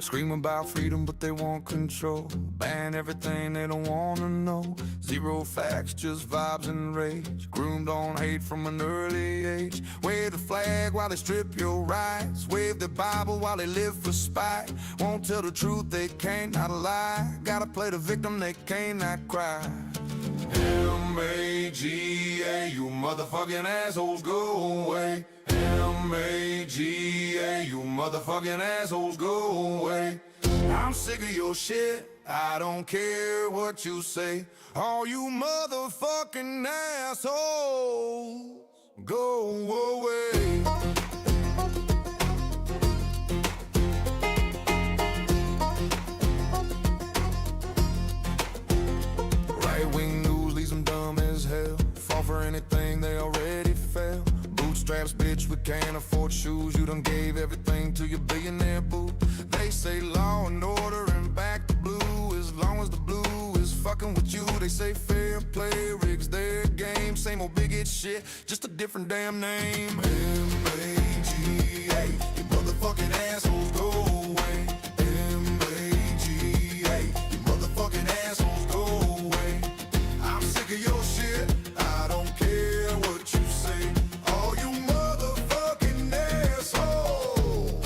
scream about freedom, but they want control. Ban everything they don't wanna know. Zero facts, just vibes and rage. Groomed on hate from an early age. Wave the flag while they strip your rights. Wave the Bible while they live for spite. Won't tell the truth, they can't not lie. Gotta play the victim, they can't not cry. M-A-G-A, you motherfucking assholes, go away. M-A-G-A, you motherfucking assholes, go away. I'm sick of your shit, I don't care what you say. All you motherfucking assholes, go away. Right-wing news leaves them dumb as hell. Fall for anything, they already fell. Bootstraps, bitch, we can't afford shoes. You done gave everything to your billionaire boo. They say law and order and back to blue. As long as the blue is fucking with you. They say fair play rigs their game. Same old bigot shit, just a different damn name. M-A-G-A, you motherfucking assholes, go away. M-A-G-A, you motherfucking assholes, go away. I'm sick of your shit, I don't care what you say. All you motherfucking assholes,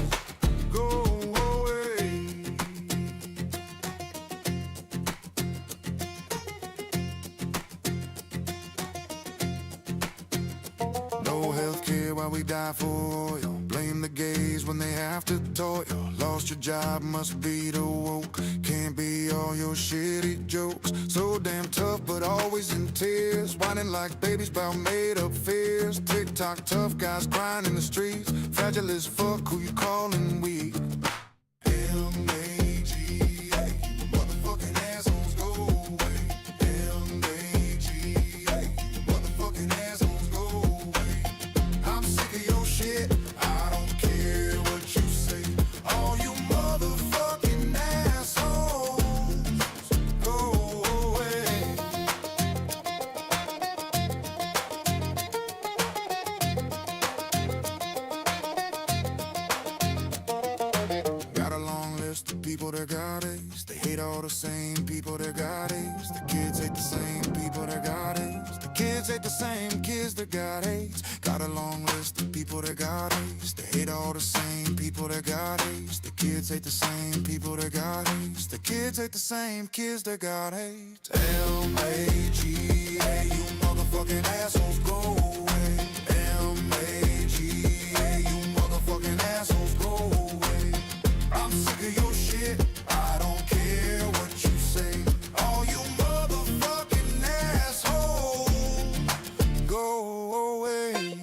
go away. No healthcare while we die for oil. Blame the gays when they have to toil. Lost your job, must be the woke. Can't be all your shitty jokes. So damn tough, but always in tears. Whining like babies about made-up fears. TikTok tough guys crying in the streets. Fragile as fuck, who you calling weak? M-A-G-A, you motherfucking assholes, go away. M-A-G-A, you motherfucking assholes, go away. I'm sick of your shit, I don't care what you say. All you motherfucking assholes, go away. Got a long list of people that got AIDS. They hate all the same people that got AIDS. The kids hate the same people that got AIDS. The kids hate the same kids that got AIDS. Got a long list of people that got AIDS. They hate all the same people that got AIDS. The kids hate the same people that got AIDS. The kids hate the same kids that got AIDS. M-A-G-A, you motherfucking assholes, go away. M-A-G-A, you motherfucking assholes, go away. I'm sick of your shit, I don't care what you say. All you motherfucking assholes, go away.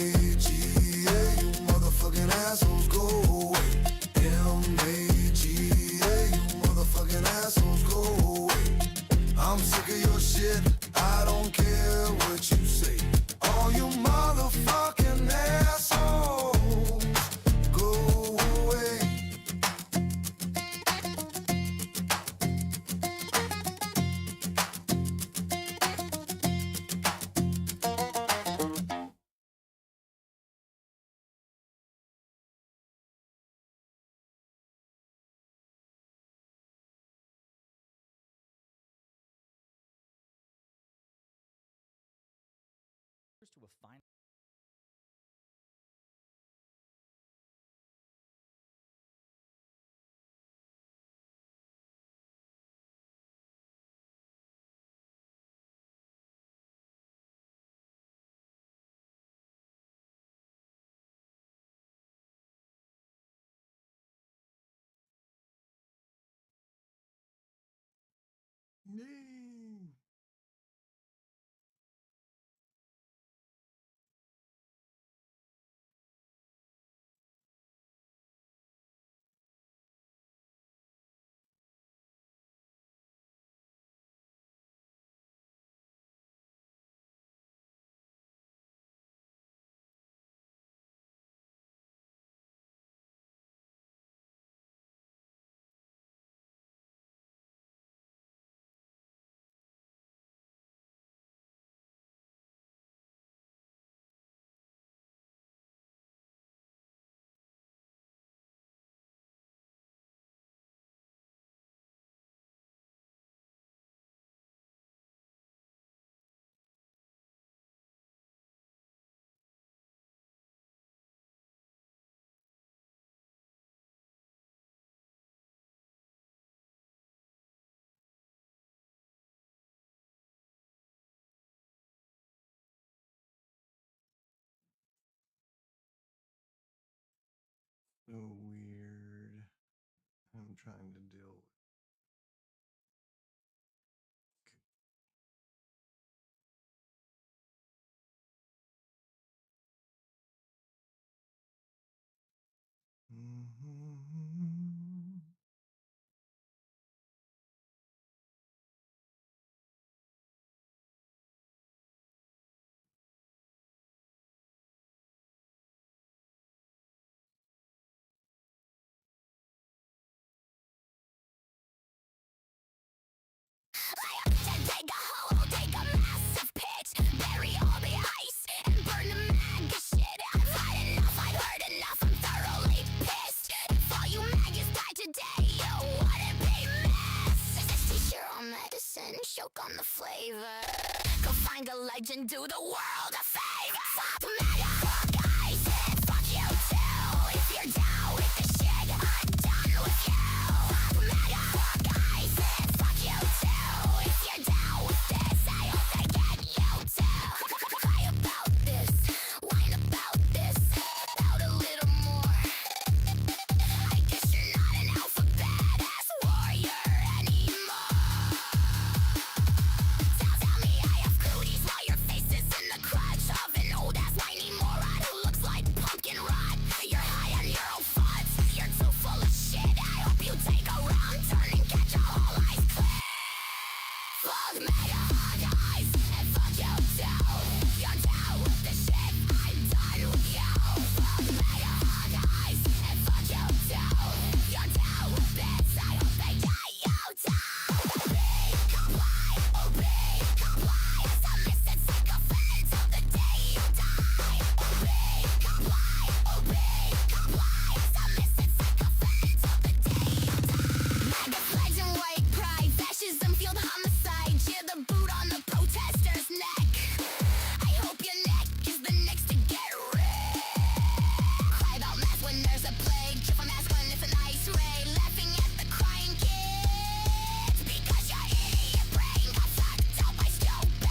M-A-G-A, you motherfucking assholes, go away. M-A-G-A, you motherfucking assholes, go away. I'm sick of your shit, I don't care what you say. All you motherfucking assholes, go away. To a fine Nee. weird. I'm trying to deal with. Take a hole, take a massive pit, bury all the ice, and burn the shit. I've had enough, I've heard enough, I'm thoroughly pissed. If all you maggots die today, you wouldn't be missed. Taste your own medicine, choke on the flavor. Go find a legend, do the world a favor. Fuck mega, fuck guys, and fuck you too. If you're down with the shit, I'm done with you. Fuck mega, fuck guys, and fuck you too. If you're down with this, I hope they get you too. Cry about this, whine about this, out a little more. I guess you're not an alpha badass warrior anymore. Tell me I have cooties while your face is in the crotch of an old ass whiny moron who looks like pumpkin rot. You're high on your own thoughts, you're too full of shit. I hope you take a wrong turn and catch a whole ice clear. Fuck mega, fuck eyes, and fuck you too. If you're down with the shit, I'm done with you. Fuck mega, fuck eyes, and fuck you too. If you're down with this, I hope they get you too. Obey, comply, obey, comply. Submissive sycophant till the day you die. Obey, comply, obey, comply. Submissive sycophant till the day you die. MAGA flags and white pride, fascism fueled homicide. Cheer the boot on the protester's neck. I hope your neck is the next to get ripped. Cry about mass when there's a plague. Trip on mask when it's an ice ray. Laughing at the crying kids because your idiot brain got fucked up by stupid.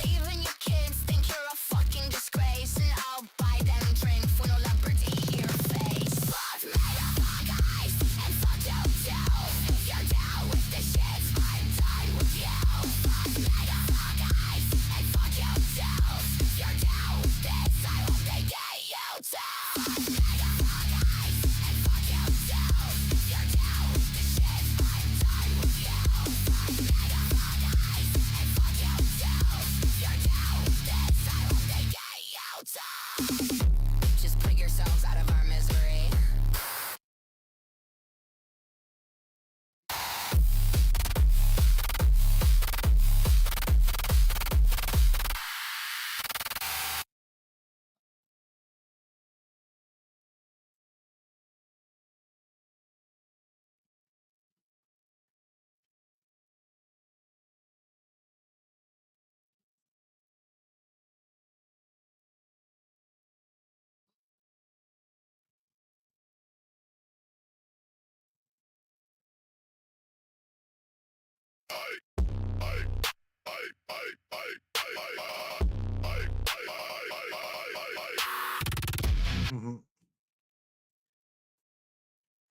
Even your kids think you're a fucking disgrace, and I'll buy them drink for no leopard's ear face. Fuck mega, fuck eyes, and fuck you too. If you're down with the shit, I'm done with you. Fuck mega, fuck eyes, and fuck you too. If you're down with this, I hope they get you too. Fuck mega, fuck eyes, and fuck you too. If you're down with the shit, I'm done with you. Fuck mega, fuck eyes, and fuck you too. If you're down with this, I hope they get you too. Just put yourselves out of our misery.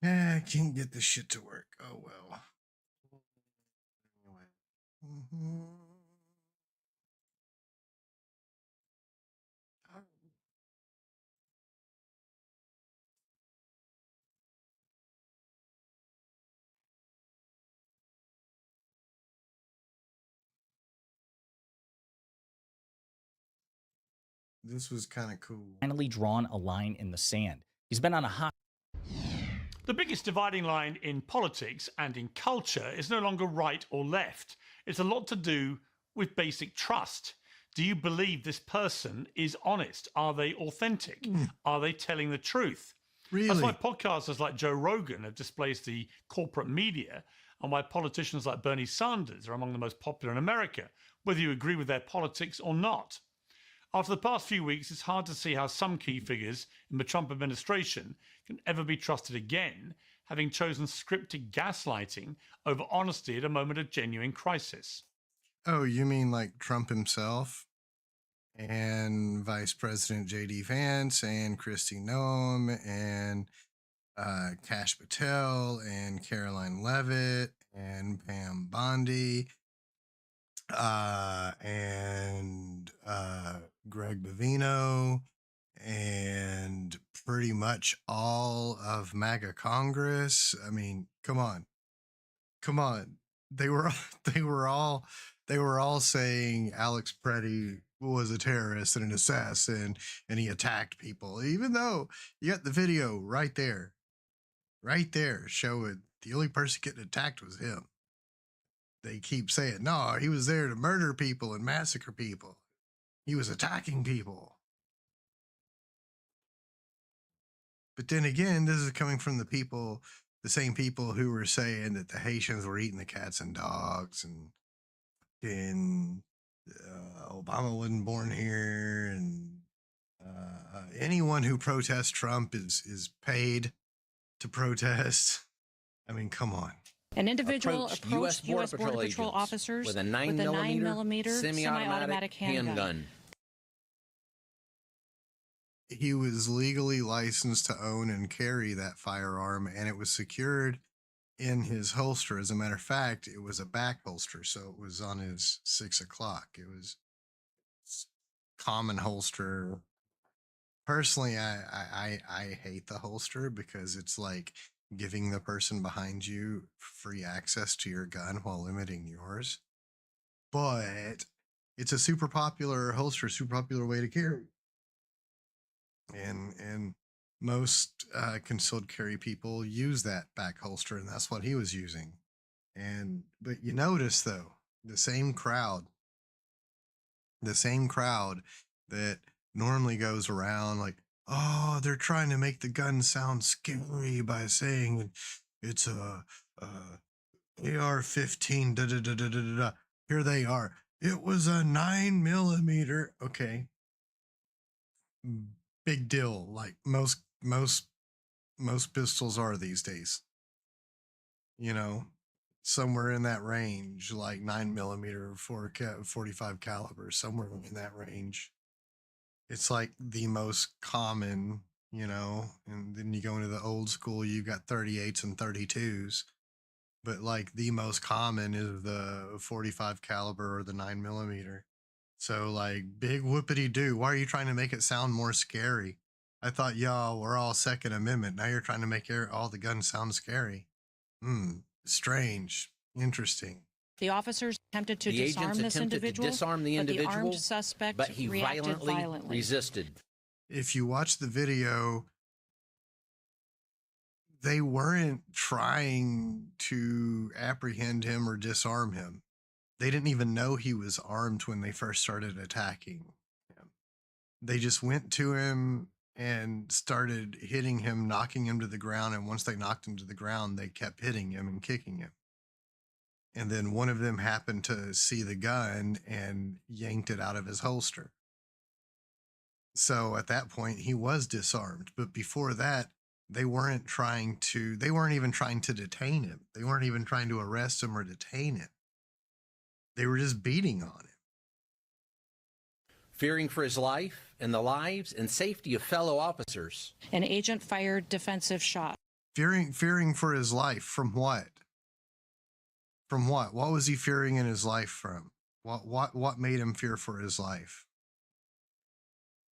I can't get this shit to work. Oh well. Anyway. This was kind of cool. Finally drawn a line in the sand. He's been on a hot. The biggest dividing line in politics and in culture is no longer right or left. It's a lot to do with basic trust. Do you believe this person is honest? Are they authentic? Are they telling the truth? Really? That's why podcasters like Joe Rogan have displaced the corporate media, and why politicians like Bernie Sanders are among the most popular in America, whether you agree with their politics or not. After the past few weeks, it's hard to see how some key figures in the Trump administration can ever be trusted again, having chosen scripted gaslighting over honesty at a moment of genuine crisis. Oh, you mean like Trump himself and Vice President J.D. Vance and Kristi Noem and Cash Patel and Caroline Levitt and Pam Bondi and Greg Bavino and pretty much all of MAGA Congress. I mean, come on. They were they were all they were all saying Alex Preddy was a terrorist and an assassin and he attacked people, even though you got the video right there showing the only person getting attacked was him. They keep saying, no, he was there to murder people and massacre people. He was attacking people. But then again, this is coming from the same people who were saying that the Haitians were eating the cats and dogs, and Obama wasn't born here, and anyone who protests Trump is paid to protest. I mean, come on. An individual approached U.S. Border Patrol officers with a 9mm semi-automatic handgun. He was legally licensed to own and carry that firearm, and it was secured in his holster. As a matter of fact, it was a back holster, so it was on his 6 o'clock. It was common holster. Personally, I hate the holster because it's like giving the person behind you free access to your gun while limiting yours. But it's a super popular holster, super popular way to carry. And most concealed carry people use that back holster, and that's what he was using. But you notice though, the same crowd that normally goes around like, oh, they're trying to make the gun sound scary by saying it's a AR-15. Da, da, da, da, da, da. Here they are. It was a 9mm. Okay. Big deal, like most pistols are these days. You know, somewhere in that range, like 9mm or 45 caliber, somewhere in that range. It's like the most common, you know. And then you go into the old school, you've got 38s and 32s, but like the most common is the 45 caliber or the 9mm. So like, big whoopity doo. Why are you trying to make it sound more scary? I thought y'all were all Second Amendment. Now you're trying to make all the guns sound scary. Strange. Interesting. The officers attempted to disarm this individual, but the armed suspect but he reacted violently. resisted. If you watch the video, they weren't trying to apprehend him or disarm him. They didn't even know he was armed when they first started attacking him. They just went to him and started hitting him, knocking him to the ground. And once they knocked him to the ground, they kept hitting him and kicking him. And then one of them happened to see the gun and yanked it out of his holster. So at that point, he was disarmed. But before that, they weren't even trying to detain him. They weren't even trying to arrest him or detain him. They were just beating on him. Fearing for his life and the lives and safety of fellow officers. An agent fired defensive shot. Fearing for his life from what? From what? What was he fearing in his life from? What made him fear for his life?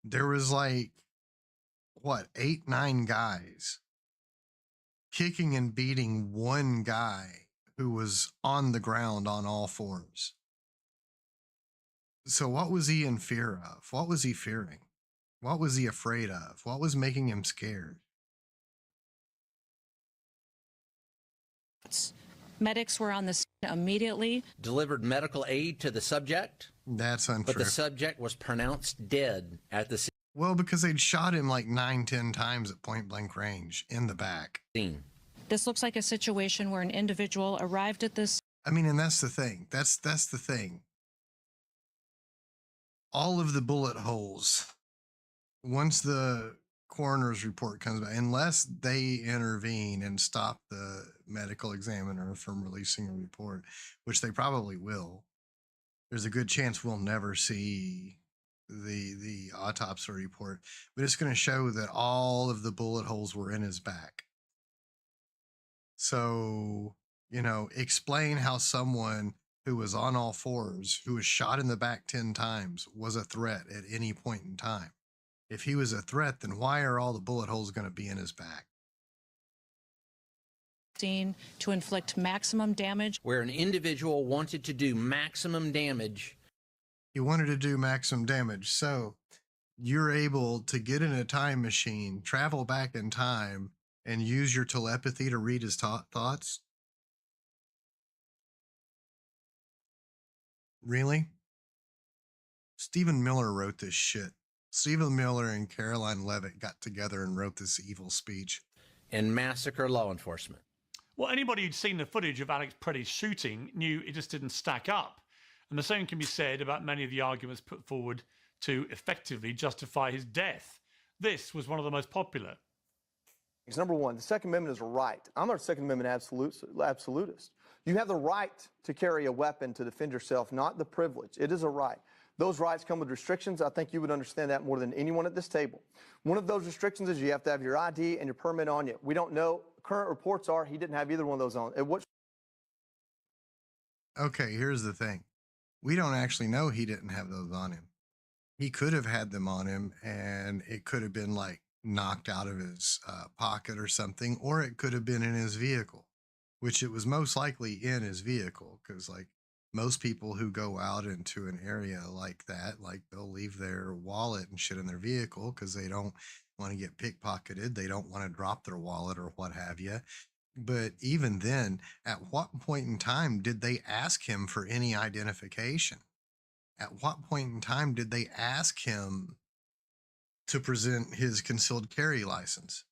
There was like, what, 8, 9 guys kicking and beating one guy who was on the ground on all fours. So what was he in fear of? What was he fearing? What was he afraid of? What was making him scared? Medics were on the scene immediately. Delivered medical aid to the subject. That's untrue. But the subject was pronounced dead at the scene. Well, because they'd shot him like 9, 10 times at point blank range in the back. This looks like a situation where an individual arrived at this. I mean, and that's the thing. That's the thing. All of the bullet holes, once the coroner's report comes back, unless they intervene and stop the medical examiner from releasing a report, which they probably will, there's a good chance we'll never see the autopsy report. But it's going to show that all of the bullet holes were in his back. So, explain how someone who was on all fours, who was shot in the back 10 times, was a threat at any point in time. If he was a threat, then why are all the bullet holes going to be in his back? To inflict maximum damage. Where an individual wanted to do maximum damage. He wanted to do maximum damage. So you're able to get in a time machine, travel back in time, and use your telepathy to read his thoughts? Really? Stephen Miller wrote this shit. Stephen Miller and Caroline Levitt got together and wrote this evil speech. And massacre law enforcement. Well, anybody who'd seen the footage of Alex Pretty's shooting knew it just didn't stack up. And the same can be said about many of the arguments put forward to effectively justify his death. This was one of the most popular. Number one, the Second Amendment is a right. I'm a Second Amendment absolutist. You have the right to carry a weapon to defend yourself, not the privilege. It is a right. Those rights come with restrictions. I think you would understand that more than anyone at this table. One of those restrictions is you have to have your ID and your permit on you. We don't know. Current reports are he didn't have either one of those on. Okay, here's the thing. We don't actually know he didn't have those on him. He could have had them on him, and it could have been like knocked out of his pocket or something, or it could have been in his vehicle, which it was most likely in his vehicle, because like most people who go out into an area like that, like they'll leave their wallet and shit in their vehicle because they don't want to get pickpocketed. They don't want to drop their wallet or what have you. But even then, at what point in time did they ask him for any identification? At what point in time did they ask him to present his concealed carry license?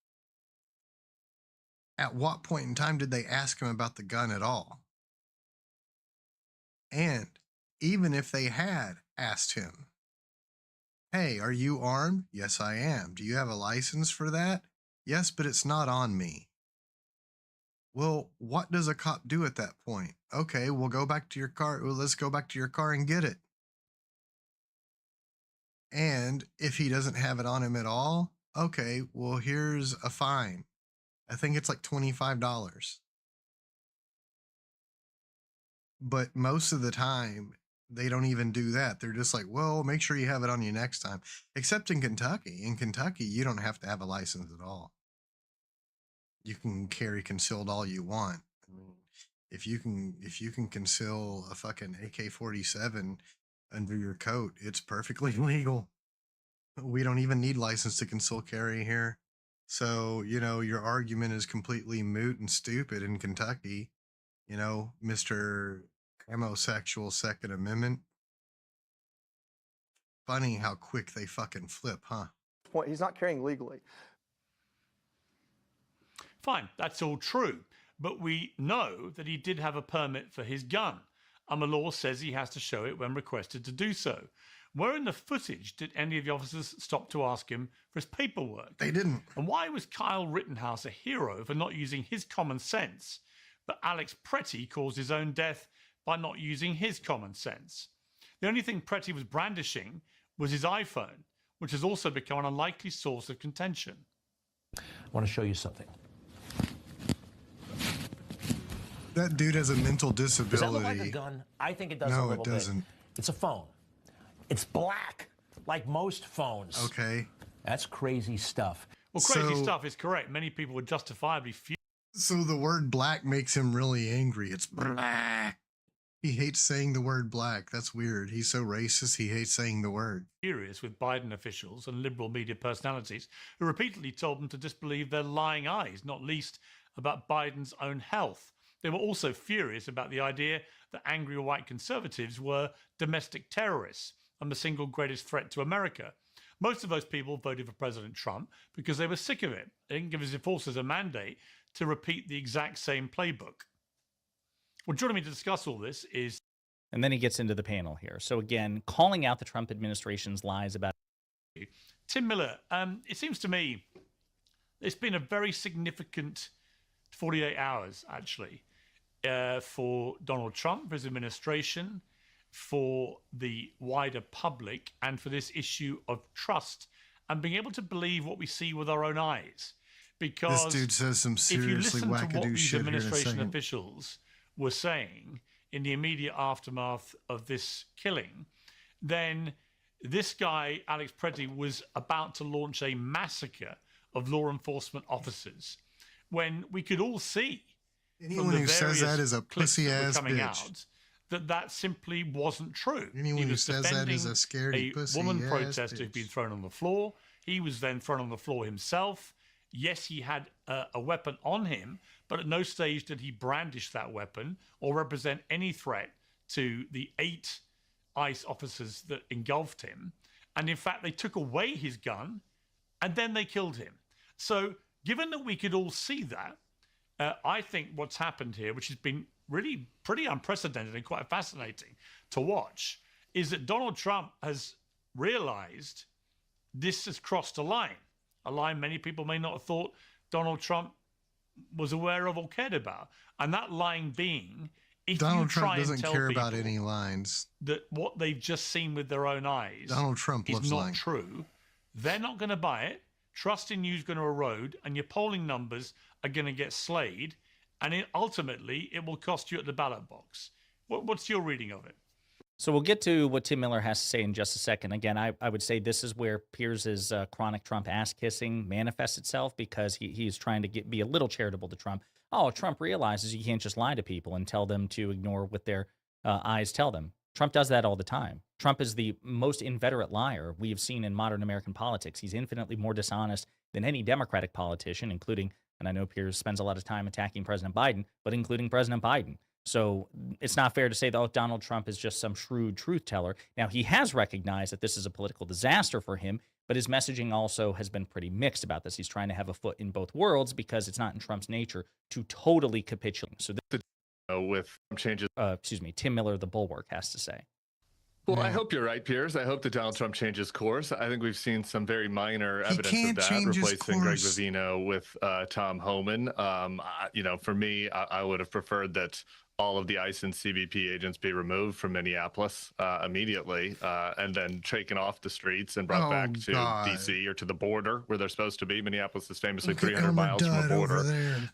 At what point in time did they ask him about the gun at all? And even if they had asked him, hey, are you armed? Yes, I am. Do you have a license for that? Yes, but it's not on me. Well, what does a cop do at that point? Okay, we'll go back to your car. Well, let's go back to your car and get it. And if he doesn't have it on him at all, okay, well, here's a fine. I think it's like $25. But most of the time, they don't even do that. They're just like, well, make sure you have it on you next time. Except in Kentucky. In Kentucky, you don't have to have a license at all. You can carry concealed all you want. I mean, if you can conceal a fucking AK-47 under your coat, it's perfectly legal. We don't even need license to conceal carry here. So, your argument is completely moot and stupid in Kentucky. Mr. Homosexual Second Amendment. Funny how quick they fucking flip, huh? He's not carrying legally. Fine, that's all true. But we know that he did have a permit for his gun, and the law says he has to show it when requested to do so. Where in the footage did any of the officers stop to ask him for his paperwork? They didn't. And why was Kyle Rittenhouse a hero for not using his common sense, but Alex Pretty caused his own death by not using his common sense? The only thing Pretty was brandishing was his iPhone, which has also become an unlikely source of contention. I want to show you something. That dude has a mental Does that look disability. like a gun? I think it does a No, little it doesn't. bit. It's a phone. It's black, like most phones. Okay. That's crazy stuff. Well, crazy stuff is correct. Many people would justifiably So the word black makes him really angry. It's black. He hates saying the word black. That's weird. He's so racist, he hates saying the word. furious with Biden officials and liberal media personalities who repeatedly told them to disbelieve their lying eyes, not least about Biden's own health. They were also furious about the idea that angry white conservatives were domestic terrorists and the single greatest threat to America. Most of those people voted for President Trump because they were sick of it. They didn't give his enforcers a mandate to repeat the exact same playbook. Well, joining me to discuss all this is... And then he gets into the panel here. So again, calling out the Trump administration's lies about... Tim Miller, it seems to me it's been a very significant 48 hours, actually, for Donald Trump, for his administration, for the wider public, and for this issue of trust and being able to believe what we see with our own eyes. because this dude says some if you seriously listen to what wackadoo these shit here in a administration second. officials were saying in the immediate aftermath of this killing, then this guy, Alex Preddy, was about to launch a massacre of law enforcement officers when we could all see Anyone from the who says various that is a clips pussy that were ass coming bitch. out that simply wasn't true. Anyone He who was says that is defending a scaredy pussy woman ass protester who'd been bitch. thrown on the floor. He was then thrown on the floor himself. Yes, he had a weapon on him, but at no stage did he brandish that weapon or represent any threat to the 8 ICE officers that engulfed him. And in fact, they took away his gun and then they killed him. So given that we could all see that, I think what's happened here, which has been really pretty unprecedented and quite fascinating to watch, is that Donald Trump has realized this has crossed a line many people may not have thought Donald Trump was aware of or cared about. And that line being, if Donald you try Trump doesn't and tell care people about any lines. that what they've just seen with their own eyes Donald Trump is loves not lying. true, they're not going to buy it. Trust in you is going to erode, and your polling numbers are going to get slayed, and ultimately it will cost you at the ballot box. What's your reading of it? So we'll get to what Tim Miller has to say in just a second. Again, I would say this is where Piers' chronic Trump ass-kissing manifests itself, because he's trying to be a little charitable to Trump. Oh, Trump realizes you can't just lie to people and tell them to ignore what their eyes tell them. Trump does that all the time. Trump is the most inveterate liar we have seen in modern American politics. He's infinitely more dishonest than any Democratic politician, including, and I know Piers spends a lot of time attacking President Biden, but including President Biden. So it's not fair to say that, oh, Donald Trump is just some shrewd truth teller. Now, he has recognized that this is a political disaster for him, but his messaging also has been pretty mixed about this. He's trying to have a foot in both worlds because it's not in Trump's nature to totally capitulate. So with changes. Tim Miller, the Bulwark, has to say. Well, I hope you're right, Piers. I hope that Donald Trump changes course. I think we've seen some very minor evidence of that, replacing Greg Vivino with Tom Homan. For me, I would have preferred that all of the ICE and CBP agents be removed from Minneapolis immediately and then taken off the streets and brought back to D.C. or to the border where they're supposed to be. Minneapolis is famously 300 miles from a border.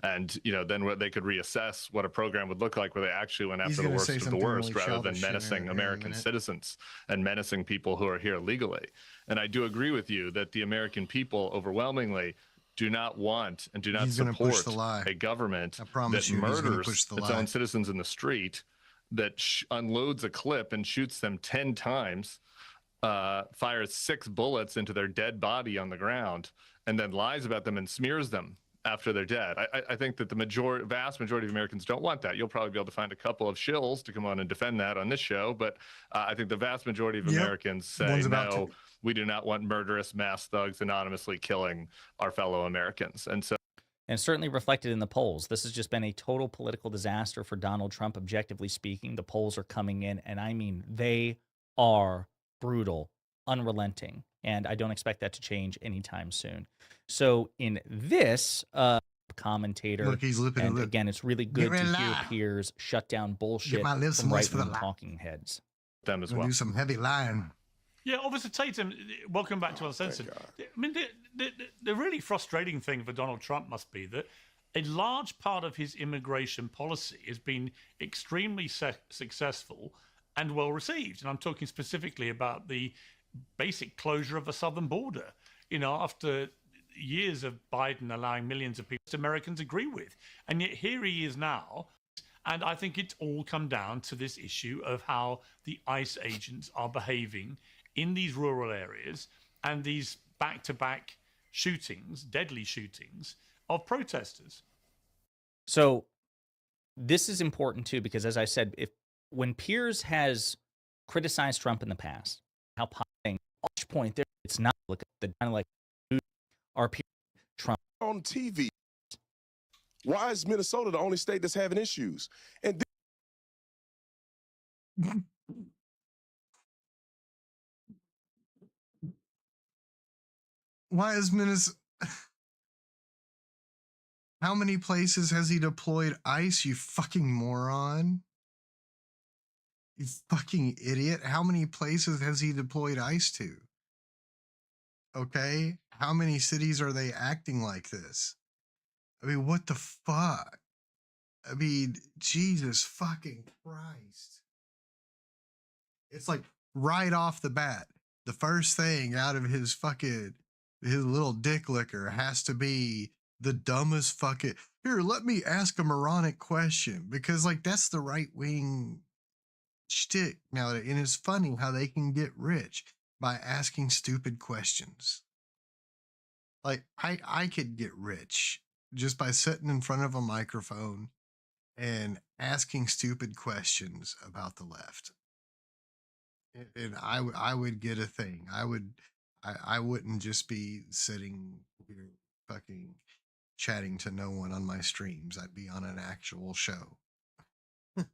And, then they could reassess what a program would look like where they actually went after the worst of the worst rather than menacing American citizens and menacing people who are here legally. And I do agree with you that the American people overwhelmingly do not want and do not support a government that murders its own citizens in the street, that unloads a clip and shoots them 10 times, fires 6 bullets into their dead body on the ground, and then lies about them and smears them after they're dead. I think that the vast majority of Americans don't want that. You'll probably be able to find a couple of shills to come on and defend that on this show, but I think the vast majority of Americans say no. We do not want murderous mass thugs anonymously killing our fellow Americans. And certainly reflected in the polls. This has just been a total political disaster for Donald Trump, objectively speaking. The polls are coming in, and I mean, they are brutal, unrelenting, and I don't expect that to change anytime soon. So in this commentator, look, he's lipping and lip. Again, it's really good to hear Piers shut down bullshit from right-wing talking heads. Them as well. Do some heavy lying. Yeah, Officer Tatum, welcome back to Uncensored. I mean, the really frustrating thing for Donald Trump must be that a large part of his immigration policy has been extremely successful and well received. And I'm talking specifically about the basic closure of the southern border. After years of Biden allowing millions of people, Americans agree with. And yet here he is now. And I think it's all come down to this issue of how the ICE agents are behaving in these rural areas and these back-to-back shootings, deadly shootings of protesters. So this is important too, because as I said, when Piers has criticized Trump in the past, how point there, it's not look at the kind of like our Trump on TV. Why is Minnesota the only state that's having issues? And why is Minnesota? How many places has he deployed ICE, you fucking moron? You fucking idiot. How many places has he deployed ICE to? Okay? How many cities are they acting like this? I mean, what the fuck? I mean, Jesus fucking Christ. It's like right off the bat, the first thing out of his little dick licker has to be the dumbest fucking, here, let me ask a moronic question, because like that's the right wing shtick nowadays. And it's funny how they can get rich by asking stupid questions. Like I could get rich just by sitting in front of a microphone and asking stupid questions about the left. And I would get a thing. I wouldn't just be sitting here fucking chatting to no one on my streams. I'd be on an actual show. Fuck.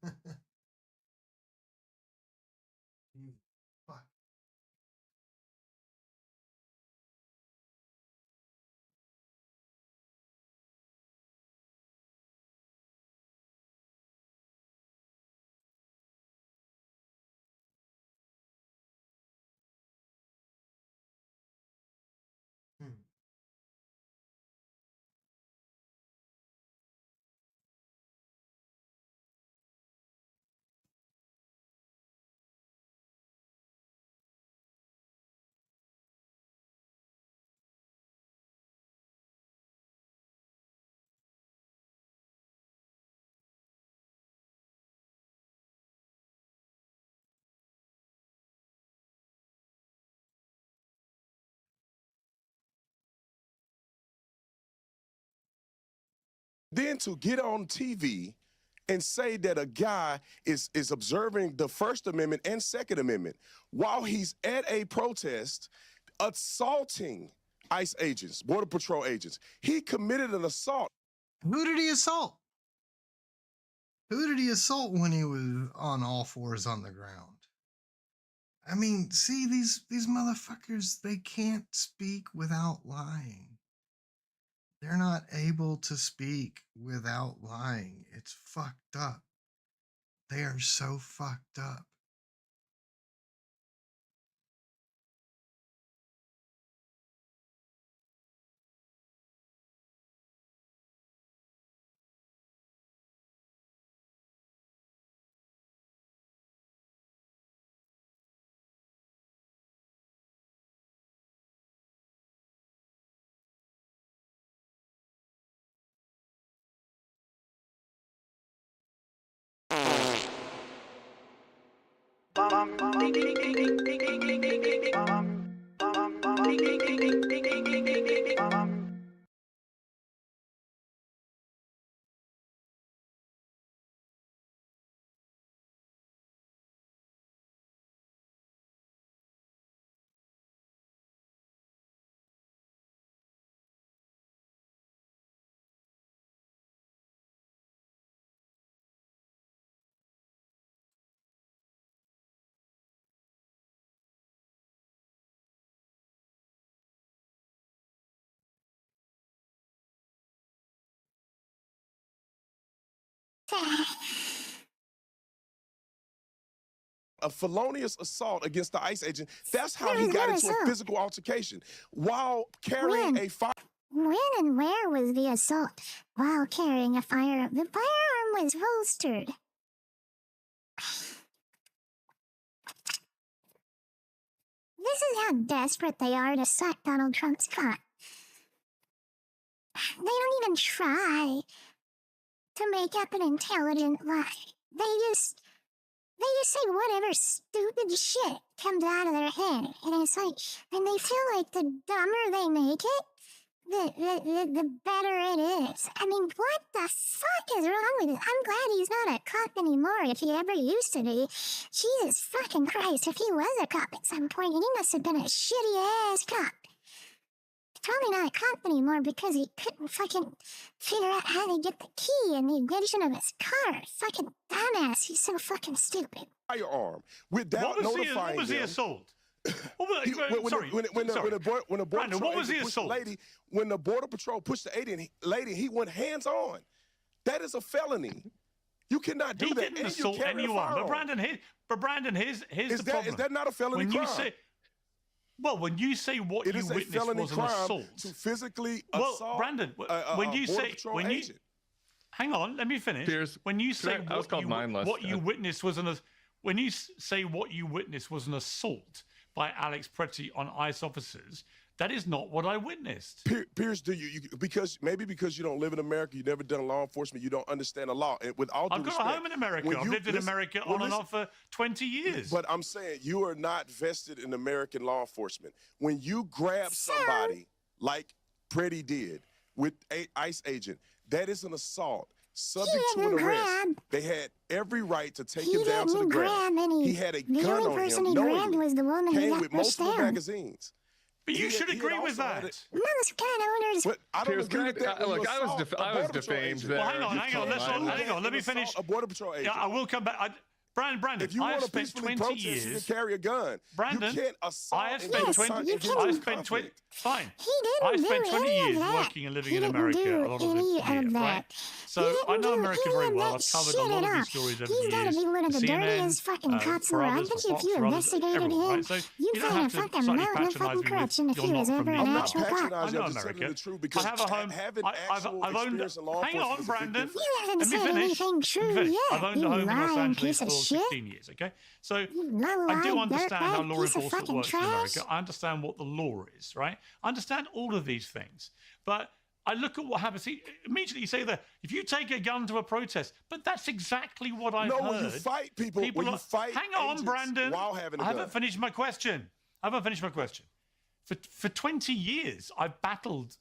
Then to get on TV and say that a guy is observing the First Amendment and Second Amendment while he's at a protest, assaulting ICE agents, Border Patrol agents. He committed an assault. Who did he assault? Who did he assault when he was on all fours on the ground? I mean, see, these motherfuckers, they can't speak without lying. They're not able to speak without lying. It's fucked up. They are so fucked up. A felonious assault against the ICE agent. That's how he got into a physical altercation while carrying a fire. When and where was the assault? While carrying a firearm. The firearm was holstered. This is how desperate they are to suck Donald Trump's cock. They don't even try to make up an intelligent lie. They just say whatever stupid shit comes out of their head. And it's like, and they feel like the dumber they make it, the better it is. I mean, what the fuck is wrong with it? I'm glad he's not a cop anymore if he ever used to be. Jesus fucking Christ, if he was a cop at some point, he must have been a shitty ass cop. Probably not a cop anymore because he couldn't fucking figure out how to get the key in the ignition of his car. Fucking dumbass. He's so fucking stupid. Firearm without notifying what was the assault? When the Brandon, what was the assault? When the Border Patrol pushed the lady, he went hands on. That is a felony. You cannot do that. He didn't assault anyone. But Brandon, here's the problem. Is that not a felony crime? Well, when you say what It you is a witnessed felony was an crime assault, to physically well, assault Brandon, when you Border say Patrol when you agent. hang on, let me finish. Piers, When you say I was called mindless. what you witnessed was when you say what you witnessed was an assault by Alex Pretty on ICE officers, that is not what I witnessed. Piers, do you because you don't live in America, you've never done law enforcement, you don't understand the law. And with all due I've got respect, a home in America. I've lived in America on and off for 20 years. But I'm saying you are not vested in American law enforcement. When you grab somebody like Pretty did with an ICE agent, that is an assault. Subject to an arrest. They had every right to take him down to the ground. He had a gun on him. The only person he grabbed was the woman who came got with pushed multiple down. magazines. But you should agree with that. Most gun owners. But I don't agree with that. Look, I was defamed there. Well, hang on. Let me finish. A Border Patrol agent. Yeah, I will come back. Brandon, If you I want have to spent peacefully 20 protest, you years. can carry a gun. Brandon, you can't assault. I have spent 20. I spent 20. Fine. He didn't I spent do 20 any of years that. working and living He in didn't America. do A lot of any it here, of right? that. So He I didn't know do America any very of well. that. I've covered a Shut lot it of these up. stories over He's the got to years. be one of the CNN, dirtiest fucking cops for around. others, But for if Fox, you for others, investigated everyone, him, right? So you'd you don't find a have to fucking slightly mountain of patronise fucking me with corruption if you're he was not ever from an these I'm not actual parts. cop. patronizing. I know I'm just telling you America. the truth because I have a home. having I've actual owned. experience in law Hang on, enforcement is a big Brandon. difference. You haven't Let me said finish. anything true yet. I've owned a You home in Los lying Angeles piece of for shit. 16 years. Okay, so Low I do life, understand how dirtbag law piece of enforcement fucking works in trash. America. I understand what the law is, right? I understand all of these things, but I look at what happens. See, immediately you say that if you take a gun to a protest, but that's exactly what I've heard. No, when you fight people, when you fight hang on, agents Brandon. while having a I gun. haven't finished my question. For 20 years, I've battled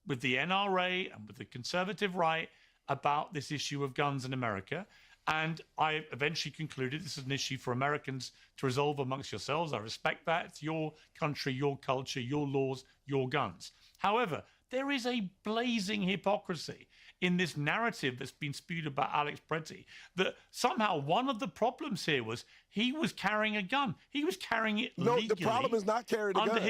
with the NRA and with the conservative right about this issue of guns in America. And I eventually concluded this is an issue for Americans to resolve amongst yourselves. I respect that. It's your country, your culture, your laws, your guns. However, there is a blazing hypocrisy in this narrative that's been spewed about Alex Pretty, that somehow one of the problems here was he was carrying a gun. He was carrying it legally. No, the problem is not carrying a gun.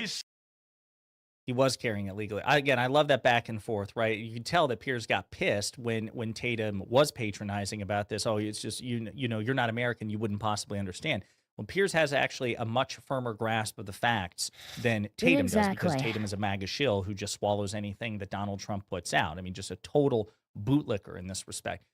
He was carrying it legally. Again, I love that back and forth, right? You can tell that Piers got pissed when Tatum was patronizing about this. Oh, it's just, you know, you're not American. You wouldn't possibly understand. Well, Piers has actually a much firmer grasp of the facts than Tatum does, because Tatum is a MAGA shill who just swallows anything that Donald Trump puts out. I mean, just a total bootlicker in this respect.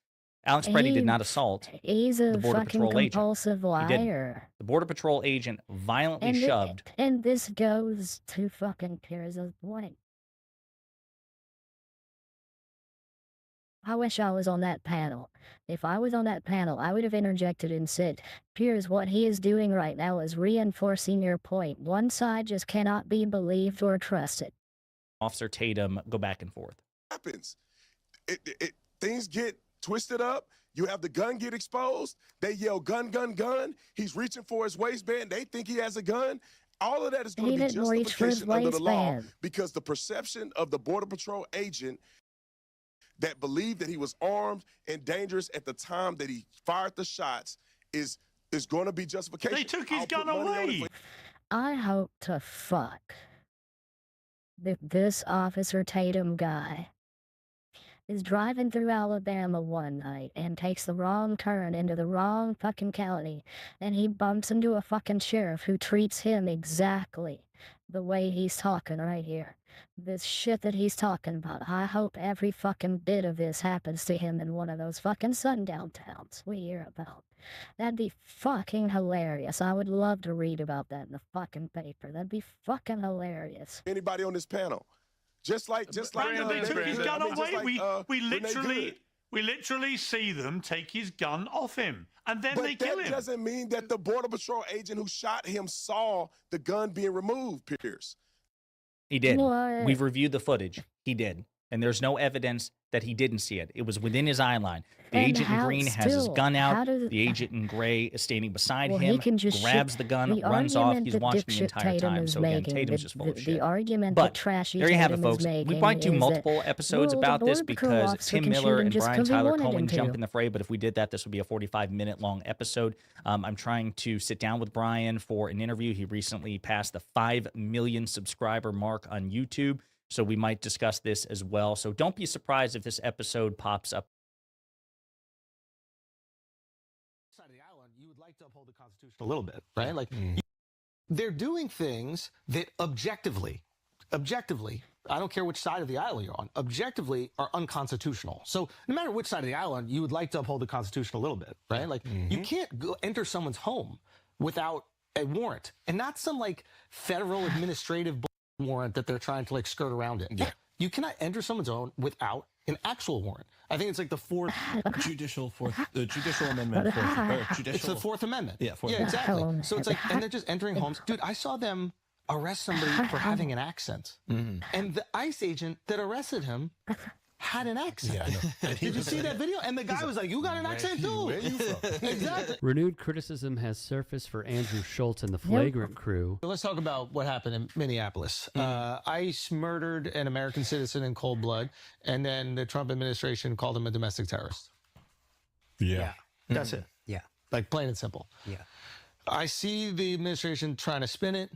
Alex Pretty did not assault the Border Patrol agent. Compulsive liar. The Border Patrol agent violently shoved. And this goes to fucking Piers' point. I wish I was on that panel. If I was on that panel, I would have interjected and said, Piers, what he is doing right now is reinforcing your point. One side just cannot be believed or trusted. Officer Tatum go back and forth. Happens. Things get twisted up. You have the gun get exposed. They yell, gun, gun, gun. He's reaching for his waistband. They think he has a gun. All of that is going to be justification under the law, because the perception of the Border Patrol agent that believed that he was armed and dangerous at the time that he fired the shots is going to be justification. They took his gun away. I hope to fuck that this Officer Tatum guy is driving through Alabama one night and takes the wrong turn into the wrong fucking county, and he bumps into a fucking sheriff who treats him exactly the way he's talking right here. This shit that he's talking about, I hope every fucking bit of this happens to him in one of those fucking sundown towns we hear about. That'd be fucking hilarious. I would love to read about that in the fucking paper. That'd be fucking hilarious. Anybody on this panel? Just like they took his gun away. We literally see them take his gun off him, and then they kill him. But that doesn't mean that the Border Patrol agent who shot him saw the gun being removed, Piers. He did. What? We've reviewed the footage. He did. And there's no evidence that he didn't see it. It was within his eye line. The agent in green has his gun out. The agent in gray is standing beside him, grabs the gun, runs off. He's watching the entire time. So again, Tatum's just full of shit. But there you have it, folks. We might do multiple episodes about this because Tim Miller and Brian Tyler Cohen jump in the fray. But if we did that, this would be a 45-minute long episode. I'm trying to sit down with Brian for an interview. He recently passed the 5 million subscriber mark on YouTube. So we might discuss this as well. So don't be surprised if this episode pops up. Side of the island, you would like to uphold the Constitution a little bit, right? Like, they're doing things that objectively, I don't care which side of the aisle you're on, objectively are unconstitutional. So no matter which side of the aisle on, you would like to uphold the Constitution a little bit, right? Like you can't go enter someone's home without a warrant, and not some like federal administrative warrant that they're trying to like skirt around it. Yeah. You cannot enter someone's home without an actual warrant. I think it's like the judicial amendment. It's the Fourth Amendment. Yeah, exactly. So it's like, and they're just entering homes. Dude, I saw them arrest somebody for having an accent, and the ICE agent that arrested him had an accent. Yeah, I know. Did you see that video? And the guy was like, "You got an accent too." Where you from? Exactly. Renewed criticism has surfaced for Andrew Schultz and the Flagrant crew. Let's talk about what happened in Minneapolis. ICE murdered an American citizen in cold blood, and then the Trump administration called him a domestic terrorist. Yeah. That's it. Yeah. Like plain and simple. Yeah. I see the administration trying to spin it.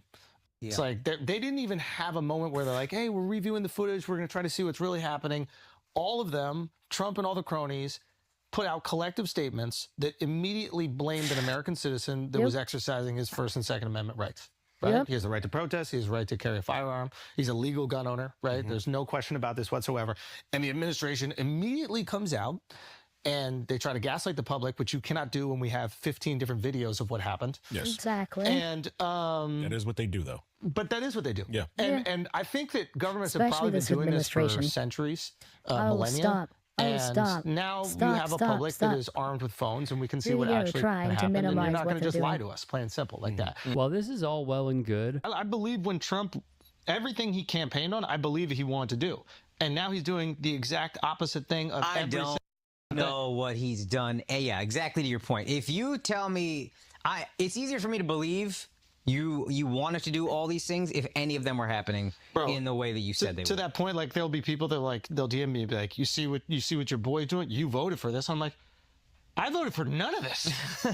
It's like they didn't even have a moment where they're like, hey, we're reviewing the footage. We're going to try to see what's really happening. All of them, Trump and all the cronies, put out collective statements that immediately blamed an American citizen that was exercising his First and Second Amendment rights. Right? He has the right to protest. He has the right to carry a firearm. He's a legal gun owner, right? There's no question about this whatsoever. And the administration immediately comes out and they try to gaslight the public, which you cannot do when we have 15 different videos of what happened. Yes. Exactly. And that is what they do, though. But that is what they do. Yeah. And I think that governments have Especially probably been this doing this for administration. centuries, Oh, millennia. stop. Oh, And stop. now Stop, you have a stop, public stop. that is armed with phones, and we can see Here what you go, actually trying to happened. And you're minimize not what going to they're just lie doing. to us, plain and simple, like that. While this is all well and good, I believe when Trump, everything he campaigned on, I believe he wanted to do. And now he's doing the exact opposite thing of know what he's done. Yeah, exactly to your point. If you tell me, it's easier for me to believe you wanted to do all these things if any of them were happening in the way that you said they to would. that point, like there'll be people that like they'll DM me and be like, you see what your boy's doing? You voted for this. I'm like, I voted for none of this.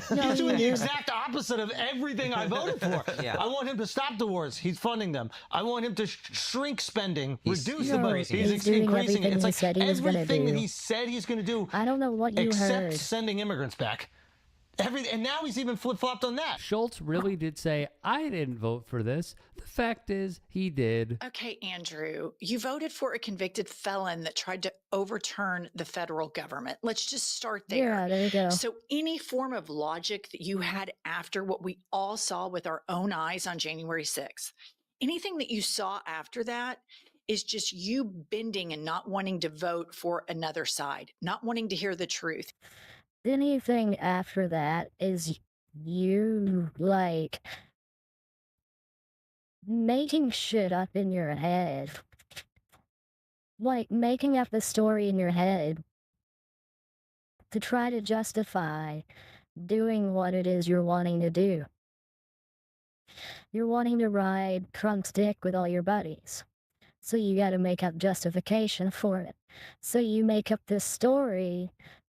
He's doing the exact opposite of everything I voted for. Yeah. I want him to stop the wars. He's funding them. I want him to shrink spending, reduce the budget. He's doing increasing it. everything It's he like said he was gonna everything that do. he said he's going to do. I don't know what you except heard. sending immigrants back. And now he's even flip-flopped on that. Schultz really did say, I didn't vote for this. The fact is, he did. Okay, Andrew, you voted for a convicted felon that tried to overturn the federal government. Let's just start there. Yeah, there you go. So any form of logic that you had after what we all saw with our own eyes on January 6th, anything that you saw after that is just you bending and not wanting to vote for another side, not wanting to hear the truth. Anything after that is you, like, making shit up in your head. Like, making up a story in your head to try to justify doing what it is you're wanting to do. You're wanting to ride Trump's dick with all your buddies. So you gotta make up justification for it. So you make up this story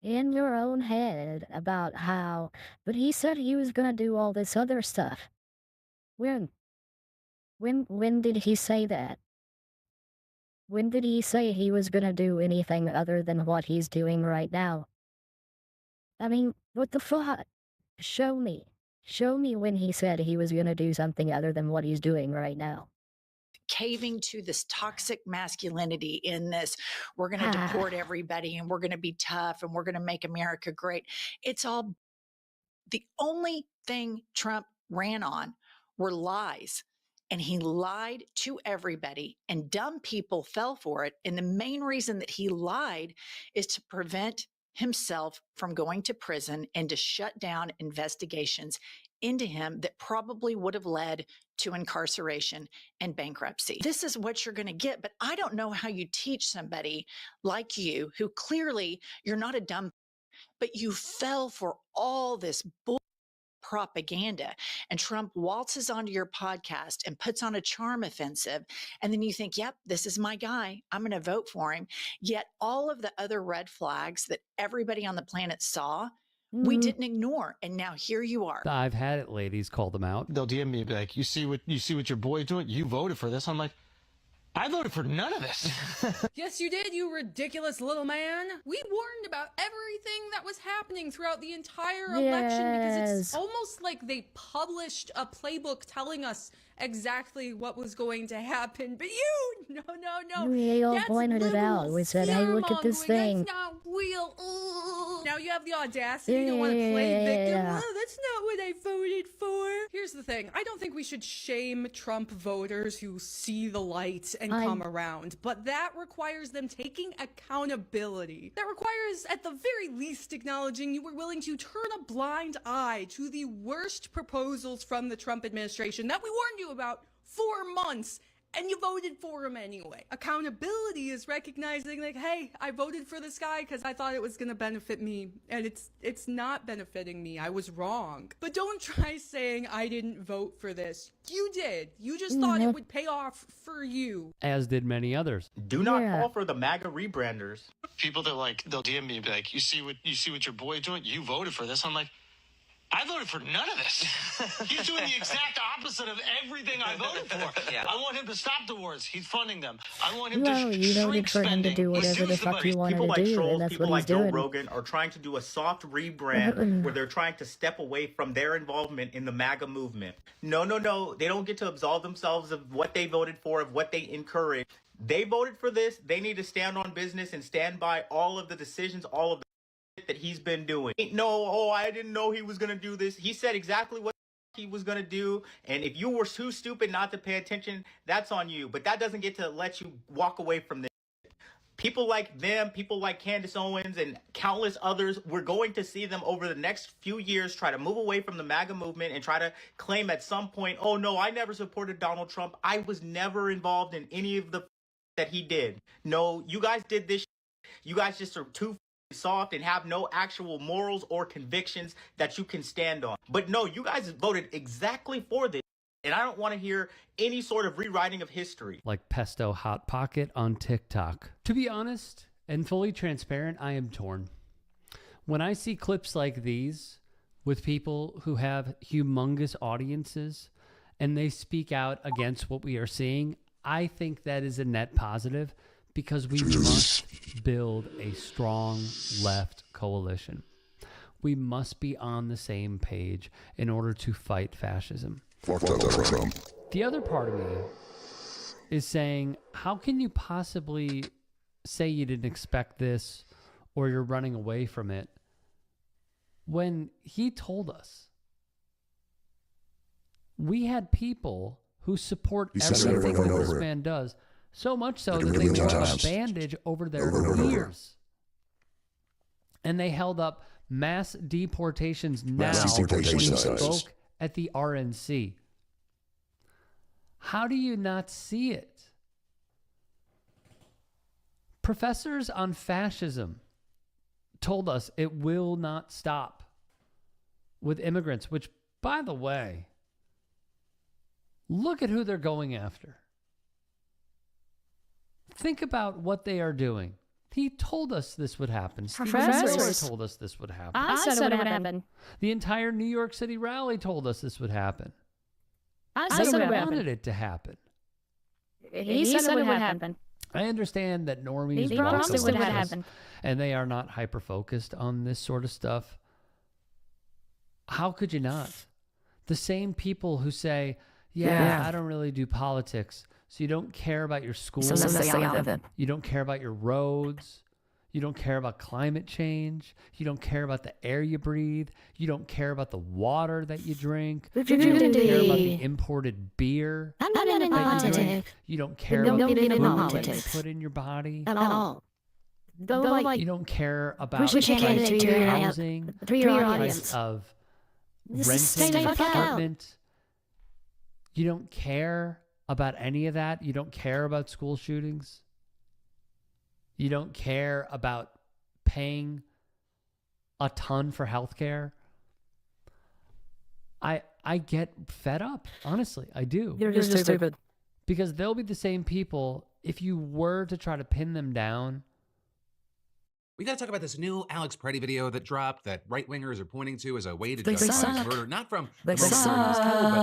in your own head about how, but he said he was gonna do all this other stuff. When did he say that? When did he say he was gonna do anything other than what he's doing right now? I mean, what the fuck? Show me. Show me when he said he was gonna do something other than what he's doing right now. Caving to this toxic masculinity in this, we're going to deport everybody and we're going to be tough and we're going to make America great. It's all, the only thing Trump ran on were lies. And he lied to everybody and dumb people fell for it. And the main reason that he lied is to prevent himself from going to prison and to shut down investigations into him that probably would have led to incarceration and bankruptcy. This is what you're going to get, but I don't know how you teach somebody like you, who clearly you're not a dumb, but you fell for all this bull propaganda, and Trump waltzes onto your podcast and puts on a charm offensive, and then you think, yep, this is my guy, I'm going to vote for him. Yet all of the other red flags that everybody on the planet saw, we didn't ignore, and now here you are. I've had it, ladies, call them out. They'll DM me and be like, you see what your boy's doing? You voted for this. I'm like, I voted for none of this. Yes, you did, you ridiculous little man. We warned about everything that was happening throughout the entire election because it's almost like they published a playbook telling us exactly what was going to happen. But you, no. We all pointed it out. We said, hey, look at this thing. That's not real. Now you have the audacity to want to play victim. Oh, that's not what I voted for. Here's the thing. I don't think we should shame Trump voters who see the light and come around, but that requires them taking accountability. That requires, at the very least, acknowledging you were willing to turn a blind eye to the worst proposals from the Trump administration that we warned you about 4 months, and you voted for him anyway. Accountability is recognizing, like, hey, I voted for this guy because I thought it was going to benefit me, and it's not benefiting me. I was wrong. But don't try saying I didn't vote for this. You did. You just thought it would pay off for you. As did many others. Do not fall for the MAGA rebranders. People that they'll DM me and be like, you see what your boy's doing? You voted for this. I'm like, I voted for none of this. He's doing the exact opposite of everything I voted for. Yeah. I want him to stop the wars. He's funding them. I want him to you voted for him to do whatever the fuck you wanted to do, and that's what he's doing. Joe Rogan are trying to do a soft rebrand where they're trying to step away from their involvement in the MAGA movement. No. They don't get to absolve themselves of what they voted for, of what they encouraged. They voted for this. They need to stand on business and stand by all of the decisions, all of the that he's been doing. I didn't know he was gonna do this. He said exactly what he was gonna do, and if you were too stupid not to pay attention, that's on you. But that doesn't get to let you walk away from this. People like them, people like Candace Owens and countless others, we're going to see them over the next few years try to move away from the MAGA movement and try to claim at some point, oh no, I never supported Donald Trump. I was never involved in any of the that he did. No, you guys did this. You guys just are too soft and have no actual morals or convictions that you can stand on. But no, you guys voted exactly for this, and I don't want to hear any sort of rewriting of history. Like Pesto Hot Pocket on TikTok. To be honest and fully transparent, I am torn. When I see clips like these with people who have humongous audiences and they speak out against what we are seeing, I think that is a net positive, because we must build a strong left coalition. We must be on the same page in order to fight fascism. The other part of me is saying, how can you possibly say you didn't expect this or you're running away from it when he told us? We had people who support everything that this man does. So much so that they wore a bandage over their ears. And they held up mass deportations now when he spoke at the RNC. How do you not see it? Professors on fascism told us it will not stop with immigrants, which, by the way, look at who they're going after. Think about what they are doing. He told us this would happen. Professors told us this would happen. I said it would happen. The entire New York City rally told us this would happen. I said it wanted it to happen. He said it would happen. I understand that normies He promised it would happen. And they are not hyper-focused on this sort of stuff. How could you not? The same people who say, I don't really do politics. So you don't care about your schools. You don't care about your roads. You don't care about climate change. You don't care about the air you breathe. You don't care about the water that you drink. You don't care about the imported beer. I'm not in politics. You don't care about the food that you put in your body. At all. You don't care about the housing, price of renting an apartment. You don't care about any of that. You don't care about school shootings. You don't care about paying a ton for healthcare. I get fed up, honestly. I do. You're just stupid. Because they'll be the same people, if you were to try to pin them down We got to talk about this new Alex Preddy video that dropped that right-wingers are pointing to as a way to justify his murder, not from the moment he was killed, but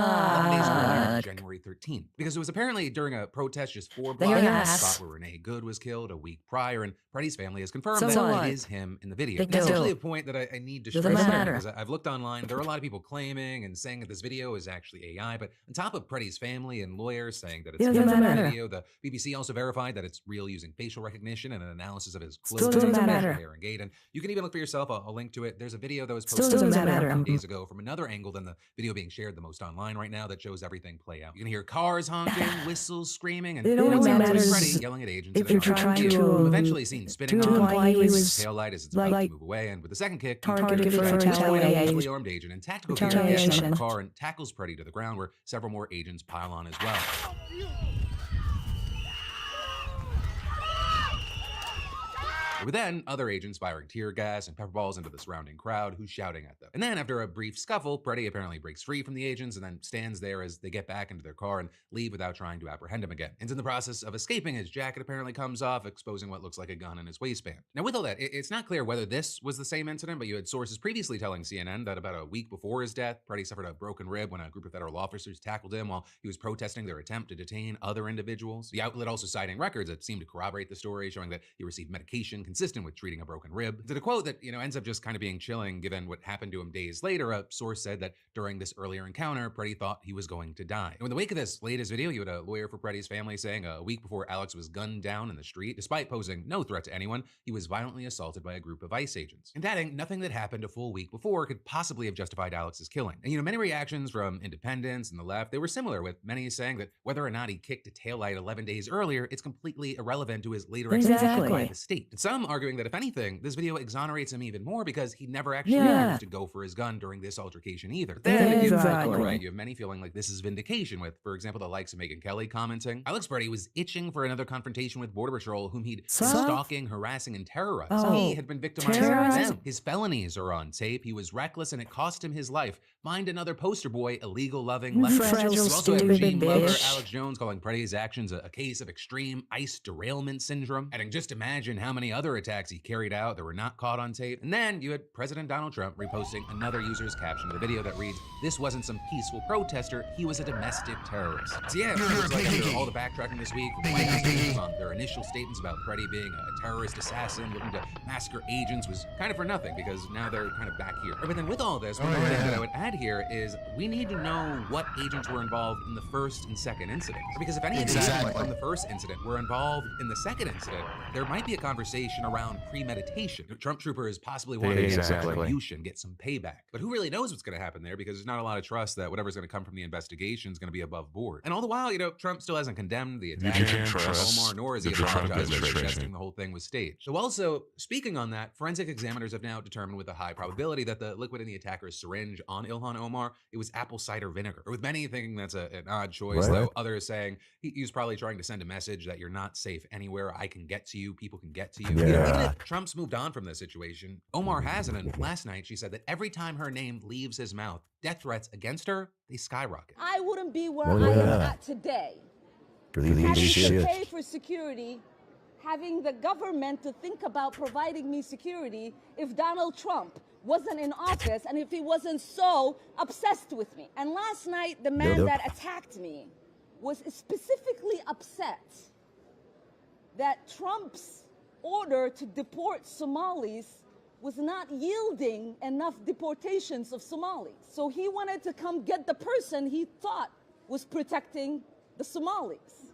11 days earlier, January 13th. Because it was apparently during a protest just 4 blocks from the spot where Renee Good was killed a week prior, and Preddy's family has confirmed that it is him in the video. That's actually a point that I need to stress here, because I've looked online. There are a lot of people claiming and saying that this video is actually AI, but on top of Preddy's family and lawyers saying that it's him in the video, the BBC also verified that it's real using facial recognition and an analysis of his clothing, hair, and gait. And you can even look for yourself. I'll link to it. There's a video that was posted a few days ago from another angle than the video being shared the most online right now that shows everything play out. You can hear cars honking, whistles screaming, and Preddy yelling at agents. If you're trying to eventually seen spinning on his tail light as it's about to move away, and with the second kick, targeted for a fully armed agent and tactical gear gets in the car and tackles Preddy to the ground, where several more agents pile on as well. With then other agents firing tear gas and pepper balls into the surrounding crowd who's shouting at them. And then after a brief scuffle, Preddy apparently breaks free from the agents and then stands there as they get back into their car and leave without trying to apprehend him again. And in the process of escaping, his jacket apparently comes off, exposing what looks like a gun in his waistband. Now with all that, it's not clear whether this was the same incident, but you had sources previously telling CNN that about a week before his death, Preddy suffered a broken rib when a group of federal officers tackled him while he was protesting their attempt to detain other individuals. The outlet also citing records that seemed to corroborate the story, showing that he received medication consistent with treating a broken rib. To the quote that, ends up just kind of being chilling given what happened to him days later, a source said that during this earlier encounter, Preddy thought he was going to die. And in the wake of this latest video, you had a lawyer for Preddy's family saying a week before Alex was gunned down in the street, despite posing no threat to anyone, he was violently assaulted by a group of ICE agents. And adding, nothing that happened a full week before could possibly have justified Alex's killing. And many reactions from independents and the left, they were similar, with many saying that whether or not he kicked a taillight 11 days earlier, it's completely irrelevant to his later execution by the state. And some arguing that if anything, this video exonerates him even more because he never actually managed to go for his gun during this altercation either. But then, you have many feeling like this is vindication with, for example, the likes of Megyn Kelly commenting, Alex Preddy was itching for another confrontation with Border Patrol, whom he'd been stalking, harassing, and terrorizing. He had been victimized by them. His felonies are on tape. He was reckless and it cost him his life. Find another poster boy, illegal loving leftist. You also have regime lover Alex Jones calling Preddy's actions a case of extreme ICE derailment syndrome. And just imagine how many other attacks he carried out that were not caught on tape. And then you had President Donald Trump reposting another user's caption to the video that reads, "This wasn't some peaceful protester, he was a domestic terrorist." So yeah, it looks like after all the backtracking this week, the White House officials on their initial statements about Preddy being a terrorist assassin looking to massacre agents was kind of for nothing, because now they're kind of back here. But then with all this, one thing that I would add here is we need to know what agents were involved in the first and second incident. Because if any of the agents from the first incident were involved in the second incident, there might be a conversation around premeditation. Trump troopers possibly want to get some retribution, get some payback. But who really knows what's going to happen there, because there's not a lot of trust that whatever's going to come from the investigation is going to be above board. And all the while, Trump still hasn't condemned the attack on Omar, nor has he apologized for suggesting the whole thing was staged. So also, speaking on that, forensic examiners have now determined with a high probability that the liquid in the attacker's syringe on Ilhan Omar, it was apple cider vinegar. With many thinking that's an odd choice, though others saying he was probably trying to send a message that you're not safe anywhere, I can get to you, people can get to you. Even if Trump's moved on from this situation, Omar hasn't, and last night she said that every time her name leaves his mouth, death threats against her, they skyrocket. I wouldn't be where I am at today. Having to pay for security, having the government to think about providing me security if Donald Trump wasn't in office and if he wasn't so obsessed with me. And last night, the man that attacked me was specifically upset that Trump's order to deport Somalis was not yielding enough deportations of Somalis. So he wanted to come get the person he thought was protecting the Somalis.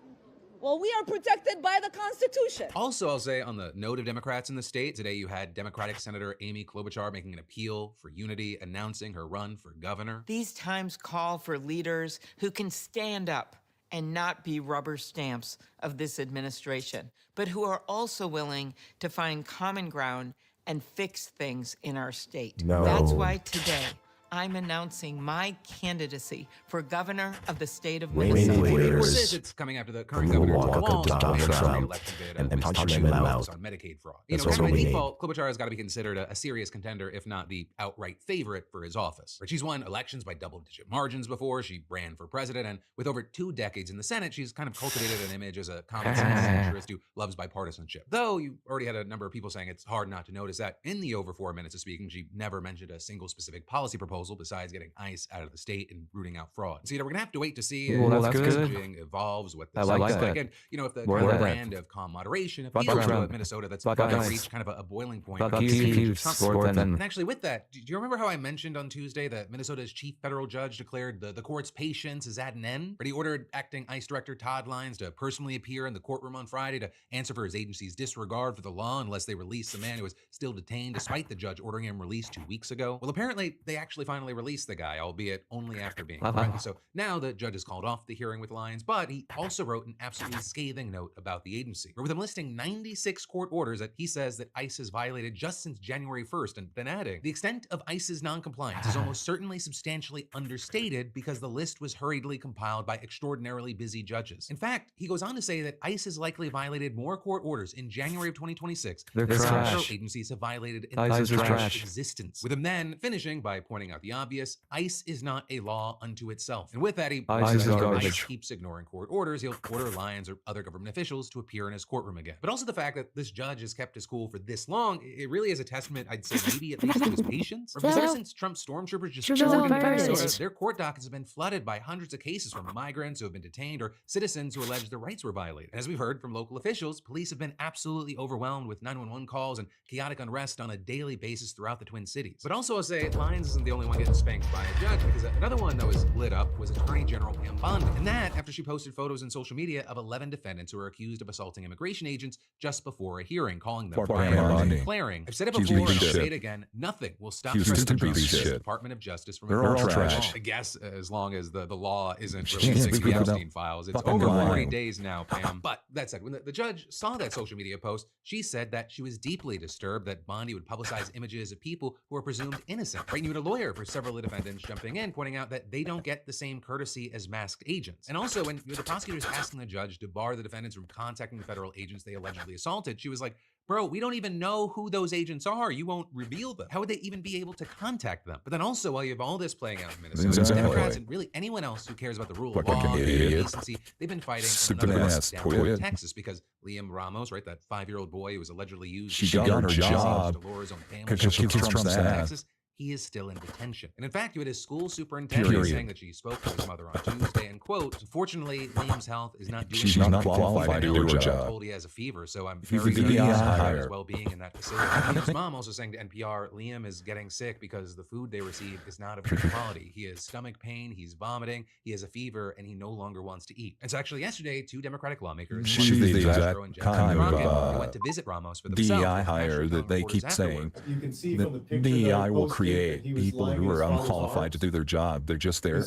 Well, we are protected by the Constitution. Also, I'll say on the note of Democrats in the state, today you had Democratic Senator Amy Klobuchar making an appeal for unity, announcing her run for governor. These times call for leaders who can stand up and not be rubber stamps of this administration, but who are also willing to find common ground and fix things in our state. That's why today I'm announcing my candidacy for governor of the state of Of Minnesota. course, it's coming after the current governor Tom Walz made a re-election bid and punch him in the mouth on Medicaid fraud. You know, kind of by default, Klobuchar has got to be considered a serious contender, if not the outright favorite for his office. She's won elections by double-digit margins before. She ran for president, and with over 2 decades in the Senate, she's kind of cultivated an image as a common sense centrist who loves bipartisanship. Though you already had a number of people saying it's hard not to notice that in the over 4 minutes of speaking, she never mentioned a single specific policy proposal besides getting ICE out of the state and rooting out fraud. So, we're gonna have to wait to see if messaging evolves, what this looks like, and if the kind of brand of calm moderation appeals to Minnesota that's gonna reach kind of a boiling point. And actually, with that, do you remember how I mentioned on Tuesday that Minnesota's chief federal judge declared the court's patience is at an end? But he ordered acting ICE director Todd Lyons to personally appear in the courtroom on Friday to answer for his agency's disregard for the law unless they release the man who was still detained despite the judge ordering him released 2 weeks ago. Well, apparently they actually finally released the guy, albeit only after being threatened. So now the judge has called off the hearing with Lyons, but he also wrote an absolutely scathing note about the agency, with him listing 96 court orders that he says that ICE has violated just since January 1st, and then adding, the extent of ICE's noncompliance is almost certainly substantially understated because the list was hurriedly compiled by extraordinarily busy judges. In fact, he goes on to say that ICE has likely violated more court orders in January of 2026 than federal agencies have violated in their entire existence. With him then finishing by pointing out the obvious, ICE is not a law unto itself. And with that, he says if ICE keeps ignoring court orders, he'll order Lyons or other government officials to appear in his courtroom again. But also the fact that this judge has kept his cool for this long, it really is a testament, I'd say maybe at least to his patience. Because ever since Trump stormtroopers just stormed Minnesota, their court dockets have been flooded by hundreds of cases from migrants who have been detained or citizens who allege their rights were violated. And as we've heard from local officials, police have been absolutely overwhelmed with 911 calls and chaotic unrest on a daily basis throughout the Twin Cities. But also I'll say Lyons isn't the only one getting spanked by a judge, because another one that was lit up was Attorney General Pam Bondi. And that after she posted photos on social media of 11 defendants who were accused of assaulting immigration agents just before a hearing, calling them and declaring, I've said it before and I'll say it again, nothing will stop President Trump's Department of Justice from I guess as long as the law isn't releasing the Epstein files. It's over 40 days now, Pam. But that said, when the judge saw that social media post, she said that she was deeply disturbed that Bondi would publicize images of people who are presumed innocent. Right? And you had a lawyer for several of the defendants jumping in, pointing out that they don't get the same courtesy as masked agents. And also, when the prosecutors asking the judge to bar the defendants from contacting the federal agents they allegedly assaulted, she was like, bro, we don't even know who those agents are. You won't reveal them. How would they even be able to contact them? But then also, while you have all this playing out in Minnesota, Democrats and really anyone else who cares about the rule of law and decency, they've been fighting another mess down in Texas because Liam Ramos, right, that 5-year-old boy who was allegedly used she got her job to lure his own family because she kicks Trump's ass. Texas, he is still in detention. And in fact, you had his school superintendent saying that she spoke to his mother on Tuesday and, quote, unfortunately, Liam's health is not doing She's not qualified to do her job. I'm told he has a fever, so I'm very concerned about his well-being in that facility. Liam's mom also saying to NPR, Liam is getting sick because the food they receive is not of good quality. He has stomach pain, he's vomiting, he has a fever, and he no longer wants to eat. And so actually yesterday, 2 Democratic lawmakers, she's the exact kind of went to visit Ramos for DEI hire that they keep saying. The DEI will create people who are unqualified to do their job. They're just there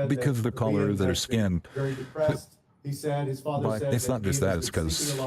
because of the color of their skin. Very depressed. He said his father said it's not just that. It's because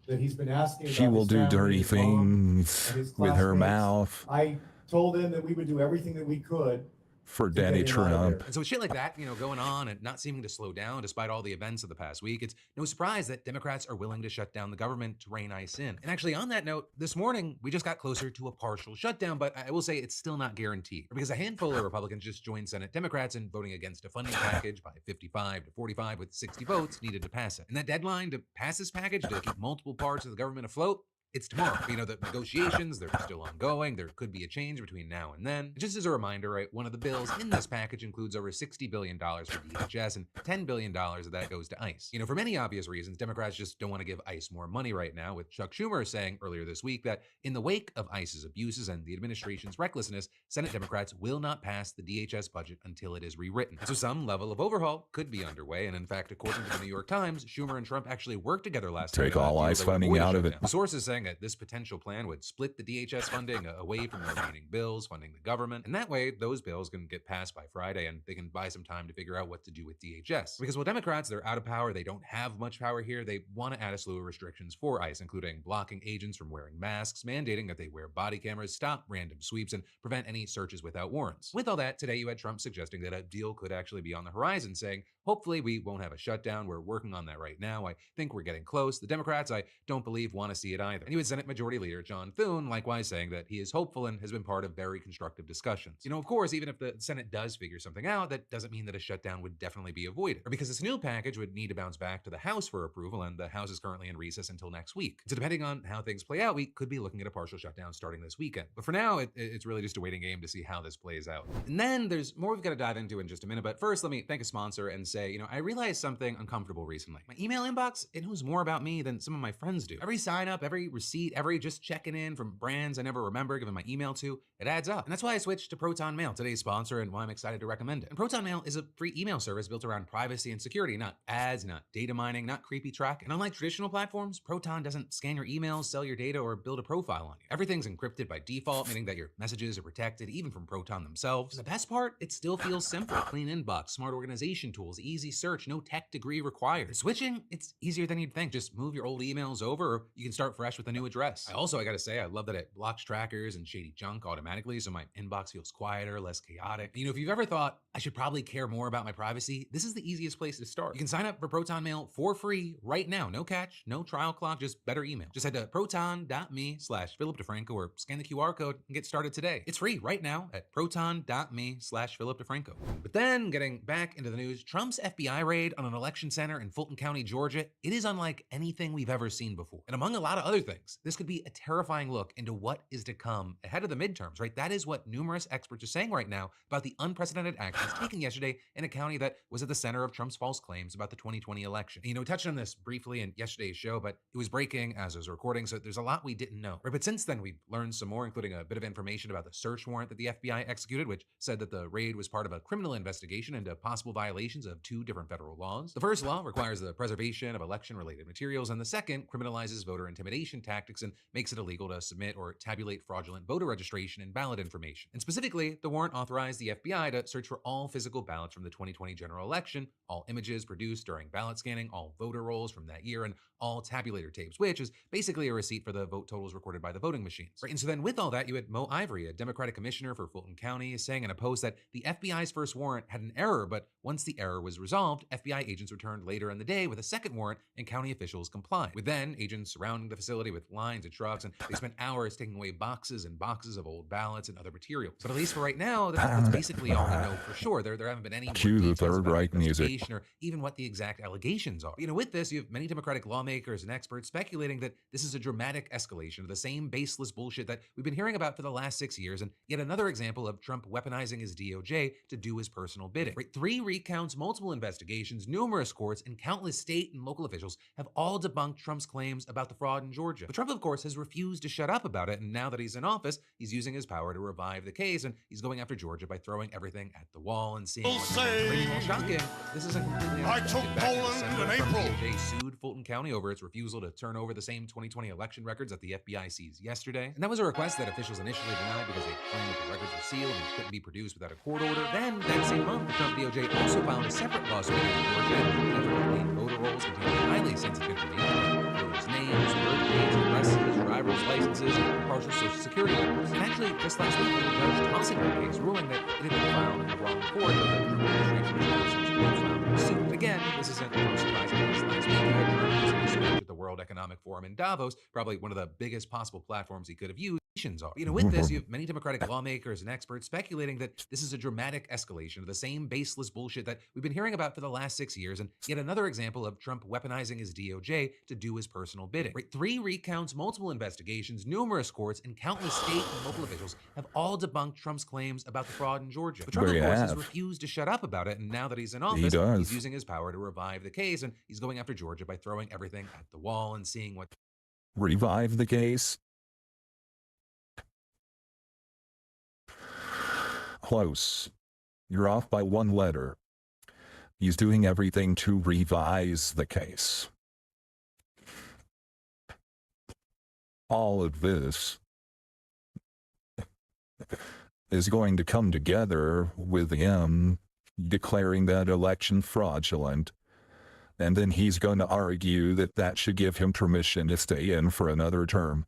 that he's been asking she will do dirty things with her mouth. I told him that we would do everything that we could for Daddy Trump. And so with shit like that, going on and not seeming to slow down despite all the events of the past week, it's no surprise that Democrats are willing to shut down the government to rein ICE in. And actually on that note, this morning, we just got closer to a partial shutdown, but I will say it's still not guaranteed because a handful of Republicans just joined Senate Democrats in voting against a funding package by 55 to 45 with 60 votes needed to pass it. And that deadline to pass this package to keep multiple parts of the government afloat, it's tomorrow. The negotiations, they're still ongoing. There could be a change between now and then. Just as a reminder, right, one of the bills in this package includes over $60 billion for DHS and $10 billion of that goes to ICE. For many obvious reasons, Democrats just don't want to give ICE more money right now, with Chuck Schumer saying earlier this week that in the wake of ICE's abuses and the administration's recklessness, Senate Democrats will not pass the DHS budget until it is rewritten. So some level of overhaul could be underway. And in fact, according to the New York Times, Schumer and Trump actually worked together last night. Take all ICE funding out of it. The sources saying saying that this potential plan would split the DHS funding away from the remaining bills funding the government. And that way, those bills can get passed by Friday and they can buy some time to figure out what to do with DHS. Because while Democrats, they're out of power, they don't have much power here, they want to add a slew of restrictions for ICE, including blocking agents from wearing masks, mandating that they wear body cameras, stop random sweeps, and prevent any searches without warrants. With all that, today you had Trump suggesting that a deal could actually be on the horizon, saying, hopefully we won't have a shutdown. We're working on that right now. I think we're getting close. The Democrats, I don't believe, want to see it either. And you had Senate Majority Leader John Thune likewise saying that he is hopeful and has been part of very constructive discussions. Of course, even if the Senate does figure something out, that doesn't mean that a shutdown would definitely be avoided, or because this new package would need to bounce back to the House for approval, and the House is currently in recess until next week. So depending on how things play out, we could be looking at a partial shutdown starting this weekend. But for now, it's really just a waiting game to see how this plays out. And then there's more we've got to dive into in just a minute, but first let me thank a sponsor and say, I realized something uncomfortable recently. My email inbox, it knows more about me than some of my friends do. Every sign up, every receipt, every just checking in from brands I never remember giving my email to, it adds up. And that's why I switched to Proton Mail, today's sponsor, and why I'm excited to recommend it. And Proton Mail is a free email service built around privacy and security, not ads, not data mining, not creepy track. And unlike traditional platforms, Proton doesn't scan your emails, sell your data, or build a profile on you. Everything's encrypted by default, meaning that your messages are protected even from Proton themselves. And the best part, it still feels simple. Clean inbox, smart organization tools, easy search, no tech degree required. Switching, it's easier than you'd think. Just move your old emails over, or you can start fresh with a new address. I gotta say, I love that it blocks trackers and shady junk automatically, so my inbox feels quieter, less chaotic. If you've ever thought, I should probably care more about my privacy, this is the easiest place to start. You can sign up for Proton Mail for free right now. No catch, no trial clock, just better email. Just head to proton.me/PhilipDeFranco or scan the QR code and get started today. It's free right now at proton.me/PhilipDeFranco. But then, getting back into the news, Trump's FBI raid on an election center in Fulton County, Georgia, it is unlike anything we've ever seen before. And among a lot of other things, this could be a terrifying look into what is to come ahead of the midterms, right? That is what numerous experts are saying right now about the unprecedented actions taken yesterday in a county that was at the center of Trump's false claims about the 2020 election. We touched on this briefly in yesterday's show, but it was breaking as I was recording, so there's a lot we didn't know. Right? But since then, we've learned some more, including a bit of information about the search warrant that the FBI executed, which said that the raid was part of a criminal investigation into possible violations of 2 different federal laws. The first law requires the preservation of election-related materials, and the second criminalizes voter intimidation tactics and makes it illegal to submit or tabulate fraudulent voter registration and ballot information. And specifically, the warrant authorized the FBI to search for all physical ballots from the 2020 general election, all images produced during ballot scanning, all voter rolls from that year, and all tabulator tapes, which is basically a receipt for the vote totals recorded by the voting machines. Right? And so then with all that, you had Mo Ivory, a Democratic commissioner for Fulton County, saying in a post that the FBI's first warrant had an error, but once the error was resolved, FBI agents returned later in the day with a second warrant and county officials complied. With then agents surrounding the facility with lines and trucks, and they spent hours taking away boxes and boxes of old ballots and other materials. But at least for right now, that's basically all we know for sure. There haven't been any more Cue the details third about right the music. investigation or even what the exact allegations are. With this, you have many Democratic lawmakers and experts speculating that this is a dramatic escalation of the same baseless bullshit that we've been hearing about for the last 6 years, and yet another example of Trump weaponizing his DOJ to do his personal bidding. Right? 3 recounts, multiple investigations, numerous courts, and countless state and local officials have all debunked Trump's claims about the fraud in Georgia. But Trump, of course, has refused to shut up about it, and now that he's in office, he's using his power to revive the case, and he's going after Georgia by throwing everything at the wall and seeing what's shocking. This isn't completely unexpected. I took Poland in April. DOJ sued Fulton County over its refusal to turn over the same 2020 election records that the FBI seized yesterday. And that was a request that officials initially denied because they claimed that the records were sealed and couldn't be produced without a court order. Then, that same month, the Trump DOJ also filed a separate lawsuit against Georgia in an effort to obtain voter rolls containing highly sensitive information like voters' names, birthdays, addresses, driver's licenses, and partial social security numbers. And actually, just last week, the judge tossing the case, ruling that it had been filed in the wrong court, though the Trump administration was since filed the suit. Again, this isn't no surprise because last week, Trump was in a speech at the World Economic Forum in Davos, probably one of the biggest possible platforms he could have used. Are. With this, you have many Democratic lawmakers and experts speculating that this is a dramatic escalation of the same baseless bullshit that we've been hearing about for the last 6 years, and yet another example of Trump weaponizing his DOJ to do his personal bidding. Right? 3 recounts, multiple investigations, numerous courts, and countless state and local officials have all debunked Trump's claims about the fraud in Georgia. But Trump, of course, has refused to shut up about it, and now that he's in office, he's using his power to revive the case, and he's going after Georgia by throwing everything at the wall and seeing what... Revive the case? Close. You're off by 1 letter. He's doing everything to revise the case. all of this is going to come together with him declaring that election fraudulent. And then he's going to argue that that should give him permission to stay in for another term.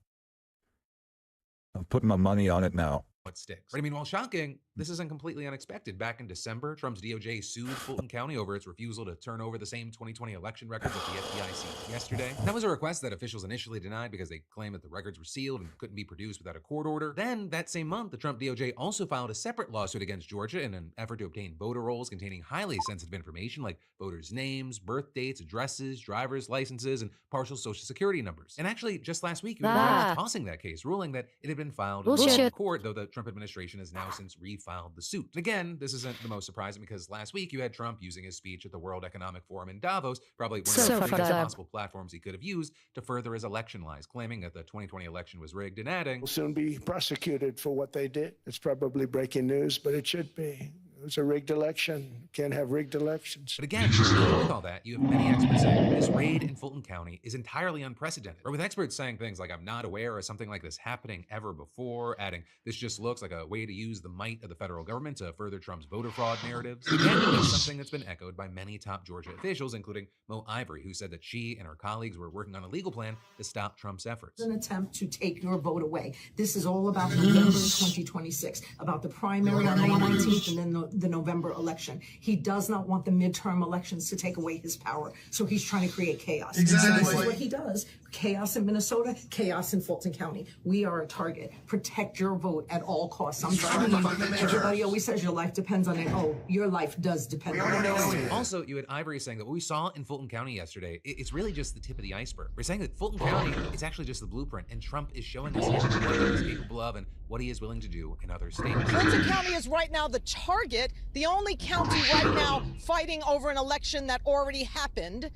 I'm putting my money on it now. What sticks. Right? I mean, while shocking, this isn't completely unexpected. Back in December, Trump's DOJ sued Fulton County over its refusal to turn over the same 2020 election records that the FBI seized yesterday. That was a request that officials initially denied because they claimed that the records were sealed and couldn't be produced without a court order. Then, that same month, the Trump DOJ also filed a separate lawsuit against Georgia in an effort to obtain voter rolls containing highly sensitive information like voters' names, birth dates, addresses, driver's licenses, and partial social security numbers. And actually, just last week, you were tossing that case, ruling that it had been filed in the court, though the Trump administration has now since refiled the suit. Again, this isn't the most surprising because last week you had Trump using his speech at the World Economic Forum in Davos, probably one of the biggest possible platforms he could have used to further his election lies, claiming that the 2020 election was rigged and adding, will soon be prosecuted for what they did. It's probably breaking news, but it should be. It was a rigged election. Can't have rigged elections. But again, with all that, you have many experts saying this raid in Fulton County is entirely unprecedented. Or with experts saying things like, I'm not aware of something like this happening ever before, adding, this just looks like a way to use the might of the federal government to further Trump's voter fraud narratives. Again, that's something that's been echoed by many top Georgia officials, including Mo Ivory, who said that she and her colleagues were working on a legal plan to stop Trump's efforts. An attempt to take your vote away. This is all about November 2026, about the primary on May 19th and then the November election. He does not want the midterm elections to take away his power, so he's trying to create chaos. Exactly. So this is what he does. Chaos in Minnesota, chaos in Fulton County. We are a target. Protect your vote at all costs. I'm sorry. Everybody always says your life depends on it. Oh, your life does depend on it. Also, you had Ivory saying that what we saw in Fulton County yesterday, it's really just the tip of the iceberg. We're saying that Fulton County is actually just the blueprint, and Trump is showing us here what he is capable of and what he is willing to do in other states. Fulton County is right now the target, the only county right now fighting over an election that already happened.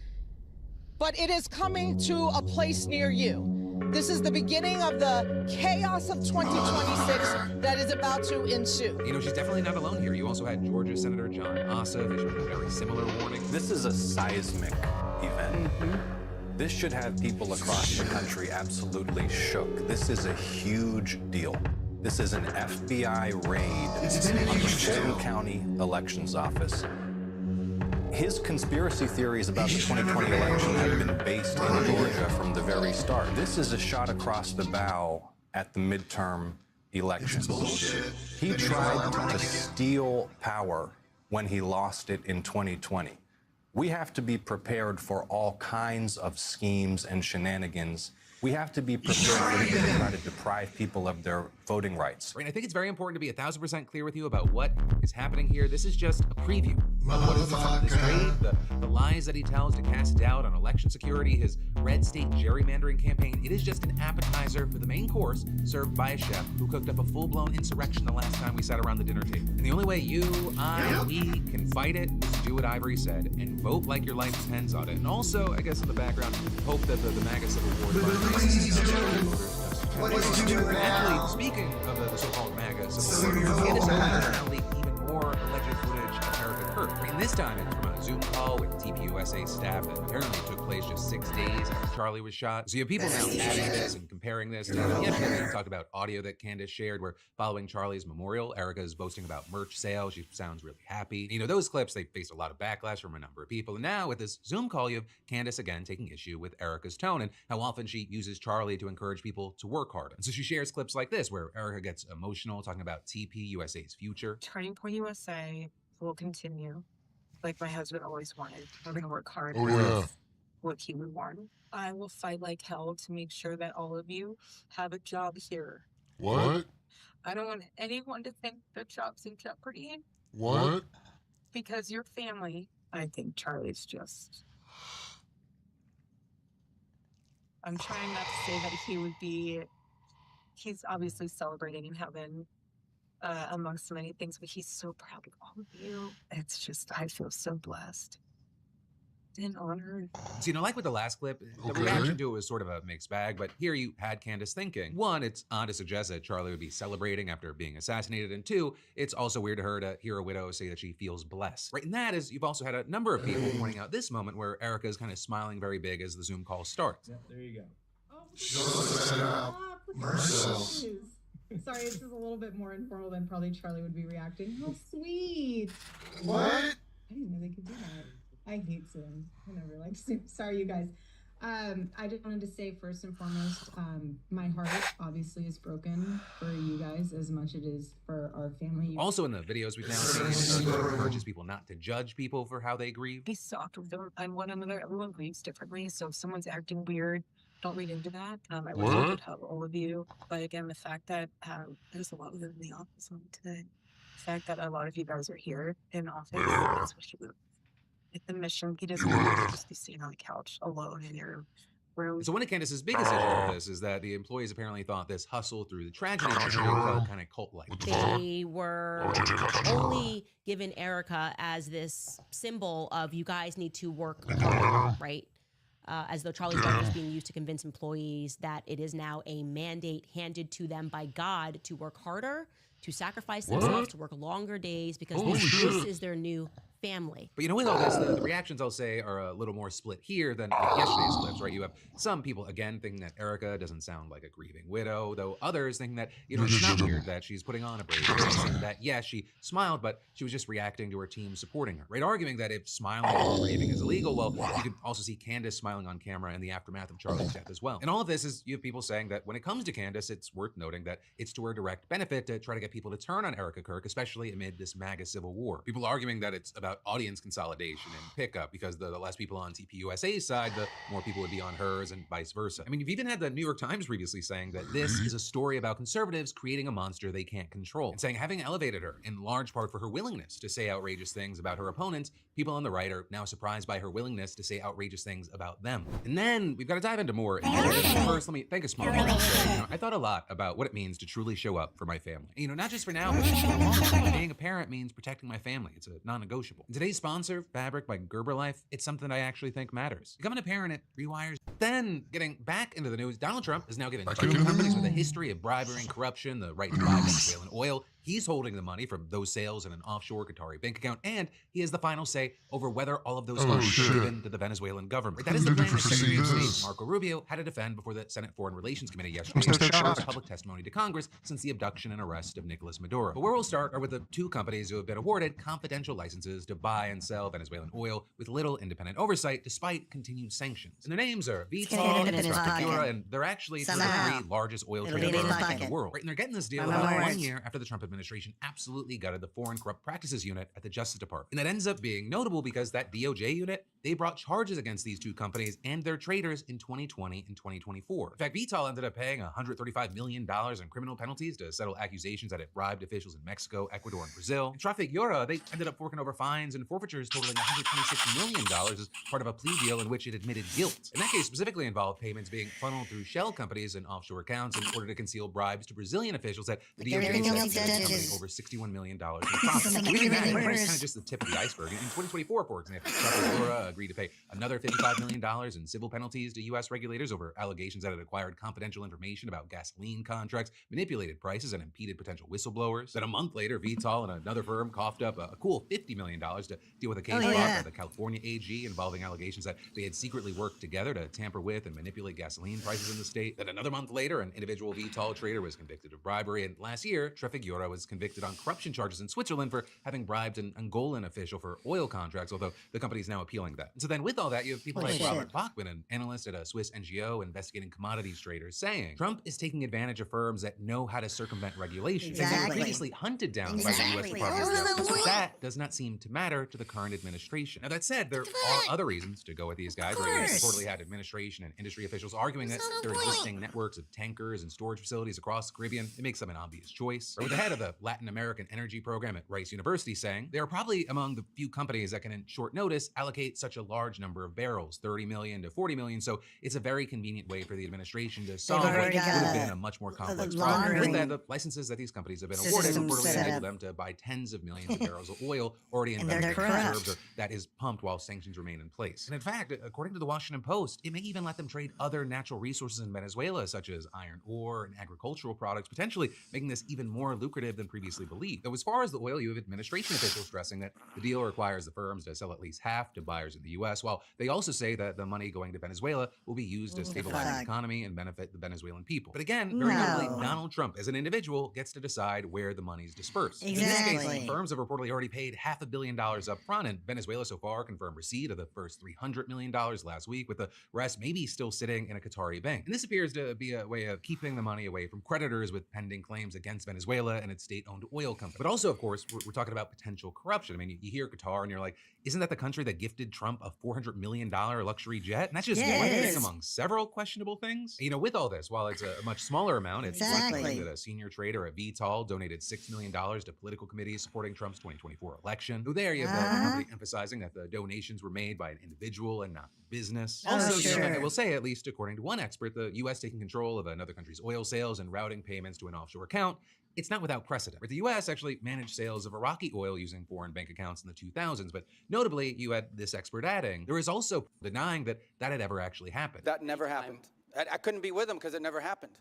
But it is coming to a place near you. This is the beginning of the chaos of 2026 that is about to ensue. You know, she's definitely not alone here. You also had Georgia Senator John Ossoff issuing a very similar warning. This is a seismic event. This should have people across the country absolutely shook. This is a huge deal. This is an FBI raid on the Fulton County Elections Office. His conspiracy theories about the 2020 election have been based in Georgia from the very start. This is a shot across the bow at the midterm elections. He tried to steal power when he lost it in 2020. We have to be prepared for all kinds of schemes and shenanigans. We have to be prepared for people to try to deprive people of their voting rights. Right, I think it's very important to be 1,000% clear with you about what is happening here. This is just a preview of what is this raid, the lies that he tells to cast doubt on election security, his red state gerrymandering campaign. It is just an appetizer for the main course served by a chef who cooked up a full-blown insurrection the last time we sat around the dinner table. And the only way you, we can fight it is to do what Ivory said and vote like your life depends on it. And also, I guess in the background, hope that the MAGA Civil War actually, speaking of the so-called MAGA Civil War, Candace now leaked even more alleged footage of Erica Kirk. And this time it's from a Zoom call with TPUSA staff that apparently took place just 6 days after Charlie was shot. So you have people now adding this and comparing this. Yesterday we talked about audio that Candace shared where following Charlie's memorial, Erica is boasting about merch sales. She sounds really happy. You know, those clips, they faced a lot of backlash from a number of people. And now with this Zoom call, you have Candace again taking issue with Erica's tone and how often she uses Charlie to encourage people to work hard. And so she shares clips like this where Erica gets emotional talking about TPUSA's future. Turning Point USA will continue like my husband always wanted. I'm going to work hard what he would want. I will fight like hell to make sure that all of you have a job here. What? I don't want anyone to think their job's in jeopardy. What? Because your family, I think Charlie's just... I'm trying not to say that he would be... He's obviously celebrating in heaven amongst many things, but he's so proud of all of you. It's just, I feel so blessed and honored. So, you know, like with the last clip, the reaction to it was sort of a mixed bag, but here you had Candace thinking, one, it's odd to suggest that Charlie would be celebrating after being assassinated, and two, it's also weird to her to hear a widow say that she feels blessed. Right, and that is, you've also had a number of people pointing out this moment where Erica is kind of smiling very big as the Zoom call starts. Yeah, there you go. Shut up. Sorry, this is a little bit more informal than probably Charlie would be reacting. How sweet. What? I didn't know they could do that. I hate Sims. I never liked Sims. Sorry, you guys. I just wanted to say first and foremost, my heart obviously is broken for you guys as much as it is for our family. Also in the videos we've now seen, Erica encourages people not to judge people for how they grieve. Be soft with them and one another. Everyone grieves differently, so if someone's acting weird, don't read into that. I wish I could hug all of you, but again, the fact that there's a lot of them in the office on today, the fact that a lot of you guys are here in office, that's what you would. Like the mission, he doesn't want to just be sitting on the couch alone in your room. So one of Candace's biggest issues with this is that the employees apparently thought this hustle through the tragedy felt kind of cult-like. They were only given Erica as this symbol of you guys need to work harder, right? As though Charlie's wife was being used to convince employees that it is now a mandate handed to them by God to work harder, to sacrifice themselves, to work longer days, because this is their new family. But you know, with all this, the reactions, I'll say, are a little more split here than with yesterday's clips, right? You have some people, again, thinking that Erica doesn't sound like a grieving widow, though others thinking that, you know, it's not weird that she's putting on a brave face, and that, yes, she smiled, but she was just reacting to her team supporting her, right? Arguing that if smiling or grieving is illegal, well, you can also see Candace smiling on camera in the aftermath of Charlie's death as well. And all of this is, you have people saying that when it comes to Candace, it's worth noting that it's to her direct benefit to try to get people to turn on Erica Kirk, especially amid this MAGA civil war. People arguing that it's about audience consolidation and pickup, because the less people on TPUSA's side, the more people would be on hers and vice versa. I mean, you've even had the New York Times previously saying that this is a story about conservatives creating a monster they can't control, and saying having elevated her in large part for her willingness to say outrageous things about her opponents, people on the right are now surprised by her willingness to say outrageous things about them. And then we've got to dive into more. First, let me thank a small moment. I thought a lot about what it means to truly show up for my family. You know, not just for now, but for the long term. Being a parent means protecting my family. It's a non-negotiable. In today's sponsor, Fabric by Gerber Life, it's something I actually think matters. Becoming a parent, it rewires. Then, getting back into the news, Donald Trump is now giving two companies with a history of bribery and corruption the right to buy Venezuelan oil. He's holding the money from those sales in an offshore Qatari bank account, and he has the final say over whether all of those funds should be given to the Venezuelan government. That is the plan that Secretary of State Marco Rubio had to defend before the Senate Foreign Relations Committee yesterday in his first public testimony to Congress since the abduction and arrest of Nicolas Maduro. But where we'll start are with the two companies who have been awarded confidential licenses to buy and sell Venezuelan oil with little independent oversight despite continued sanctions. And their names are Vitol and Trafigura, and they're actually the three largest oil trading firms in the world. Right, and they're getting this deal about 1 year after the Trump administration absolutely gutted the Foreign Corrupt Practices Unit at the Justice Department. And that ends up being notable because that DOJ unit, they brought charges against these two companies and their traders in 2020 and 2024. In fact, Vitol ended up paying $135 million in criminal penalties to settle accusations that it bribed officials in Mexico, Ecuador, and Brazil. And Trafigura, they ended up forking over fines and forfeitures totaling $126 million as part of a plea deal in which it admitted guilt. And that case specifically involved payments being funneled through shell companies and offshore accounts in order to conceal bribes to Brazilian officials that the DOJ said company over $61 million in profit. Even that is kind of just the tip of the iceberg. In 2024, for example, Trafigura agreed to pay another $55 million in civil penalties to U.S. regulators over allegations that it acquired confidential information about gasoline contracts, manipulated prices, and impeded potential whistleblowers. Then a month later, Vitol and another firm coughed up a cool $50 million to deal with a case brought by the California AG involving allegations that they had secretly worked together to tamper with and manipulate gasoline prices in the state. Then another month later, an individual Vitol trader was convicted of bribery, and last year, Trafigura was convicted on corruption charges in Switzerland for having bribed an Angolan official for oil contracts, although the company is now appealing that. And so then with all that, you have people like Robert Bachman, an analyst at a Swiss NGO investigating commodities traders, saying Trump is taking advantage of firms that know how to circumvent regulations. Exactly. They were previously hunted down by the U.S. Department of Justice, but that does not seem to matter to the current administration. Now, that said, there are other reasons to go with these guys. Where you reportedly had administration and industry officials arguing that their existing networks of tankers and storage facilities across the Caribbean, it makes them an obvious choice. Or with the head of the Latin American Energy Program at Rice University saying they are probably among the few companies that can, in short notice, allocate such a large number of barrels, 30 million to 40 million. So it's a very convenient way for the administration to solve what would have been a much more complex problem. With that, the licenses that these companies have been awarded reportedly enable them to buy tens of millions of barrels of oil already in reserves, or that is pumped while sanctions remain in place. And in fact, according to the Washington Post, it may even let them trade other natural resources in Venezuela, such as iron ore and agricultural products, potentially making this even more lucrative than previously believed. Though as far as the oil, you have administration officials stressing that the deal requires the firms to sell at least half to buyers in the US, while they also say that the money going to Venezuela will be used to stabilize the economy and benefit the Venezuelan people. But again, very notably, Donald Trump, as an individual, gets to decide where the money's dispersed. Exactly. In this case, firms have reportedly already paid $500 million up front, and Venezuela so far confirmed receipt of the first $300 million last week, with the rest maybe still sitting in a Qatari bank. And this appears to be a way of keeping the money away from creditors with pending claims against Venezuela and its state-owned oil company. But also, of course, we're talking about potential corruption. I mean, you hear Qatar and you're like, isn't that the country that gifted Trump a $400 million luxury jet? And that's just one thing among several questionable things. You know, with all this, while it's a much smaller amount, it's likely that a senior trader at Vitol donated $6 million to political committees supporting Trump's 2024 election. So there you have the company emphasizing that the donations were made by an individual and not business. Also, I will say, at least according to one expert, the U.S. taking control of another country's oil sales and routing payments to an offshore account, it's not without precedent. The U.S. actually managed sales of Iraqi oil using foreign bank accounts in the 2000s, but notably, you had this expert adding, there is also denying that had ever actually happened. That never happened. I couldn't be with him because it never happened.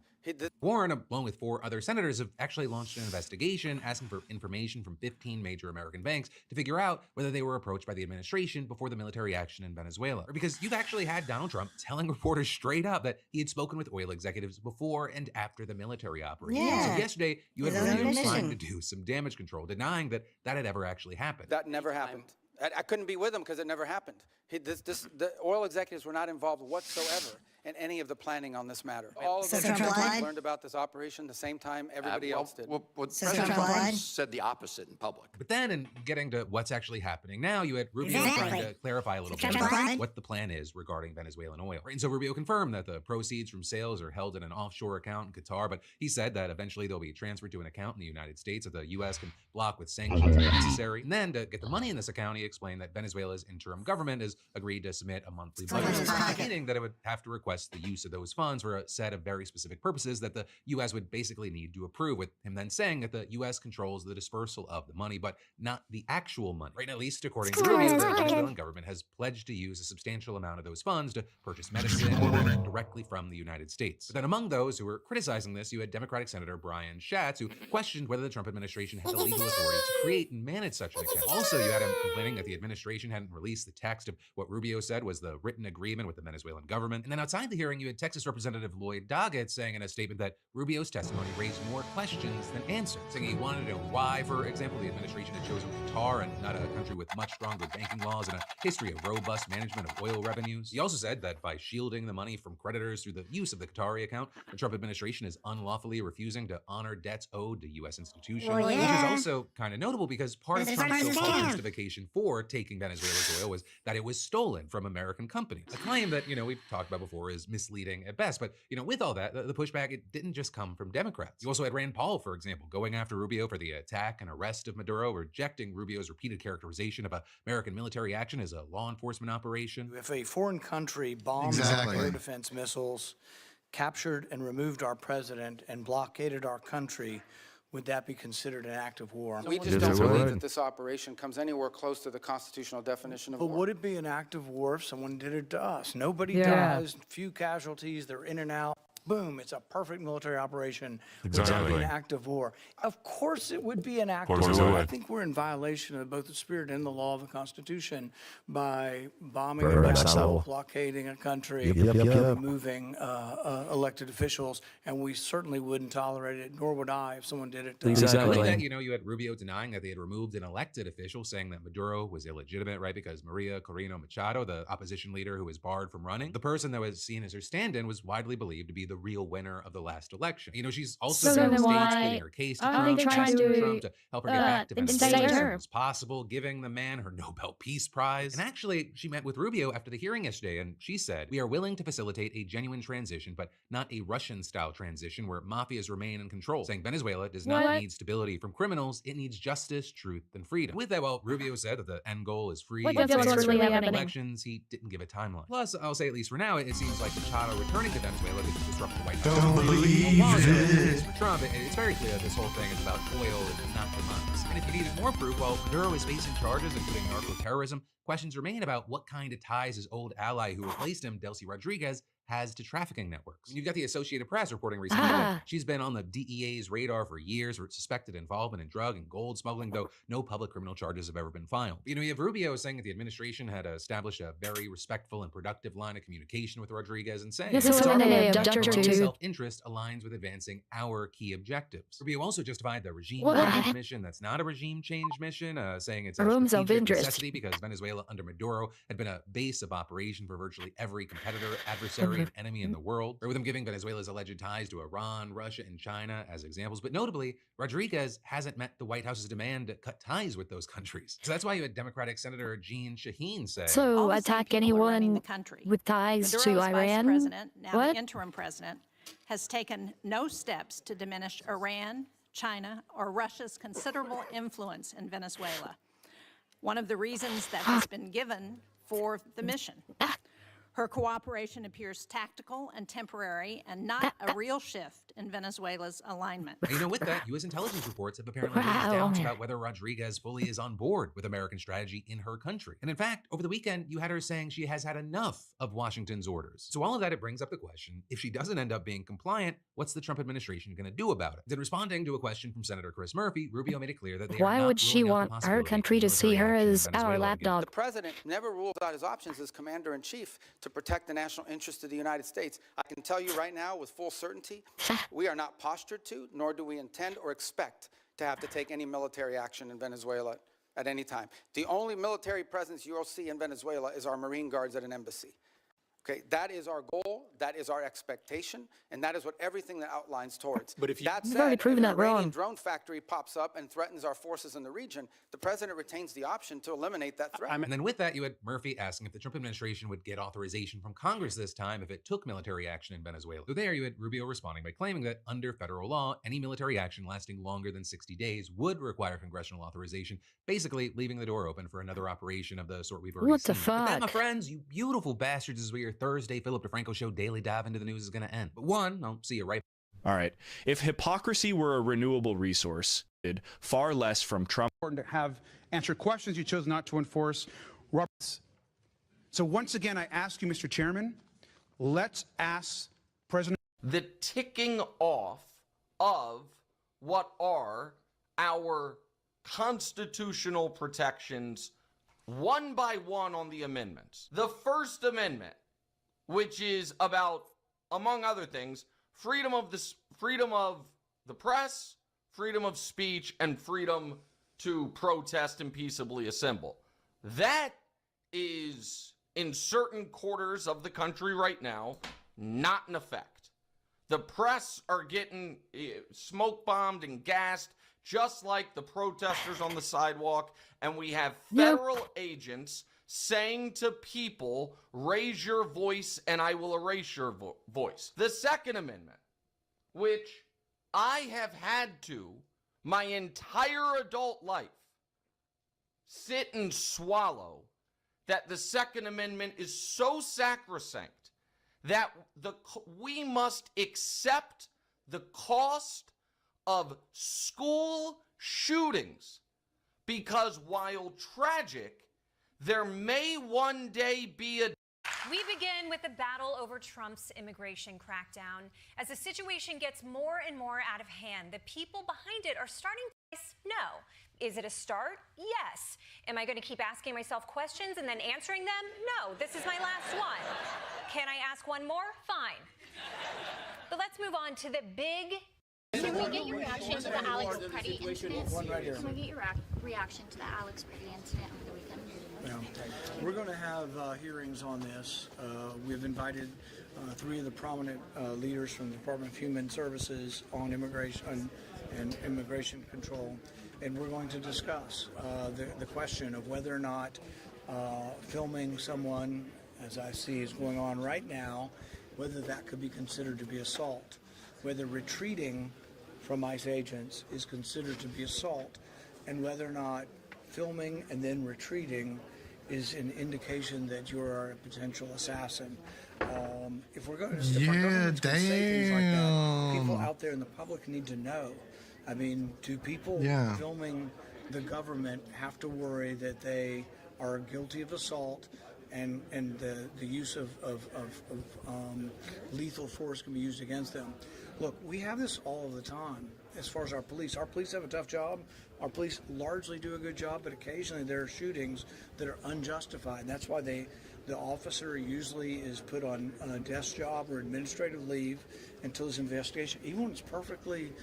Warren, along with 4 other senators, have actually launched an investigation asking for information from 15 major American banks to figure out whether they were approached by the administration before the military action in Venezuela. Or because you've actually had Donald Trump telling reporters straight up that he had spoken with oil executives before and after the military operation. So yesterday, you had Rubio trying to do some damage control, denying that had ever actually happened. That never happened. I couldn't be with him because it never happened. The oil executives were not involved whatsoever in any of the planning on this matter. All of them learned about this operation the same time everybody else did. President Trump said the opposite in public. But then, in getting to what's actually happening now, you had Rubio trying to clarify a little bit about what the plan is regarding Venezuelan oil. And so Rubio confirmed that the proceeds from sales are held in an offshore account in Qatar, but he said that eventually they'll be transferred to an account in the United States that the U.S. can block with sanctions if necessary. And then, to get the money in this account, he explained that Venezuela's interim government has agreed to submit a monthly budget, meaning that it would have to request the use of those funds for a set of very specific purposes that the U.S. would basically need to approve, with him then saying that the U.S. controls the dispersal of the money, but not the actual money. Right, at least according to Rubio, the Venezuelan government has pledged to use a substantial amount of those funds to purchase medicine directly from the United States. But then among those who were criticizing this, you had Democratic Senator Brian Schatz, who questioned whether the Trump administration had the legal authority to create and manage such an account. Also, you had him complaining that the administration hadn't released the text of what Rubio said was the written agreement with the Venezuelan government. And then outside the hearing, you had Texas Representative Lloyd Doggett saying in a statement that Rubio's testimony raised more questions than answers, saying he wanted to know why, for example, the administration had chosen Qatar and not a country with much stronger banking laws and a history of robust management of oil revenues. He also said that by shielding the money from creditors through the use of the Qatari account, the Trump administration is unlawfully refusing to honor debts owed to U.S. institutions, which is also kind of notable because part of Trump's so-called justification for taking Venezuela's oil was that it was stolen from American companies. A claim that, we've talked about before is misleading at best. But, with all that, the pushback, it didn't just come from Democrats. You also had Rand Paul, for example, going after Rubio for the attack and arrest of Maduro, rejecting Rubio's repeated characterization of American military action as a law enforcement operation. If a foreign country bombed our air defense missiles, captured and removed our president, and blockaded our country, would that be considered an act of war? We just don't believe that this operation comes anywhere close to the constitutional definition of war. But would it be an act of war if someone did it to us? Nobody dies, few casualties, they're in and out. Boom, it's a perfect military operation. Exactly. Would that be an act of war? Of course it would be an act of war. I think we're in violation of both the spirit and the law of the Constitution by bombing a country, blockading a country, removing elected officials, and we certainly wouldn't tolerate it, nor would I if someone did it to us. Exactly. Like that, you had Rubio denying that they had removed an elected official, saying that Maduro was illegitimate, right? Because Maria Corina Machado, the opposition leader who was barred from running, the person that was seen as her stand-in, was widely believed to be the real winner of the last election. She's also been pleading her case to Trump, asking Trump to help her get back to Venezuela as soon as possible, giving the man her Nobel Peace Prize. And actually, she met with Rubio after the hearing yesterday, and she said, "We are willing to facilitate a genuine transition, but not a Russian-style transition where mafias remain in control," saying Venezuela does not need stability from criminals, it needs justice, truth, and freedom. With that, while Rubio said that the end goal is free and fair elections, he didn't give a timeline. Plus, I'll say at least for now, it seems like Machado returning to Venezuela could disrupt the White House. Don't believe it. For Trump, it's very clear that this whole thing is about oil and not the mines. And if you needed more proof, while Maduro is facing charges including narco-terrorism, questions remain about what kind of ties his old ally who replaced him, Delcy Rodriguez, has to trafficking networks. You've got the Associated Press reporting recently that she's been on the DEA's radar for years for suspected involvement in drug and gold smuggling, though no public criminal charges have ever been filed. You have Rubio saying that the administration had established a very respectful and productive line of communication with Rodriguez and saying self-interest aligns with advancing our key objectives. Rubio also justified the regime change mission that's not a regime change mission, saying it's a strategic necessity because Venezuela under Maduro had been a base of operation for virtually every competitor, adversary, and enemy in the world, or with him giving Venezuela's alleged ties to Iran, Russia, and China as examples. But notably, Rodriguez hasn't met the White House's demand to cut ties with those countries. So that's why you had Democratic Senator Jeanne Shaheen say, So attack anyone with ties to Iran? Vice President, now the interim president, has taken no steps to diminish Iran, China, or Russia's considerable influence in Venezuela. One of the reasons that has been given for the mission. Her cooperation appears tactical and temporary and not a real shift in Venezuela's alignment. With that, U.S. intelligence reports have apparently raised doubts about whether Rodriguez fully is on board with American strategy in her country. And in fact, over the weekend, you had her saying she has had enough of Washington's orders. So all of that, it brings up the question, if she doesn't end up being compliant, what's the Trump administration going to do about it? Then responding to a question from Senator Chris Murphy, Rubio made it clear that why would she want our country to see her as our lapdog? The president never ruled out his options as commander-in-chief to protect the national interest of the United States. I can tell you right now with full certainty, we are not postured to, nor do we intend or expect to have to take any military action in Venezuela at any time. The only military presence you'll see in Venezuela is our Marine Guards at an embassy. Okay, that is our goal, that is our expectation, and that is what everything that outlines towards. But if that you've said, already proven if an that Iranian wrong. drone factory pops up and threatens our forces in the region, the president retains the option to eliminate that threat. And then with that, you had Murphy asking if the Trump administration would get authorization from Congress this time if it took military action in Venezuela. So there you had Rubio responding by claiming that under federal law, any military action lasting longer than 60 days would require congressional authorization, basically leaving the door open for another operation of the sort we've already seen. But that, my friends, you beautiful bastards, is where your Thursday Philip DeFranco Show daily dive into the news is going to end. But one, I'll see you right. All right. If hypocrisy were a renewable resource, far less from Trump. Important to have answered questions you chose not to enforce. So once again, I ask you, Mr. Chairman, let's ask President. The ticking off of what are our constitutional protections one by one on the amendments. The First Amendment, which is about, among other things, freedom of the press, freedom of speech, and freedom to protest and peaceably assemble. That is, in certain quarters of the country right now, not in effect. The press are getting smoke bombed and gassed, just like the protesters on the sidewalk, and we have federal agents saying to people, raise your voice and I will erase your voice. The Second Amendment, which I have had to, my entire adult life, sit and swallow, that the Second Amendment is so sacrosanct that we must accept the cost of school shootings, because while tragic, there may one day be a... We begin with the battle over Trump's immigration crackdown. As the situation gets more and more out of hand, the people behind it are starting to say no. Is it a start? Yes. Am I going to keep asking myself questions and then answering them? No, this is my last one. Can I ask one more? Fine. But let's move on to the big... Can we get your reaction to the Alex Preddy incident? Right here. Can we get your reaction to the Alex Preddy incident over the weekend? We're going to have hearings on this. We've invited 3 of the prominent leaders from the Department of Human Services on immigration and immigration control, and we're going to discuss the question of whether or not filming someone, as I see is going on right now, whether that could be considered to be assault, whether retreating from ICE agents is considered to be assault, and whether or not filming and then retreating is an indication that you are a potential assassin. If we're going to say things like that, people out there in the public need to know. I mean, do people filming the government have to worry that they are guilty of assault and the use of lethal force can be used against them. Look, we have this all of the time as far as our police. Our police have a tough job. Our police largely do a good job, but occasionally there are shootings that are unjustified. That's why the officer usually is put on a desk job or administrative leave until his investigation, even when it's perfectly,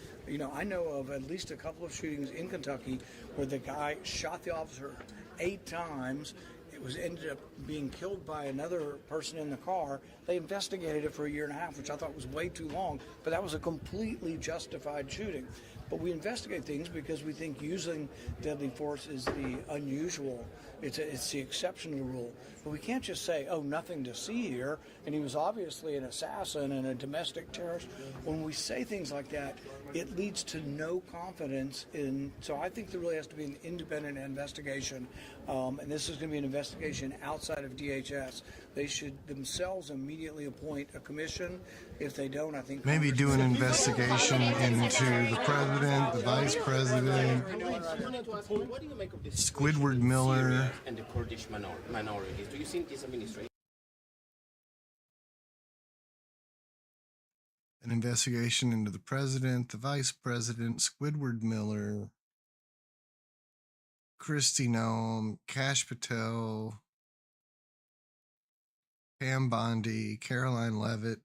I know of at least a couple of shootings in Kentucky where the guy shot the officer 8 times. It ended up being killed by another person in the car. They investigated it for 1.5 years, which I thought was way too long, but that was a completely justified shooting. But we investigate things because we think using deadly force is the unusual. It's the exception to the rule. But we can't just say, oh, nothing to see here, and he was obviously an assassin and a domestic terrorist. When we say things like that, it leads to no confidence in. So I think there really has to be an independent investigation, and this is going to be an investigation outside of DHS. They should themselves immediately appoint a commission. If they don't, I think maybe do an investigation into the president, the vice president, Squidward Miller, and the Kurdish minorities. Do you think this administration? an investigation into the president, the vice president, Squidward Miller, Kristi Noem, Kash Patel, Pam Bondi, Caroline Levitt,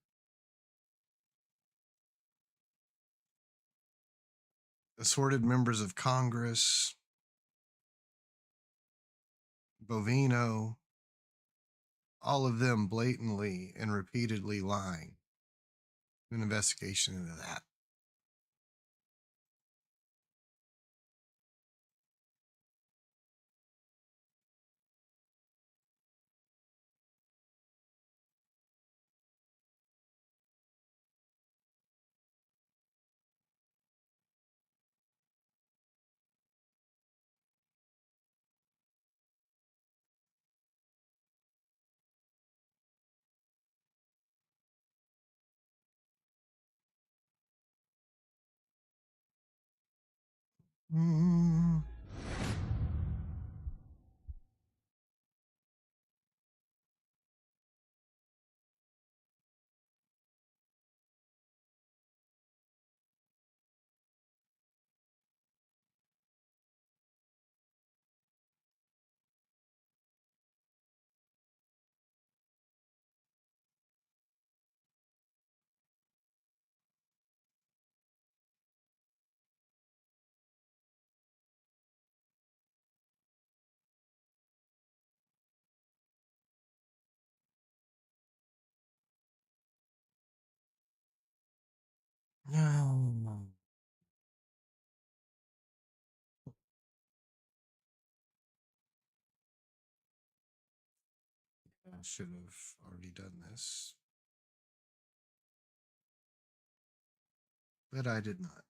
assorted members of Congress, Bovino, all of them blatantly and repeatedly lying. An investigation into that. Mm. No. I should have already done this, but I did not.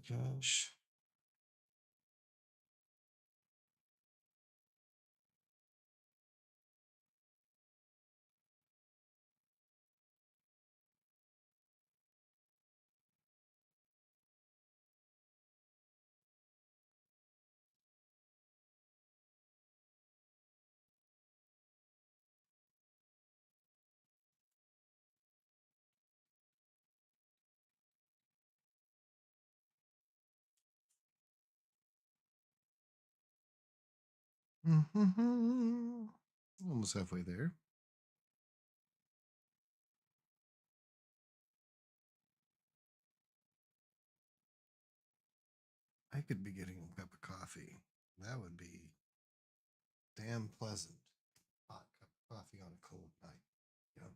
Gosh. Almost halfway there. I could be getting a cup of coffee. That would be damn pleasant. Hot cup of coffee on a cold night. You know?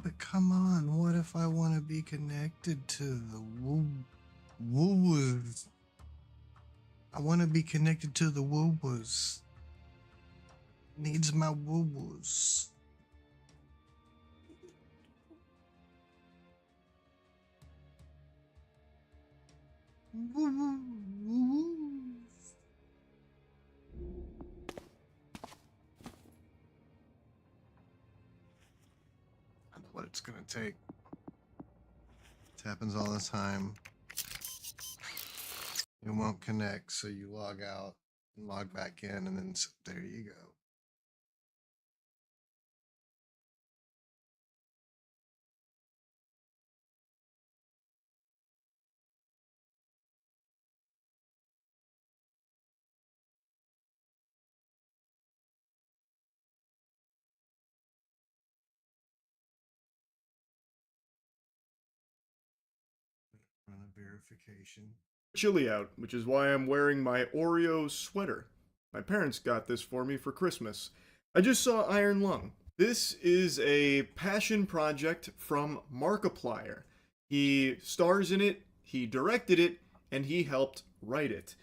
but come on. What if I want to be connected to the woo-woos? I want to be connected to the woo-woos. Needs my woo-woos. That's what it's gonna take. It happens all the time. It won't connect, so you log out and log back in, and then there you go. Run a verification. Chilly out, which is why I'm wearing my Oreo sweater. My parents got this for me for Christmas. I just saw Iron Lung. This is a passion project from Markiplier. He stars in it, he directed it, and he helped write it.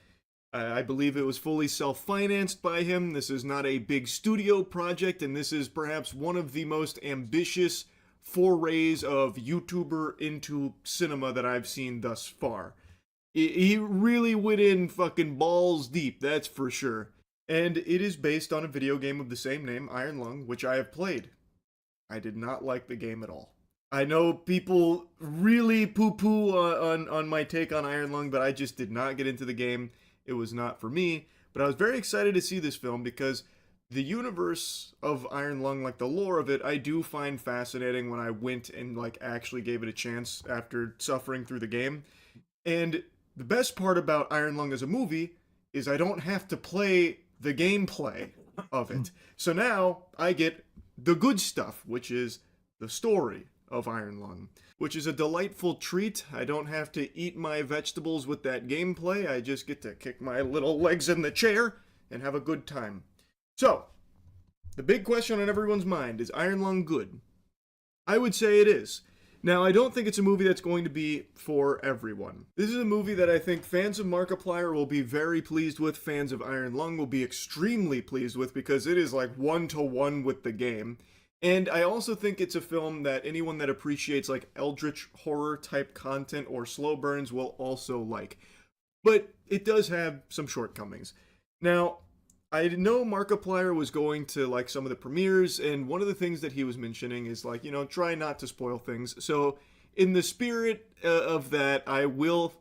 I believe it was fully self-financed by him. This is not a big studio project, and this is perhaps one of the most ambitious forays of YouTuber into cinema that I've seen thus far. He really went in fucking balls deep, that's for sure. And it is based on a video game of the same name, Iron Lung, which I have played. I did not like the game at all. I know people really poo-poo on my take on Iron Lung, but I just did not get into the game. It was not for me. But I was very excited to see this film because the universe of Iron Lung, like the lore of it, I do find fascinating when I went and like actually gave it a chance after suffering through the game. And the best part about Iron Lung as a movie is I don't have to play the gameplay of it. So now I get the good stuff, which is the story of Iron Lung, which is a delightful treat. I don't have to eat my vegetables with that gameplay. I just get to kick my little legs in the chair and have a good time. So, the big question on everyone's mind is Iron Lung good? I would say it is. Now, I don't think it's a movie that's going to be for everyone. This is a movie that I think fans of Markiplier will be very pleased with, fans of Iron Lung will be extremely pleased with, because it is like one-to-one with the game. And I also think it's a film that anyone that appreciates like eldritch horror type content or slow burns will also like. But it does have some shortcomings. Now, I know Markiplier was going to like some of the premieres, and one of the things that he was mentioning is like, you know, try not to spoil things. So in the spirit of that, I will,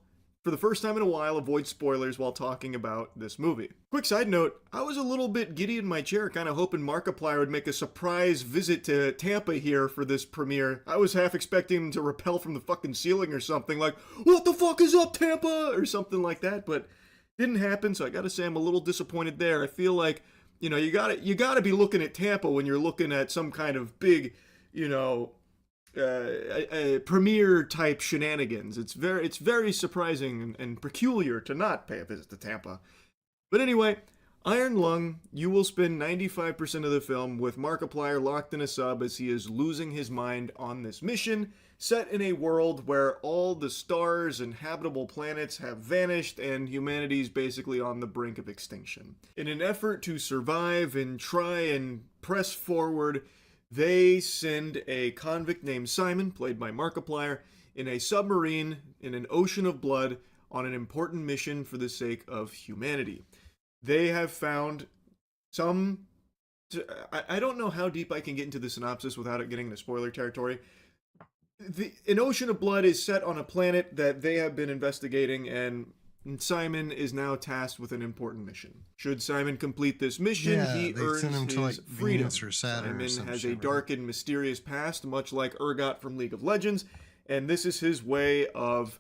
for the first time in a while, avoid spoilers while talking about this movie. Quick side note, I was a little bit giddy in my chair, kind of hoping Markiplier would make a surprise visit to Tampa here for this premiere. I was half expecting him to rappel from the fucking ceiling or something, like, "What the fuck is up, Tampa?" or something like that, but didn't happen, so I gotta say I'm a little disappointed there. I feel like, you know, you gotta be looking at Tampa when you're looking at some kind of big, you know, premiere type shenanigans. It's very surprising and peculiar to not pay a visit to Tampa. But anyway, Iron Lung, you will spend 95% of the film with Markiplier locked in a sub as he is losing his mind on this mission, set in a world where all the stars and habitable planets have vanished and humanity's basically on the brink of extinction. In an effort to survive and try and press forward, they send a convict named Simon, played by Markiplier, in a submarine in an ocean of blood on an important mission for the sake of humanity. They have found some... I don't know how deep I can get into the synopsis without it getting into spoiler territory. An ocean of blood is set on a planet that they have been investigating, and Simon is now tasked with an important mission. Should Simon complete this mission, he earns send him his to, like, freedom. Venus or Saturn or Simon some has shit, a dark and mysterious past, much like Urgot from League of Legends, and this is his way of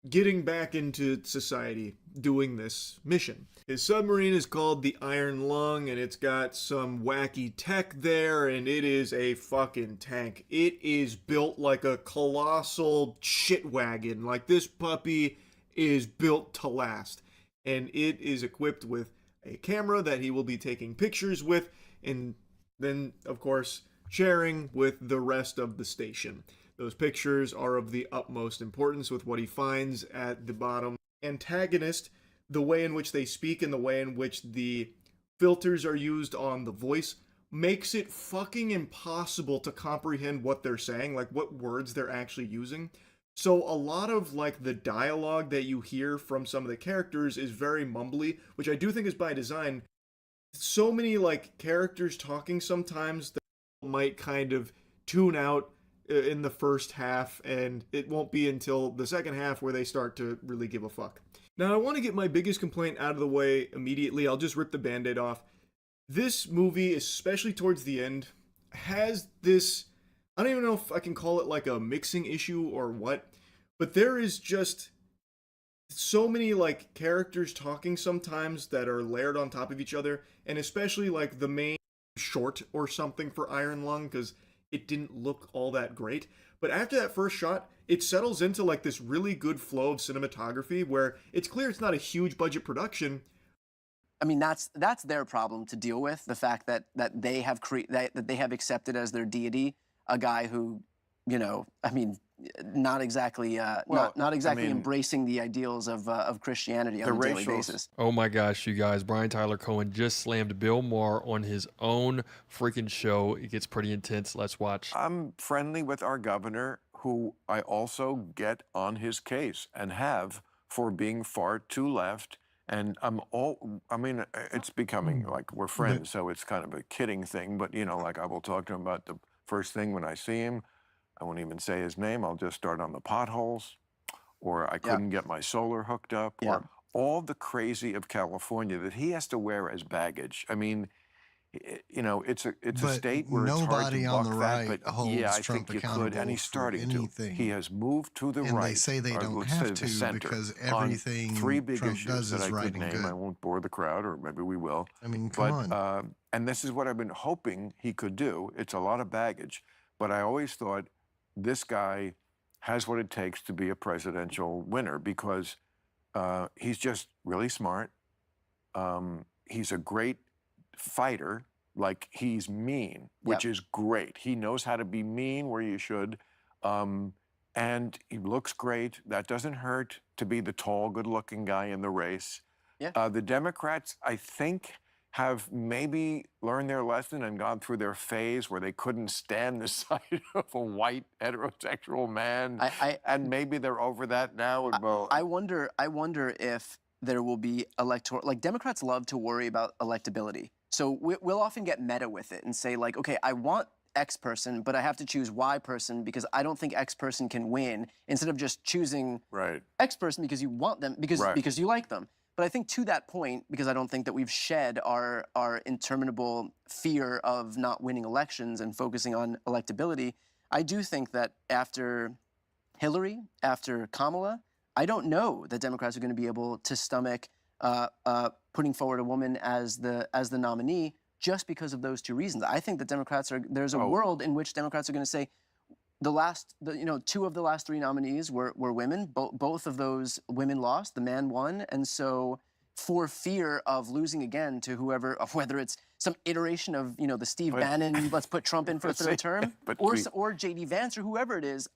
getting back into society doing this mission. His submarine is called the Iron Lung, and it's got some wacky tech there, and it is a fucking tank. It is built like a colossal shit wagon. Like, this puppy is built to last. And it is equipped with a camera that he will be taking pictures with, and then, of course, sharing with the rest of the station. Those pictures are of the utmost importance with what he finds at the bottom. Antagonist, the way in which they speak and the way in which the filters are used on the voice makes it fucking impossible to comprehend what they're saying, like what words they're actually using. So a lot of like the dialogue that you hear from some of the characters is very mumbly, which I do think is by design. So many like characters talking sometimes that might kind of tune out in the first half, and it won't be until the second half where they start to really give a fuck. Now I want to get my biggest complaint out of the way immediately. I'll just rip the band-aid off. This movie, especially towards the end, has this, I don't even know if I can call it like a mixing issue or what, but there is just so many like characters talking sometimes that are layered on top of each other, and especially like the main short or something for Iron Lung, because it didn't look all that great. But after that first shot, it settles into like this really good flow of cinematography where it's clear it's not a huge budget production. I mean, that's their problem to deal with, the fact that they have that they have accepted as their deity a guy who, you know, I mean, not exactly embracing the ideals of Christianity on a daily basis. Oh my gosh, you guys! Brian Tyler Cohen just slammed Bill Maher on his own freaking show. It gets pretty intense. Let's watch. I'm friendly with our governor, who I also get on his case and have for being far too left. And I mean, it's becoming like we're friends, so it's kind of a kidding thing. But, you know, like I will talk to him about the first thing when I see him. I won't even say his name. I'll just start on the potholes, or I couldn't get my solar hooked up, or all the crazy of California that he has to wear as baggage. I mean, you know, it's a state where it's hard to buck that, but yeah, I think you could, and he's starting to. He has moved to the right. And they say they don't have to because everything three big Trump issues does that is I right could and name. good. I won't bore the crowd, or maybe we will. I mean, come on. And this is what I've been hoping he could do. It's a lot of baggage, but I always thought this guy has what it takes to be a presidential winner because he's just really smart. He's a great fighter. Like, he's mean, which is great. He knows how to be mean where you should. And he looks great. That doesn't hurt to be the tall, good-looking guy in the race. The Democrats, I think, have maybe learned their lesson and gone through their phase where they couldn't stand the sight of a white heterosexual man. And maybe they're over that now. I wonder if there will be electoral, like Democrats love to worry about electability. So we'll often get meta with it and say like, okay, I want X person, but I have to choose Y person because I don't think X person can win, instead of just choosing X person because you want them, because you like them. But I think to that point, because I don't think that we've shed our interminable fear of not winning elections and focusing on electability, I do think that after Hillary, after Kamala, I don't know that Democrats are going to be able to stomach putting forward a woman as the nominee just because of those two reasons. I think that there's a world in which Democrats are going to say two of the last three nominees were women. Both of those women lost. The man won, and so for fear of losing again to whoever, whether it's some iteration of the Steve Bannon, let's put Trump in for a third term, or J.D. Vance or whoever it is.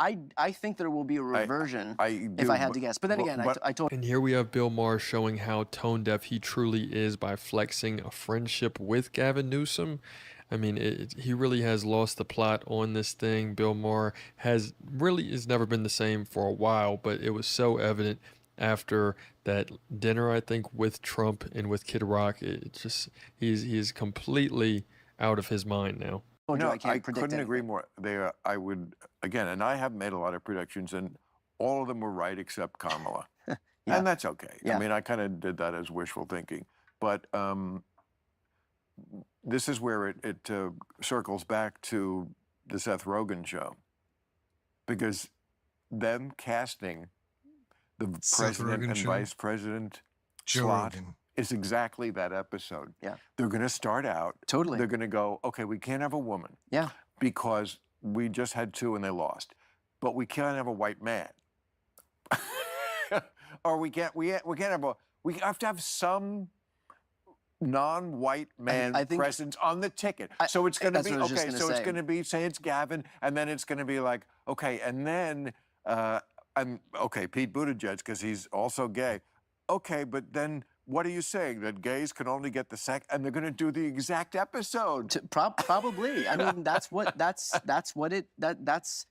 I think there will be a reversion if I had to guess. But then again, I told. And here we have Bill Maher showing how tone deaf he truly is by flexing a friendship with Gavin Newsom. I mean, he really has lost the plot on this thing. Bill Maher has never been the same for a while, but it was so evident after that dinner, I think, with Trump and with Kid Rock. He's completely out of his mind now. No, I couldn't agree more. I would, again, and I have made a lot of predictions, and all of them were right except Kamala. And that's okay. I mean, I kind of did that as wishful thinking. But this is where it circles back to the Seth Rogen show. Because them casting the president and vice president slot is exactly that episode. They're going to start out. They're going to go, okay, we can't have a woman. Because we just had two and they lost. But we can't have a white man. Or we have to have some non-white man I think, presence on the ticket. So it's going to that's be, what I was just okay, gonna so it's say. going to be, say it's Gavin, and then it's going to be like, okay, and then, okay, Pete Buttigieg, because he's also gay. Okay, but then what are you saying? That gays can only get the sex, and they're going to do the exact episode? Probably. I mean, that's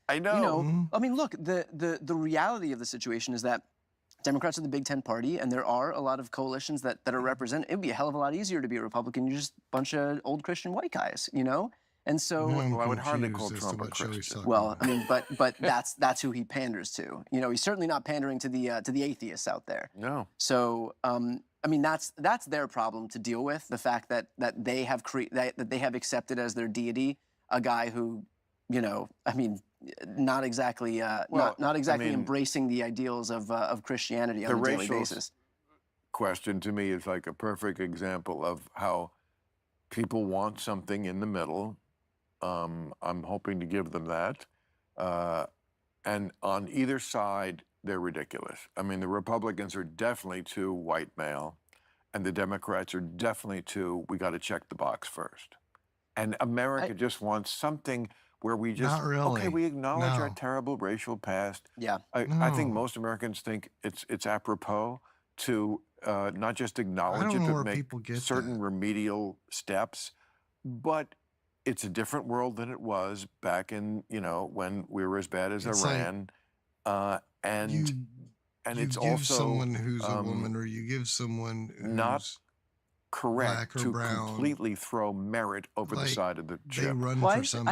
I know. You know, I mean, look, the reality of the situation is that Democrats are the Big Ten party, and there are a lot of coalitions that are represented. It would be a hell of a lot easier to be a Republican. You're just a bunch of old Christian white guys, you know? And so, Well, I would hardly call Trump a what Joey's Christian. talking well, about. I mean, but that's who he panders to. You know, he's certainly not pandering to the atheists out there. No. So, I mean, that's their problem to deal with. The fact that they have that they have accepted as their deity a guy who, you know, I mean, not exactly not exactly I mean, embracing the ideals of Christianity on a daily racial basis. question to me is like a perfect example of how people want something in the middle. I'm hoping to give them that. And on either side, they're ridiculous. I mean, the Republicans are definitely too white male, and the Democrats are definitely too, we got to check the box first. And America just wants something where we just, Not really. okay, we acknowledge our No. terrible racial past. Yeah. I think No. most Americans think it's apropos to not just I acknowledge don't it, know where but make people get certain remedial steps. But it's a different world than it was back in, you know, when we were as bad as It's like Iran. And you it's give also someone who's a woman, or you give someone who's not correct black or to brown, completely throw merit over the like, side of the they chip. run Well, for something.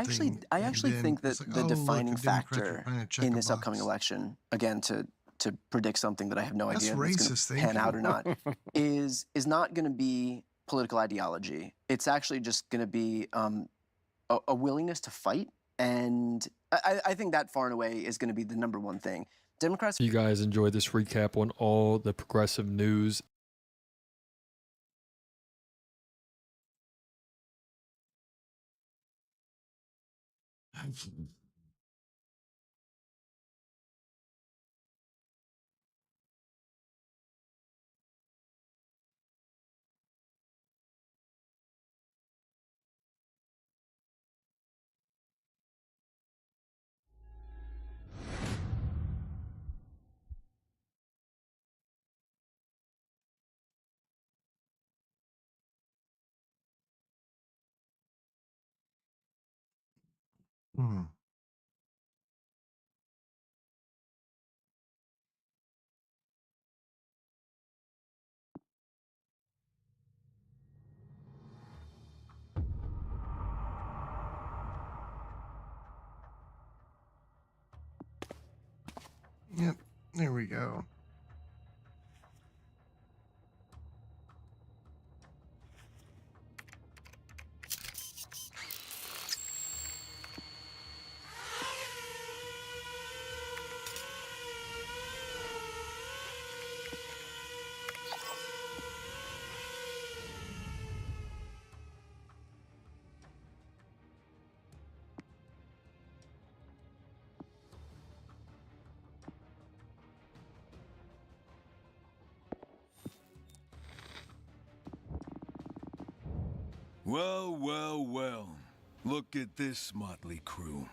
I and actually then think that it's like, the oh, look, defining the Democrats are factor trying to check in a this upcoming box. election, again, to predict something that I have no That's idea if it's racist going to pan out or thinking. not, is not going to be political ideology. It's actually just going to be a willingness to fight, and I think that far and away is going to be the number one thing. Democrats. You guys enjoyed this recap on all the progressive news. Hmm. Yep, there we go. Well, well, well. Look at this motley crew.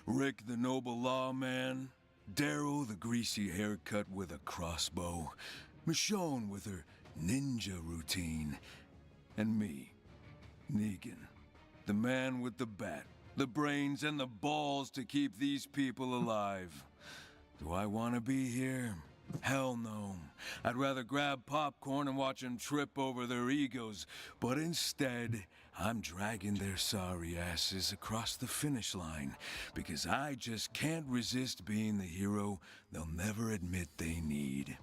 Rick the noble lawman, Daryl the greasy haircut with a crossbow, Michonne with her ninja routine, and me, Negan, the man with the bat, the brains and the balls to keep these people alive. Do I want to be here? Hell no. I'd rather grab popcorn and watch them trip over their egos, but instead, I'm dragging their sorry asses across the finish line because I just can't resist being the hero they'll never admit they need.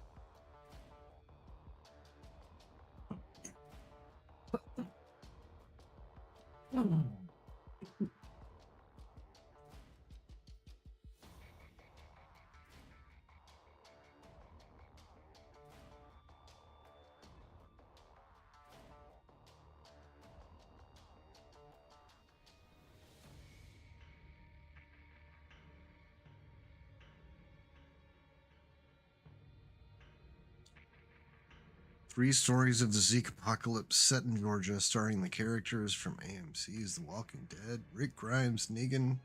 3 stories of the Zeke apocalypse set in Georgia, starring the characters from AMC's The Walking Dead, Rick Grimes, Negan,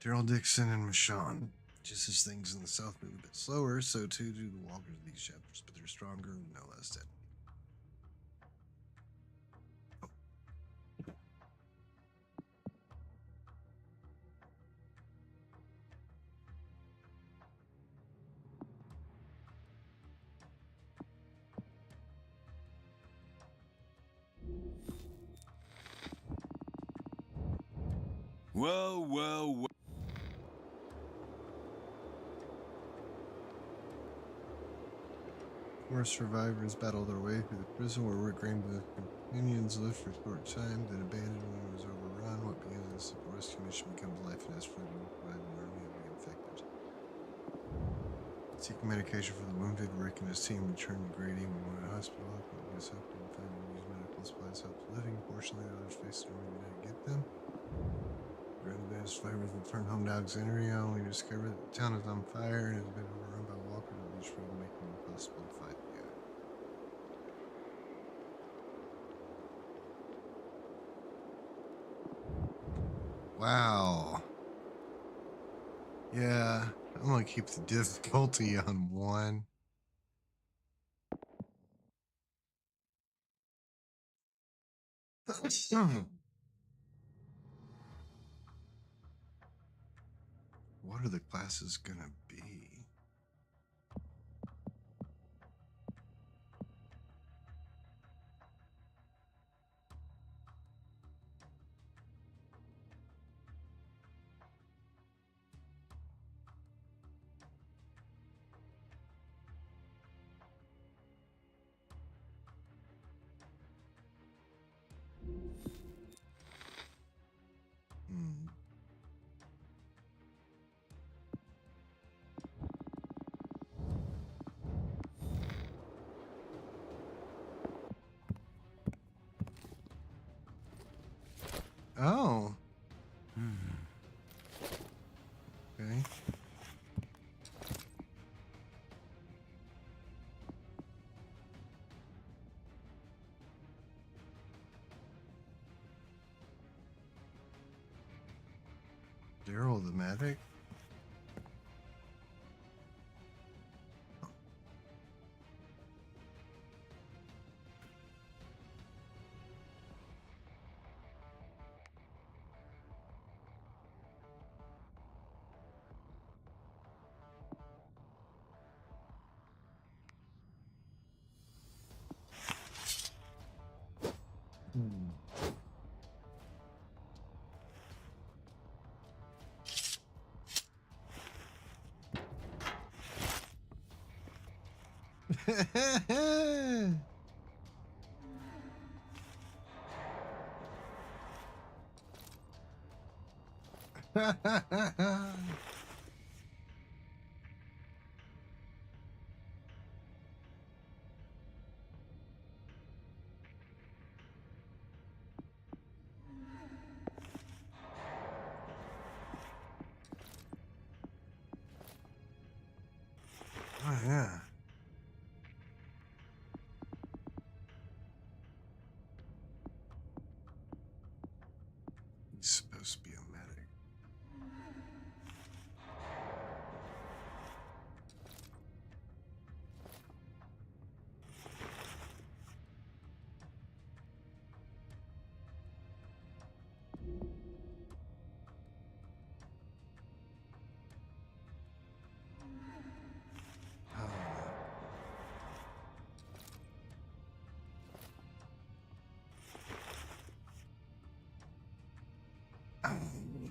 Daryl Dixon, and Michonne. Just as things in the South move a bit slower, so too do the walkers of these chapters, but they're stronger and no less deadly. Well, well, well. Four survivors battle their way through the prison where Rick Grimes' companions lived for a short time, then abandoned when it was overrun. What began as a rescue mission becomes life and has freedom to provide an army of the infected. Seeking medication for the wounded, Rick and his team return to Grady when one hospital. His hope to find and use medical supplies helps living. Fortunately, the others face the army to get them. Rather than survivors return home to Alexandria, only to discover that the town is on fire and has been overrun by walkers of each room, making it impossible to fight together. Wow. Yeah, I'm gonna keep the difficulty on 1. What are the classes gonna be? Oh. Okay. Daryl the medic? Oh, yeah. He's supposed to be a medic.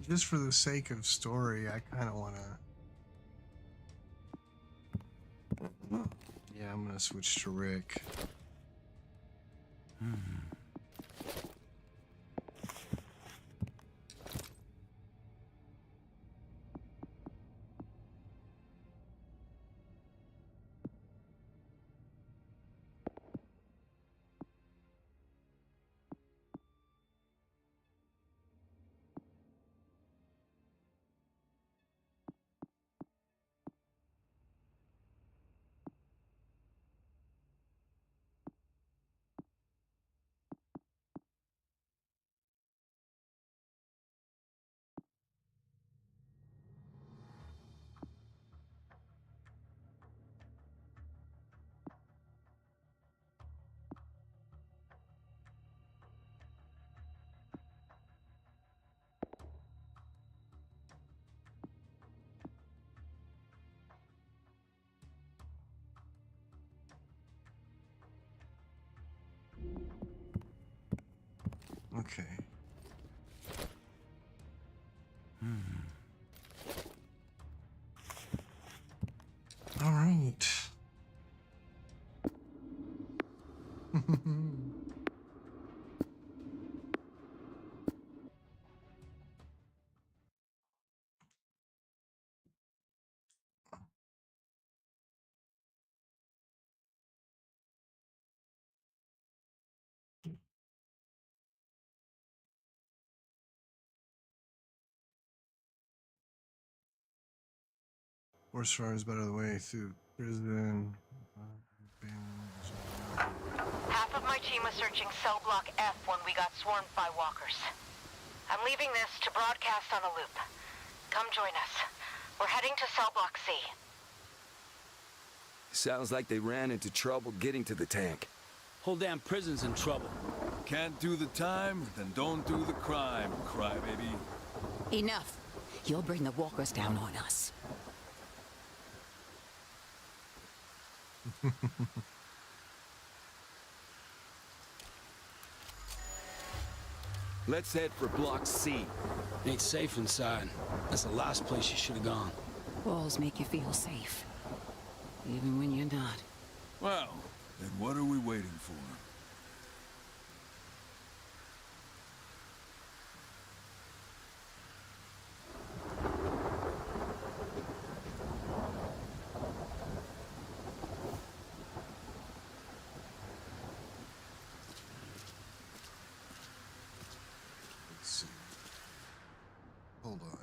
Just for the sake of story, I kind of want to... Yeah, I'm going to switch to Rick. Okay. All right. Horse fire is better the way through prison. Half of my team was searching cell block F when we got swarmed by walkers. I'm leaving this to broadcast on a loop. Come join us. We're heading to cell block C. Sounds like they ran into trouble getting to the tank. Whole damn prison's in trouble. Can't do the time, then don't do the crime, crybaby. Enough. You'll bring the walkers down on us. Let's head for Block C. Ain't safe inside. That's the last place you should have gone. Walls make you feel safe. Even when you're not. Well, then what are we waiting for? Let's see. Hold on.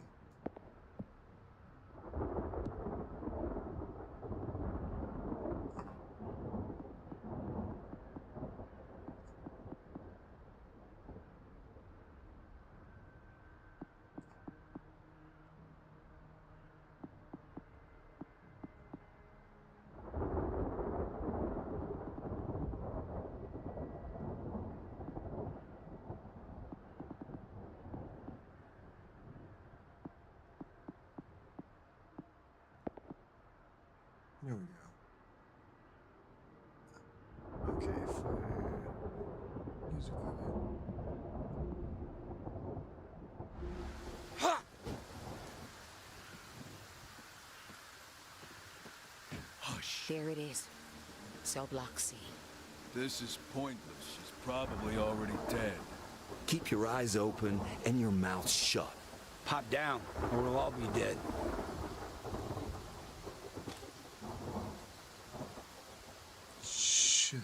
There we go. Okay, fire. Music Hush. There it is. Cell block C. This is pointless. She's probably already dead. Keep your eyes open and your mouth shut. Pop down, or we'll all be dead. Shit.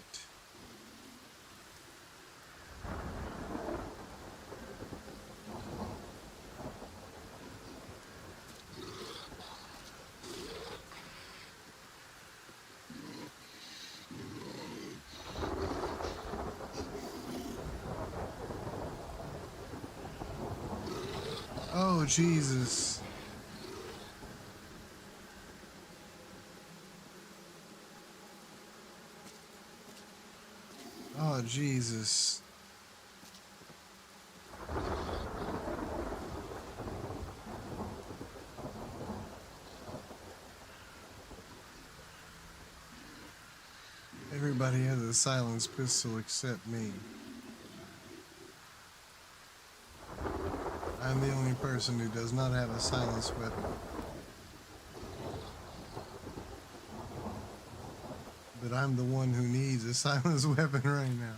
Oh, Jesus. Oh, Jesus. Everybody has a silenced pistol except me. I'm the only person who does not have a silenced weapon. But I'm the one who needs a silenced weapon right now.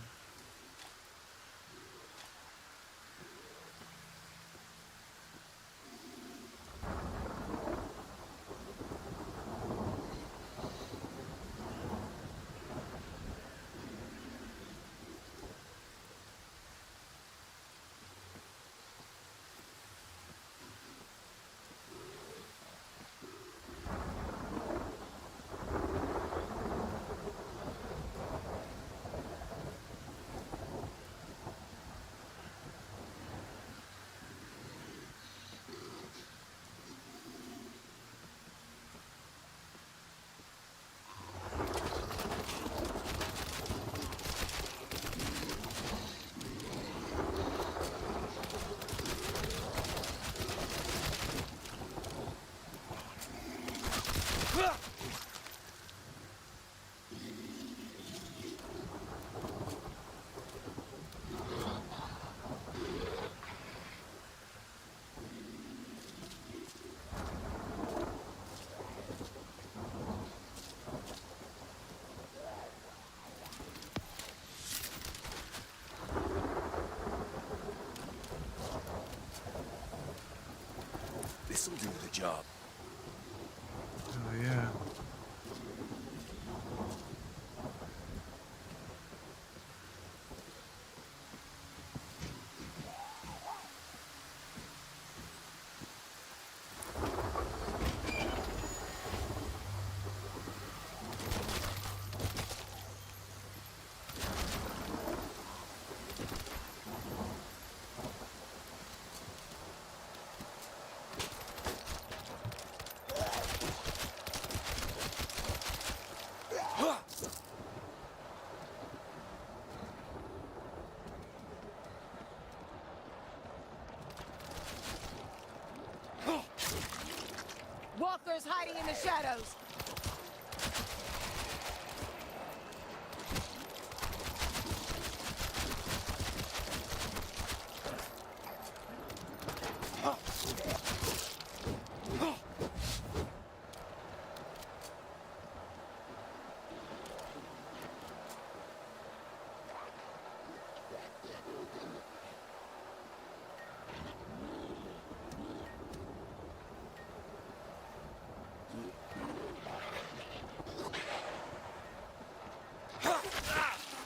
in the shadows.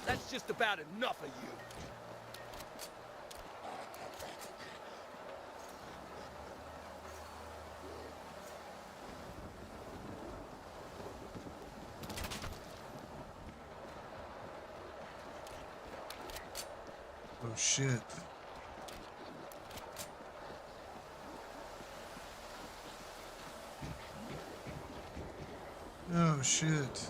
That's just about enough of you. Oh shit. Oh shit.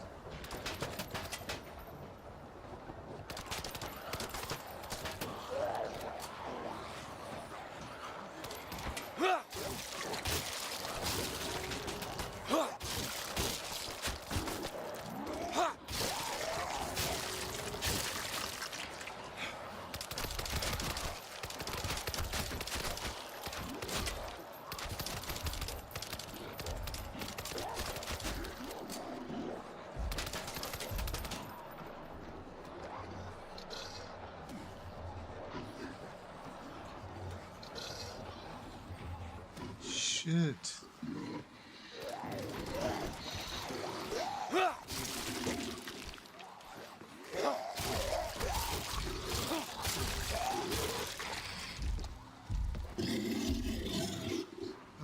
Shit.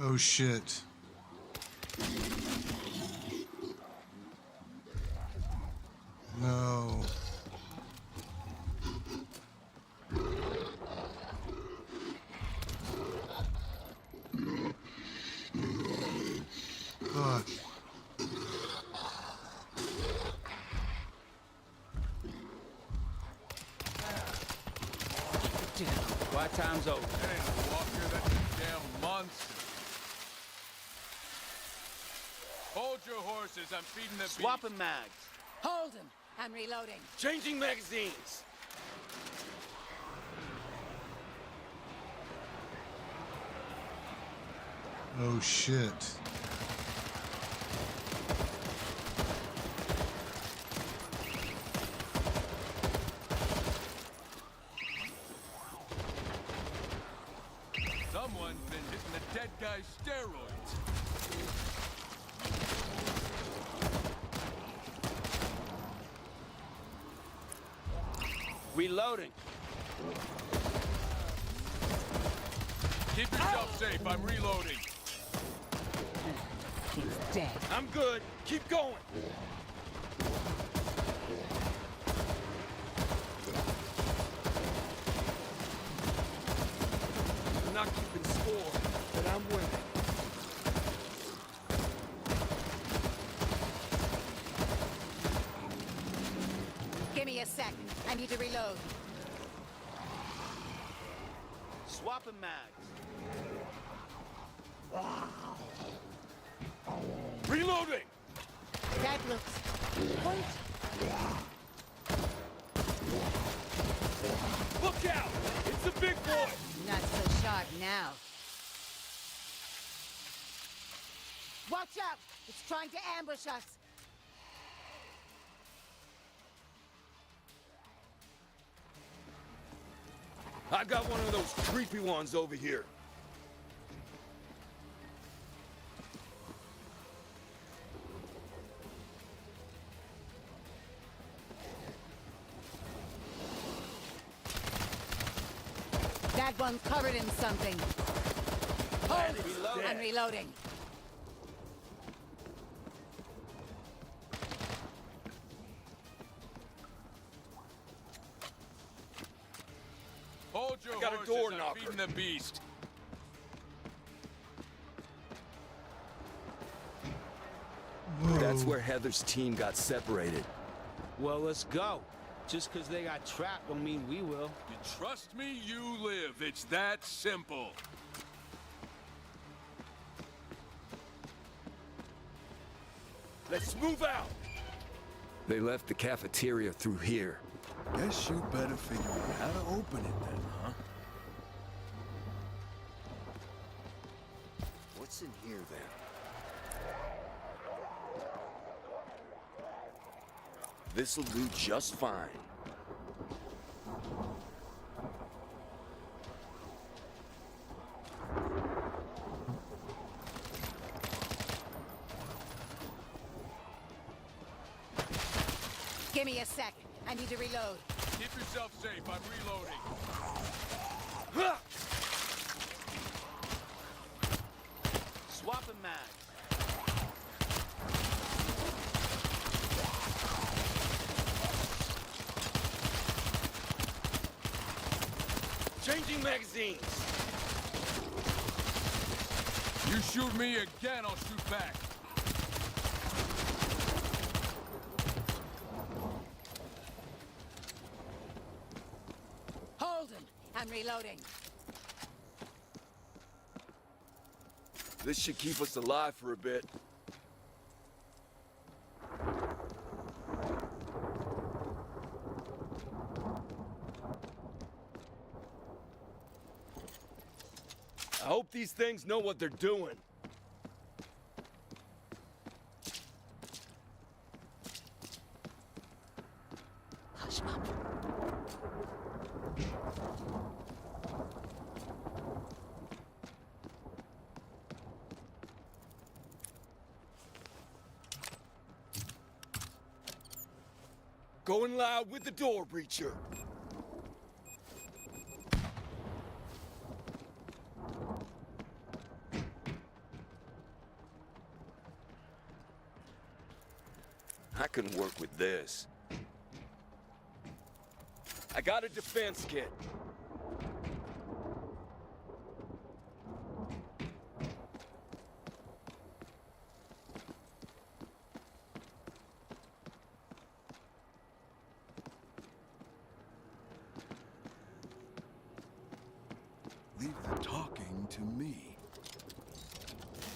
Oh shit. No. Fuck. Quiet time's over. That ain't a walker, that's a damn monster. Hold your horses, I'm feeding the beast. Swapping mags. Hold him. I'm reloading. Changing magazines. Oh shit. Someone's been hitting the dead guy's steroids. Reloading. Keep yourself safe, I'm reloading. He's dead. I'm good. Keep going. I'm not keeping score, but I'm winning. Give me a sec. I need to reload. Swapping mags. Reloading! That looks... Point. Look out! It's the big boy! Not so sharp now. Watch out! It's trying to ambush us. I got one of those creepy ones over here. That one's covered in something. Hold it! I'm reloading. Hold your got a horses, door I'm knocker. feeding the beast. That's where Heather's team got separated. Well, let's go. Just because they got trapped don't mean we will. You trust me, you live. It's that simple. Let's move out! They left the cafeteria through here. Guess you better figure out how to open it then, huh? What's in here then? This'll do just fine. Give me a sec. I need to reload. Keep yourself safe. I'm reloading. Swapping mags. Changing magazines. You shoot me again, I'll shoot back. Holden, I'm reloading. This should keep us alive for a bit. I hope these things know what they're doing. Hush up. Going loud with the door breacher. I can work with this. I got a defense kit. Leave the talking to me.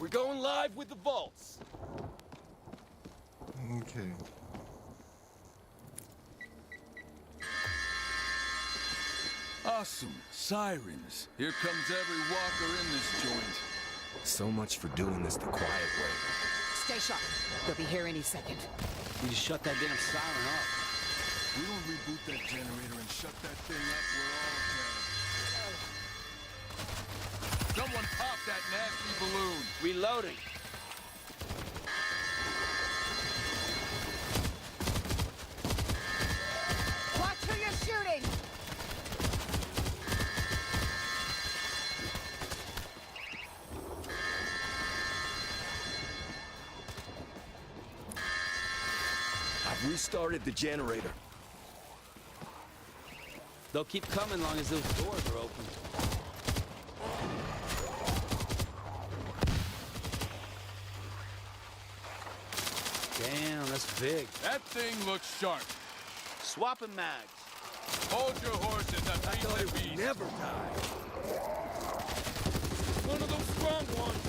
We're going live with the vaults. Okay. Awesome. Sirens. Here comes every walker in this joint. So much for doing this the quiet way. Stay sharp. They'll be here any second. We just shut that damn siren off. We don't reboot that generator and shut that thing up, we're all dead. Someone pop that nasty balloon. Reloading. Watch who you're shooting! I've restarted the generator. They'll keep coming long as those doors are open. Damn, that's big. That thing looks sharp. Swapping mags. Hold your horses, I've I seen thought the it would beast. never die. One of those strong ones.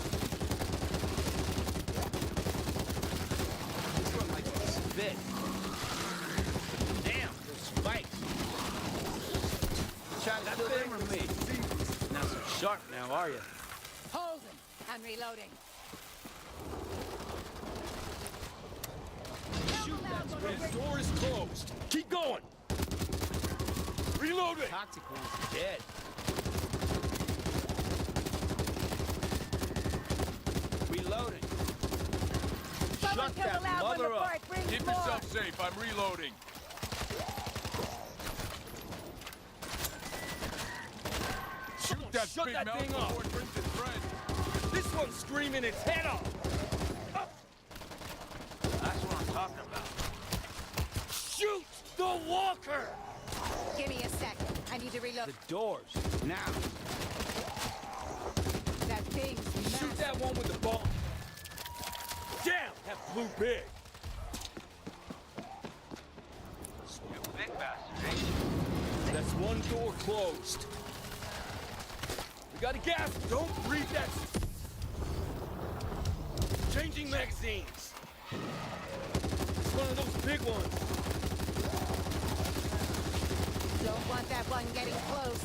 This one likes to spit. Damn, those spikes. You trying to steal them from me? Not so sharp now, are you? Holden, I'm reloading. Shoot that spring. The door is closed. Keep going. Reloading. Toxic one's dead. Reloading. Someone Shut kill the that loud one mother before up. it brings Keep more. yourself safe, I'm reloading. Shoot that Shut big that mouth thing before up. it brings its friend. This one's screaming its head off. That's what I'm talking about. Shoot the walker. Give me a sec. I need to reload. The doors. Now. That thing's Shoot massive. that one with the ball. Damn, that blew big. You big bastard, ain't you? That's one door closed. We got a gas. Don't breathe that. Changing magazines. It's one of those big ones. Don't want that one getting close.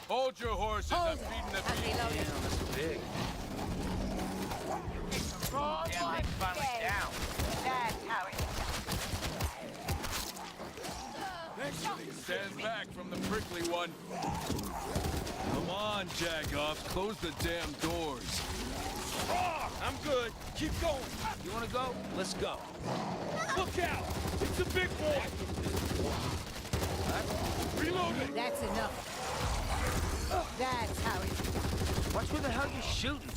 Hold your horses. I'm feeding the beast. Damn, that's big. Damn thing's finally down. That's how it Stand back from the prickly one. Come on, Jagoffs. Close the damn doors. Oh, I'm good. Keep going. You want to go? Let's go. Look out! It's a big boy. Reloading. That's enough. That's how it. Watch where the hell you're shooting.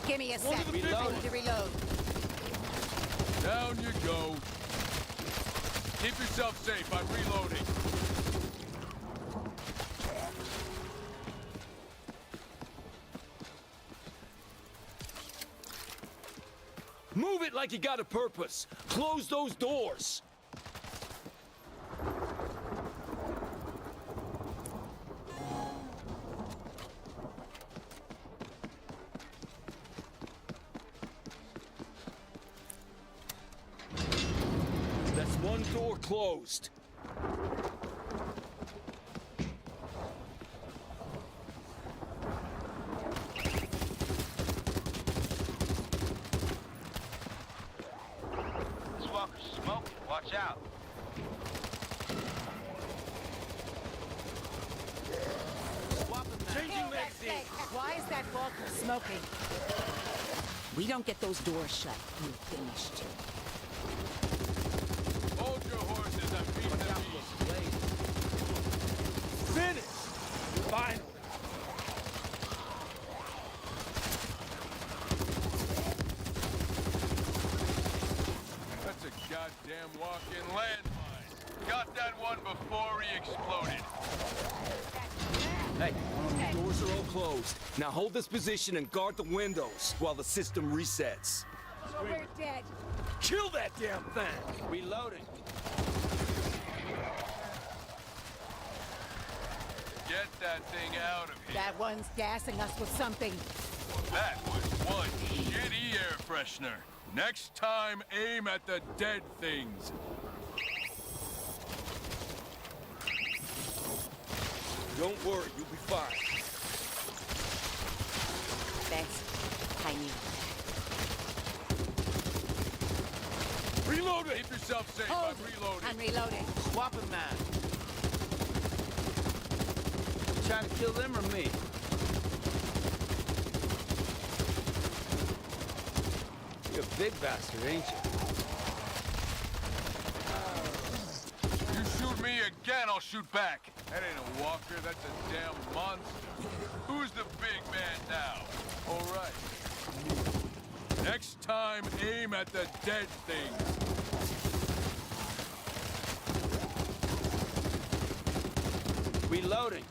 Give me a sec. I need to reload. Down you go. Keep yourself safe. I'm reloading. Move it like you got a purpose. Close those doors. That's one door closed. This walker's smoking. Watch out. Changing magazine. Why is that Walker smoking? We don't get those doors shut. You're finished. Hold your horses. I'm feeding the beast. Finish. Finally. That's a goddamn walk-in landmine. Got that one before he exploded. Hey, the doors are all closed. Now hold this position and guard the windows while the system resets. We're dead. Kill that damn thing! Reloading. Get that thing out of here. That one's gassing us with something. That was one shitty air freshener. Next time, aim at the dead things. Don't worry, you'll be fine. Thanks. I need Reload it! Keep yourself safe. Hold I'm it. reloading. I'm reloading. Swapping man. You trying to kill them or me? You're a big bastard, ain't you? You shoot me again, I'll shoot back. That ain't a walker, that's a damn monster. Who's the big man now? All right. Next time, aim at the dead things. Reloading.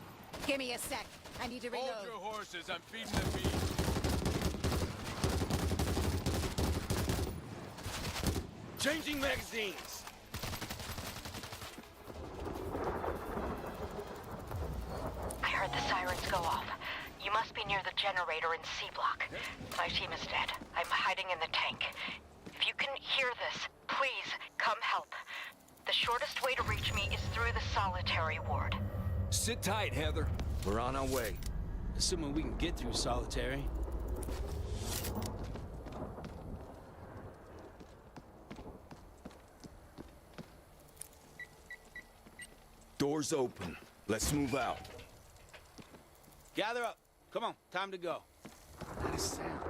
Give me a sec. I need to reload. Hold your horses, I'm feeding the beast. Changing magazines. I heard the sirens go off. You must be near the generator in C block. My team is dead. I'm hiding in the tank. If you can hear this, please come help. The shortest way to reach me is through the solitary ward. Sit tight, Heather. We're on our way. Assuming we can get through solitary. Doors open. Let's move out. Gather up. Come on, time to go. That is sound.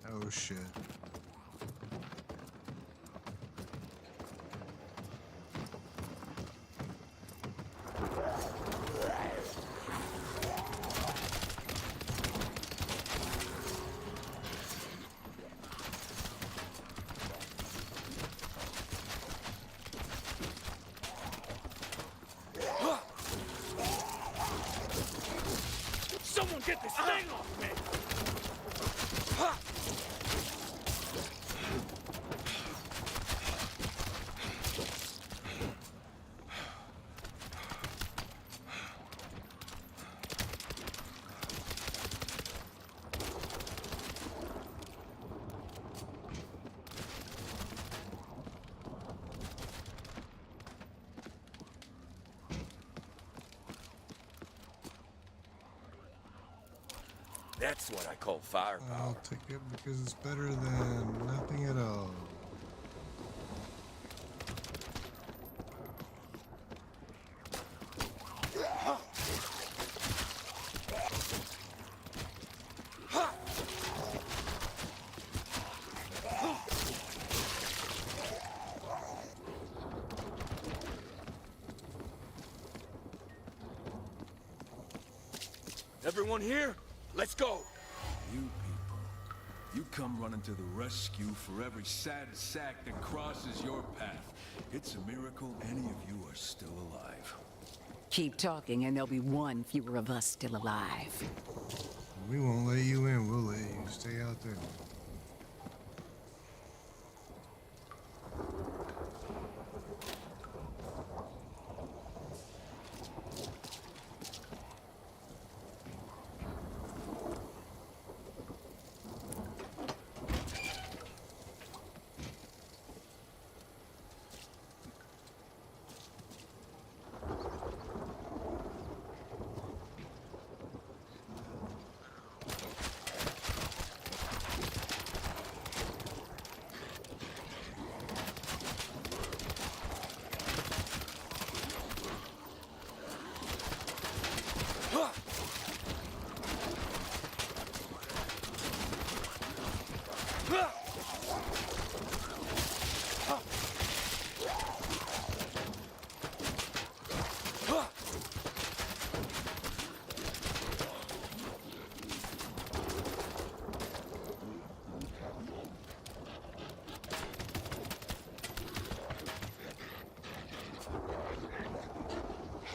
Oh shit. Someone get this thing off me! That's what I call firepower. I'll take it because it's better than nothing at all. Everyone here? Let's go! You people, you come running to the rescue for every sad sack that crosses your path. It's a miracle any of you are still alive. Keep talking and there'll be one fewer of us still alive. We won't let you in. We'll let you stay out there.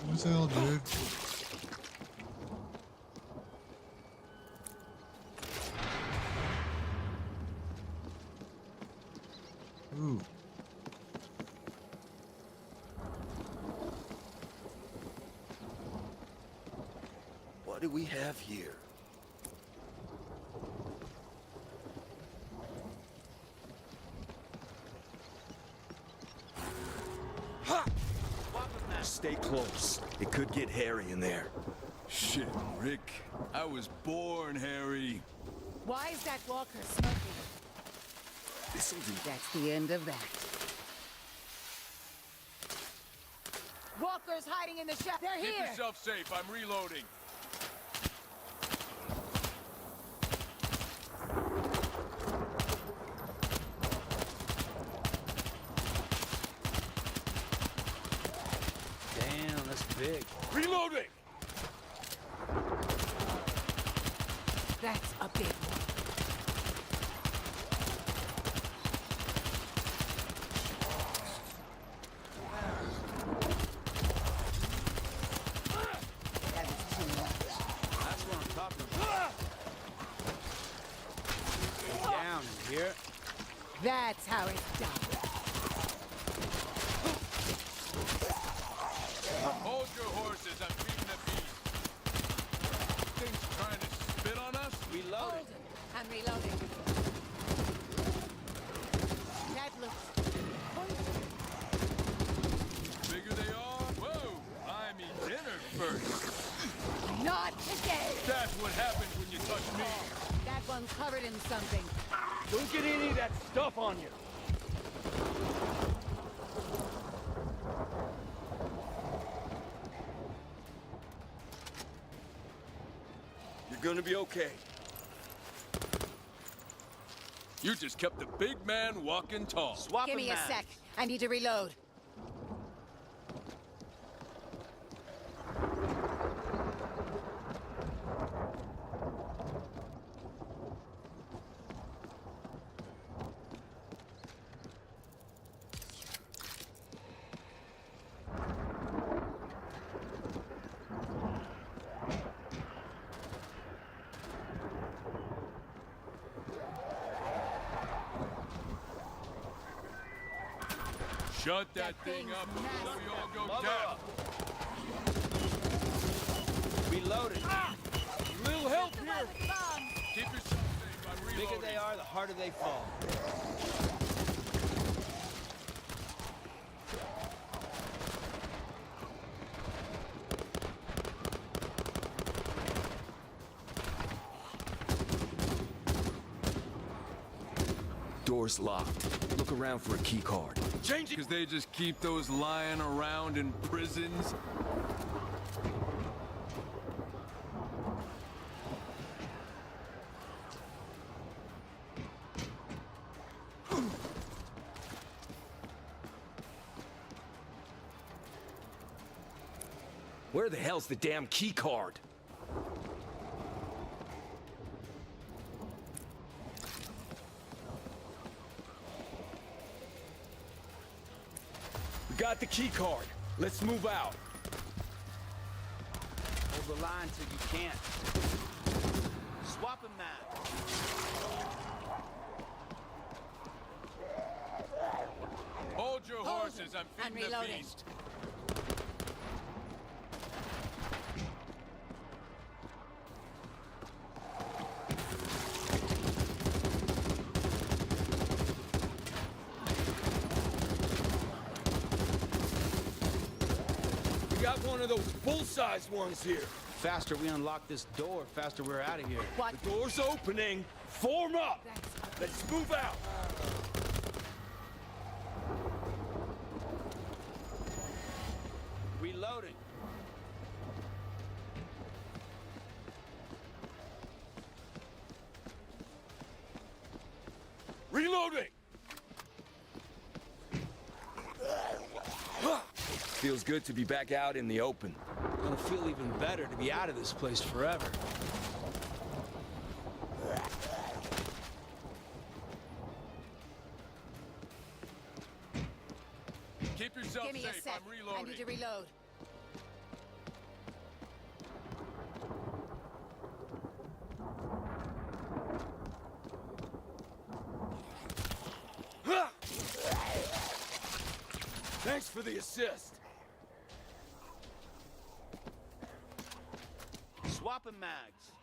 What the hell, dude? Ooh. What do we have here? Stay close. It could get hairy in there. Shit, Rick. I was born hairy. Why is that walker smoking? This'll do. That's the end of that. Walker's hiding in the shack. They're Keep here. yourself safe. I'm reloading. Damn, that's big. Reloading! That's a big one. That was too much. That's what I'm talking about. Get down in here. That's how it's done. Hold your horses. I'm feeding the beast. Thing's trying to spit on us? Reloading. I'm reloading. That looks Bigger they are? Whoa! I mean dinner first. not today. That's what happens when you touch me. That one's covered in something. Don't get any of that stuff on you. You're gonna be okay. You just kept the big man walking tall. Give me a sec. I need to reload. Shut that thing up before we all go down. Reloading. Little help here. Keep yourself safe. I'm The reloading. bigger they are, the harder they fall. Door's locked. Look around for a key card. Change it! Because they just keep those lying around in prisons. Where the hell's the damn key card? We got the key card. Let's move out. Hold the line till you can't. Swap him now. Hold your horses, I'm feeding the beast. We got one of those full-size ones here. Faster we unlock this door, faster we're out of here. What? The door's opening. Form up. Let's move out. Reloading. Reloading. Feels good to be back out in the open. Gonna feel even better to be out of this place forever. Keep yourself Give me a safe, sec. I'm reloading. I need to reload. Thanks for the assist. Swapping mags.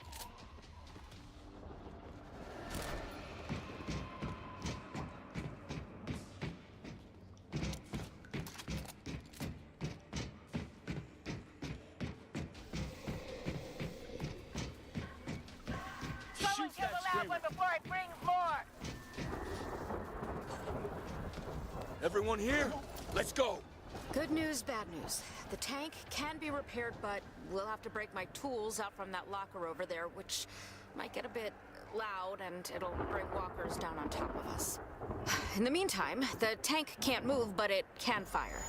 Someone kill the loud one before it brings more! Everyone here? Let's go. Good news, bad news. The tank can be repaired, but we'll have to break my tools out from that locker over there, which might get a bit loud, and it'll bring walkers down on top of us. In the meantime, the tank can't move, but it can fire.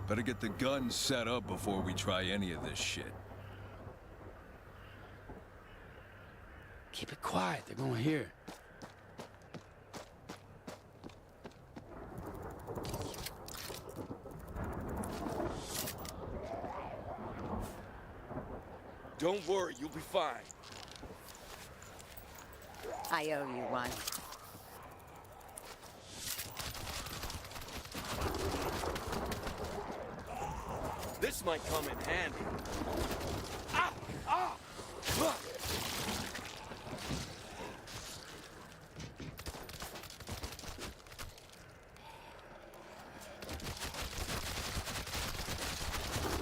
Better get the guns set up before we try any of this shit. Keep it quiet. They're going here. Don't worry, you'll be fine. I owe you one. This might come in handy. Ah! Ah! Ah!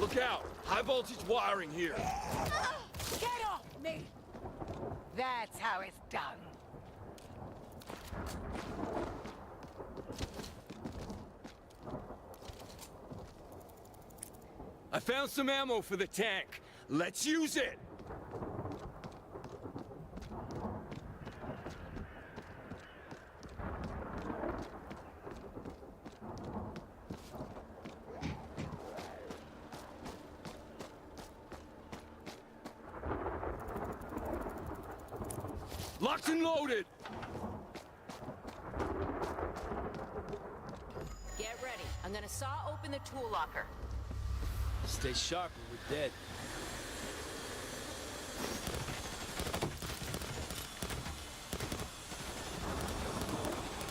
Look out! High voltage wiring here. Get off me! That's how it's done. I found some ammo for the tank. Let's use it! Locked and loaded! Get ready. I'm gonna saw open the tool locker. Stay sharp or we're dead.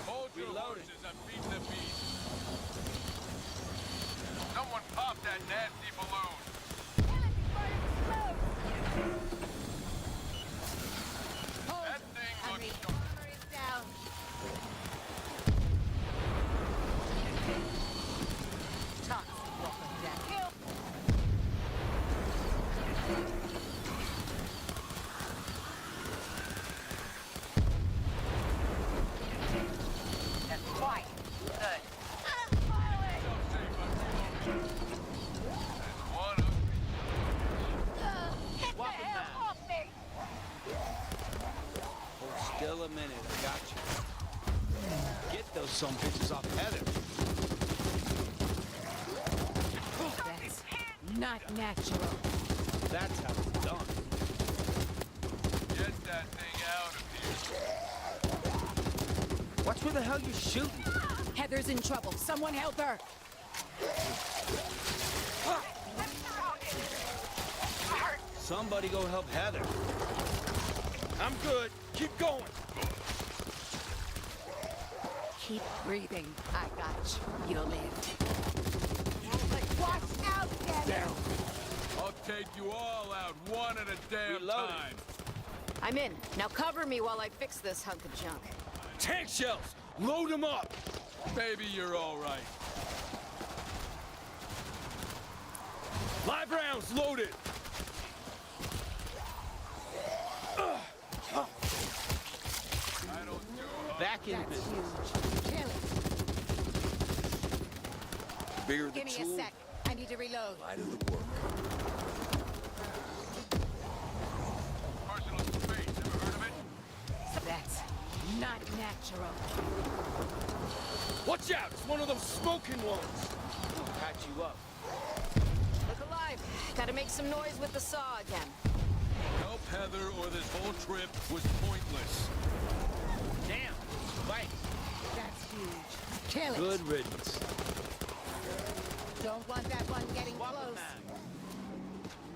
Hold your horses, I'm feeding the beast. Someone pop that nasty balloon. That thing looks... Armor is down. Toxic walker death. some bitches off Heather. That's not natural. That's how it's done. Get that thing out of here. Watch where the hell you're shooting. Heather's in trouble. Someone help her. Somebody go help Heather. I'm good. Keep going. Keep breathing. I got you. You'll live. But watch out, Gamin. I'll take you all out one at a damn time. I'm in. Now cover me while I fix this hunk of junk. Tank shells! Load them up! Maybe you're all right. Live rounds loaded! Back in business. Kill it. Bigger the Give me tool, a sec. I need to reload. lighter the work. Personal space, ever heard of it? That's not natural. Watch out! It's one of those smoking ones! We'll patch you up. Look alive. Gotta make some noise with the saw again. Help Heather or this whole trip was pointless. Damn! Fight! That's huge. Kill it. Good riddance. Don't want that one getting Swap close. it, man.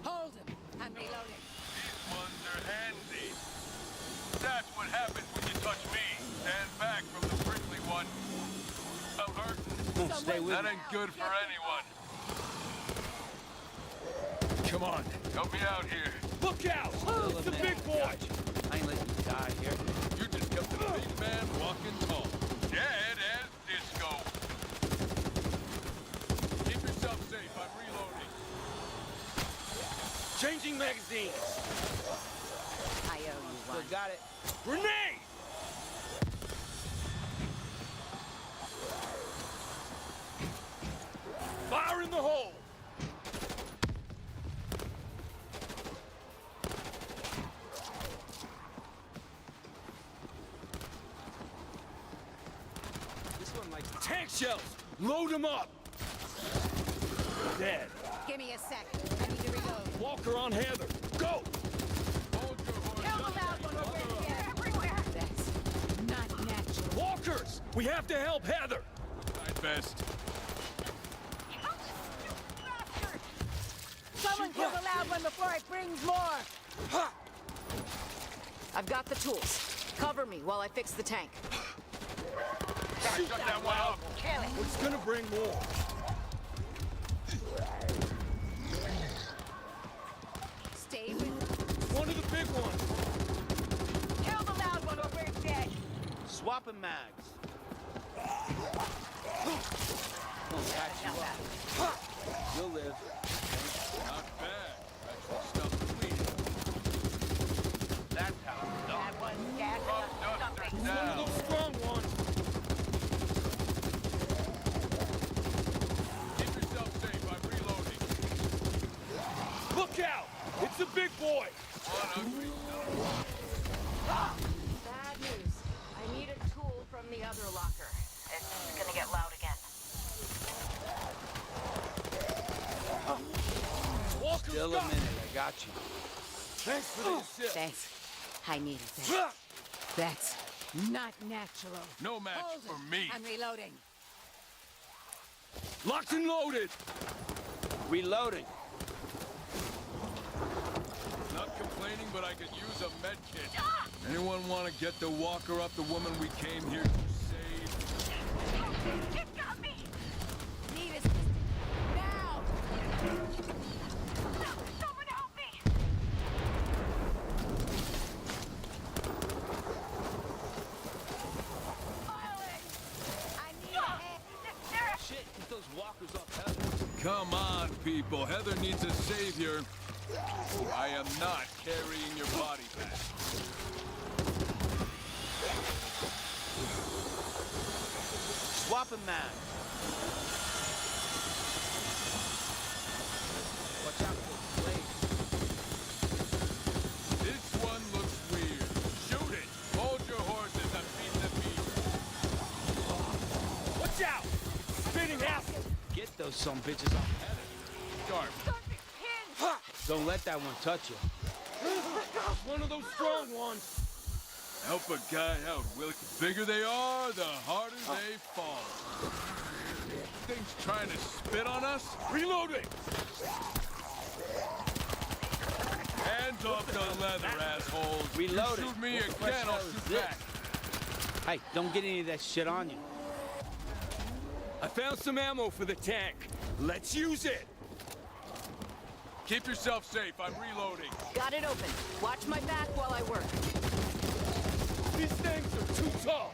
Hold him. I'm reloading. These ones are handy. That's what happens when you touch me. Stand back from the prickly one. I'm hurting. Stay with That me. ain't good for anyone. Come on. Help me out here. Look out! It's the big boy! I ain't letting you die here. You just kept the big man walking tall. Dead as disco. Keep yourself safe. I'm reloading. Changing magazines. I owe you one. Still got it. Grenade! Fire in the hole! This one likes tank shells! Load them up! Dead. Give me a sec. I need to reload. Walker on Heather. Go! Kill the loud one over here. Everywhere. That's not natural. Walkers! We have to help Heather! I'd best. Someone kill the loud one before it brings more. I've got the tools. Cover me while I fix the tank. Shut that one up. Kill it. It's gonna bring more. Stay with me. One of the big ones. Kill the loud one or we're dead. Swapping mags. We'll patch you up. You'll live. Not bad. Extra stuff clean. That's how it's done. That one's gassing up something. One of those strong ones. Keep yourself safe. I'm reloading. Look out! It's a big boy! One hungry Bad news. I need a tool from the other locker. It's gonna get loud again. Walker's Still a got minute. I got you. Thanks for the assist. Thanks. I needed that. That's not natural. No match Hold for it. me. I'm reloading. Locked and loaded. Reloading. Not complaining, but I could use a med kit. Anyone want to get the walker up the woman we came here to save? It got me. Need assistance. Now. Someone help me. I need a hand. Shit, get those walkers off Heather. Come on, people. Heather needs a savior. I am not carrying your body back. Swapping mag. Watch out for the blades. This one looks weird. Shoot it. Hold your horses. I'm beating the beast. Get those some bitches off Sharp. Don't let that one touch you. One of those strong ones. Help a guy out, Will. The bigger they are, the harder they fall. Thing's trying to spit on us? Reloading! Hands off the leather, assholes. Reloading. You shoot me again, I'll shoot back. Hey, don't get any of that shit on you. I found some ammo for the tank. Let's use it. Keep yourself safe, I'm reloading. Got it open. Watch my back while I work. These things are too tall.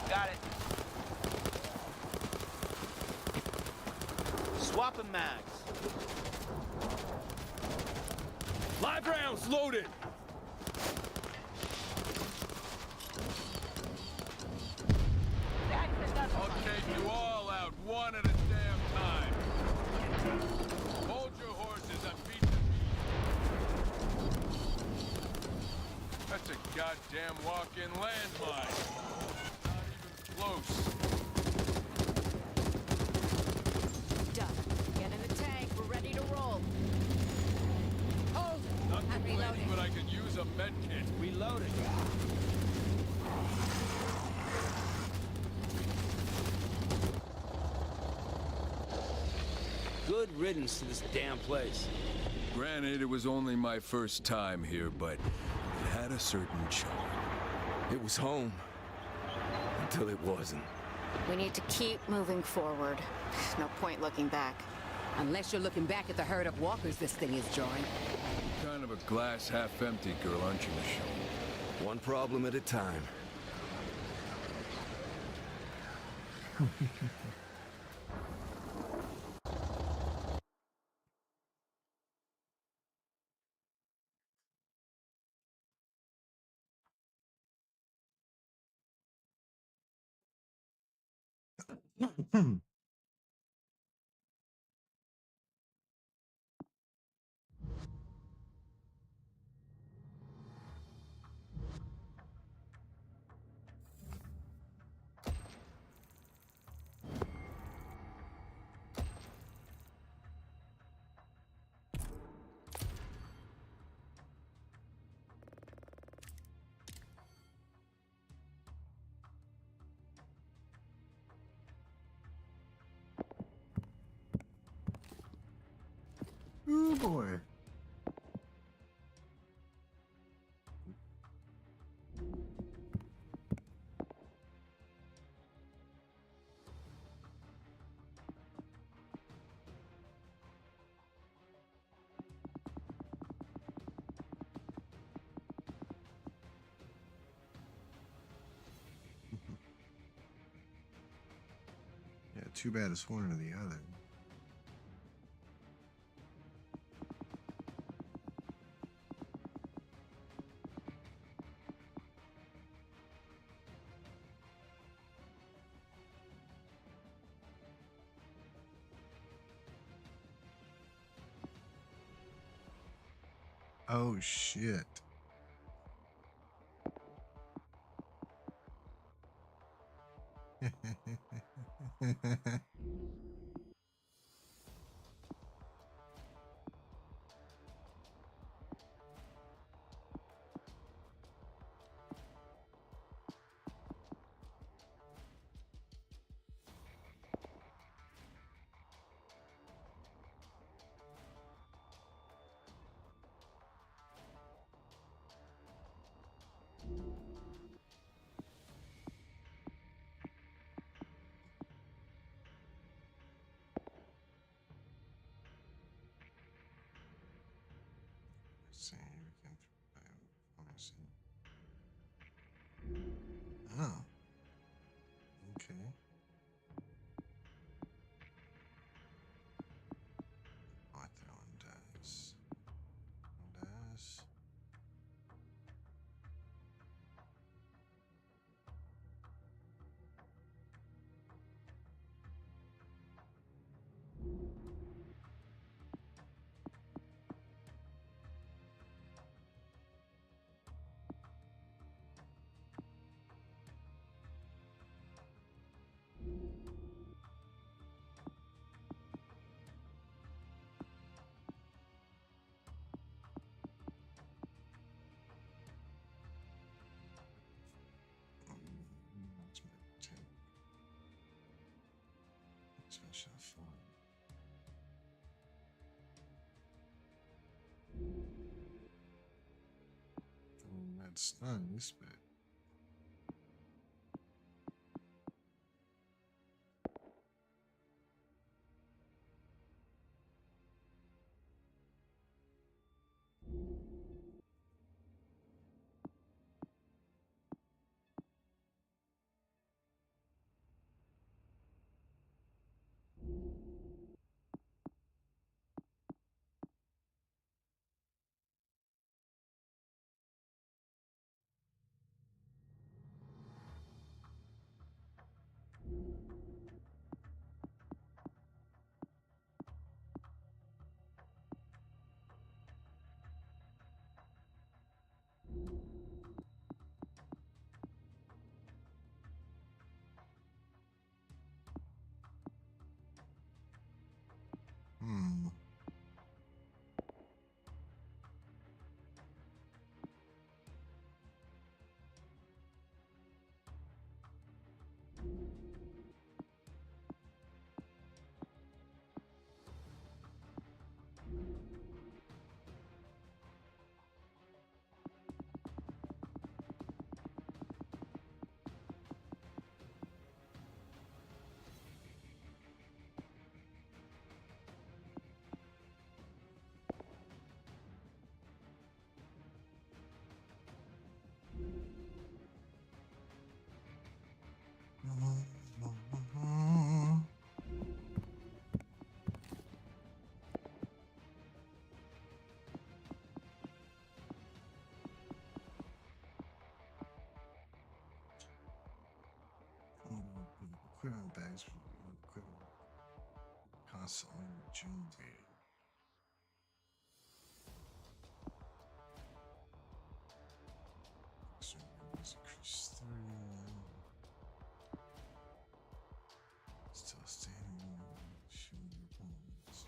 Got it. Swapping mags. Live rounds loaded. I'll take you all out, one at a damn time. Hold your horses and beat the beast. That's a goddamn walk-in landmine. Not even close. Done. Get in the tank. We're ready to roll. Hold. Not I'm complaining, reloading. but I could use a med kit. Reloading. Good riddance to this damn place. Granted, it was only my first time here, but it had a certain charm. It was home. Until it wasn't. We need to keep moving forward. No point looking back. Unless you're looking back at the herd of walkers this thing is drawing. Kind of a glass half empty girl, aren't you, Michelle? One problem at a time. Oh boy. Yeah, too bad it's one or the other. Oh shit. See, we can pharmacy. Oh. Okay. What that one does. Does. Attention phone. I mean, that's nice, but. Hmm. Equipment bags for equipment constantly rejuvenated. So increase 30. Still standing. Shooting your opponents.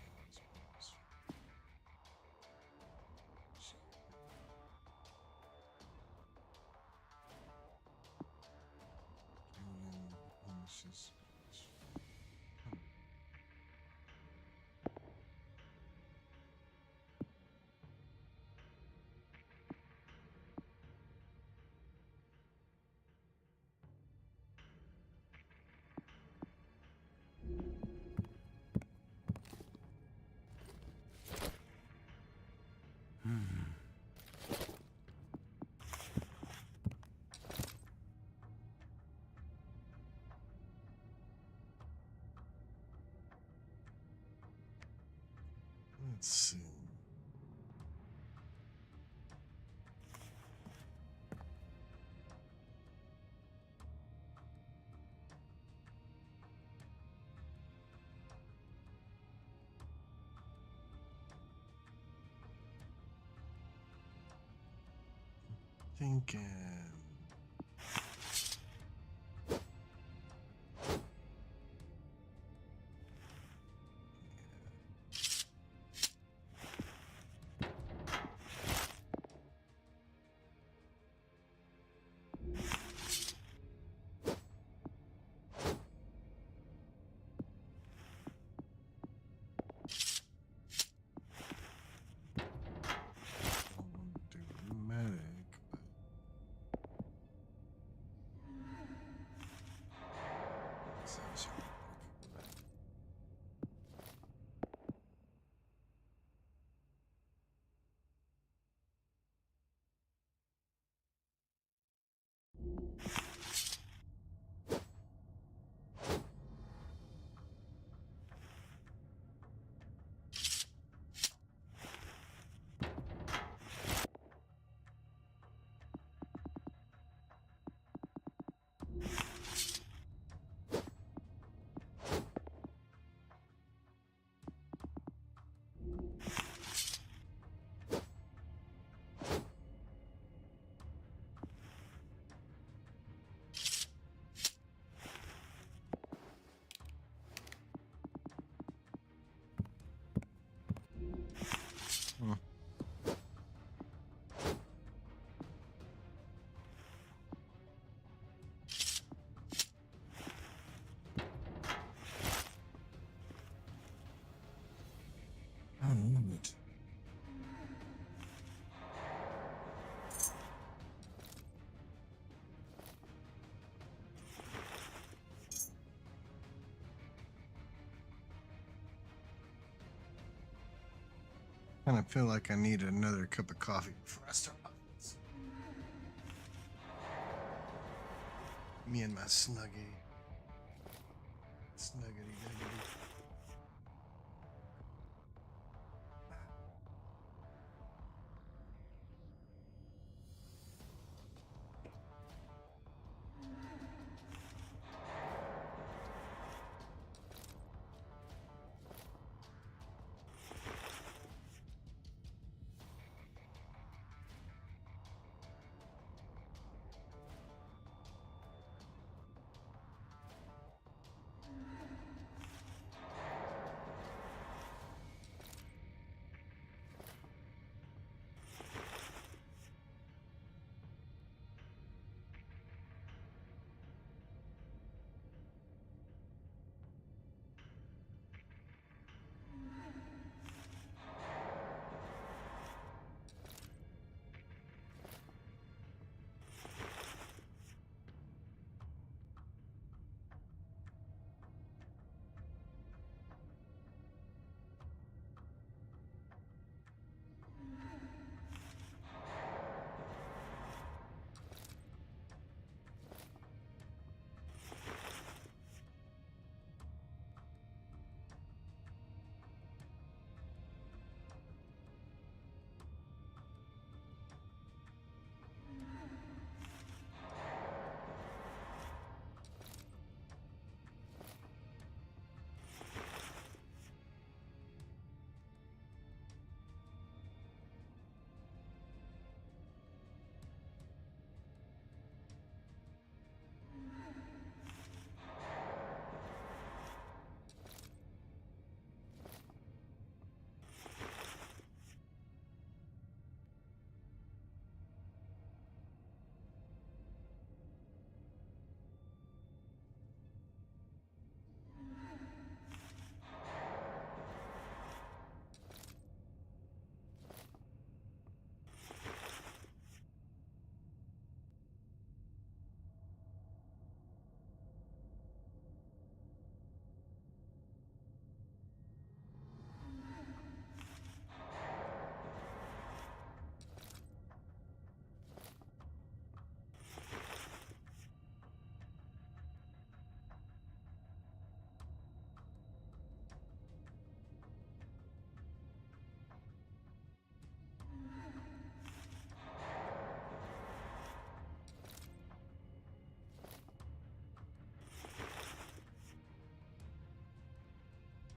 Just let's see. Thinking. Medic, but Kind of feel like I need another cup of coffee before I start. Me and my Snuggie.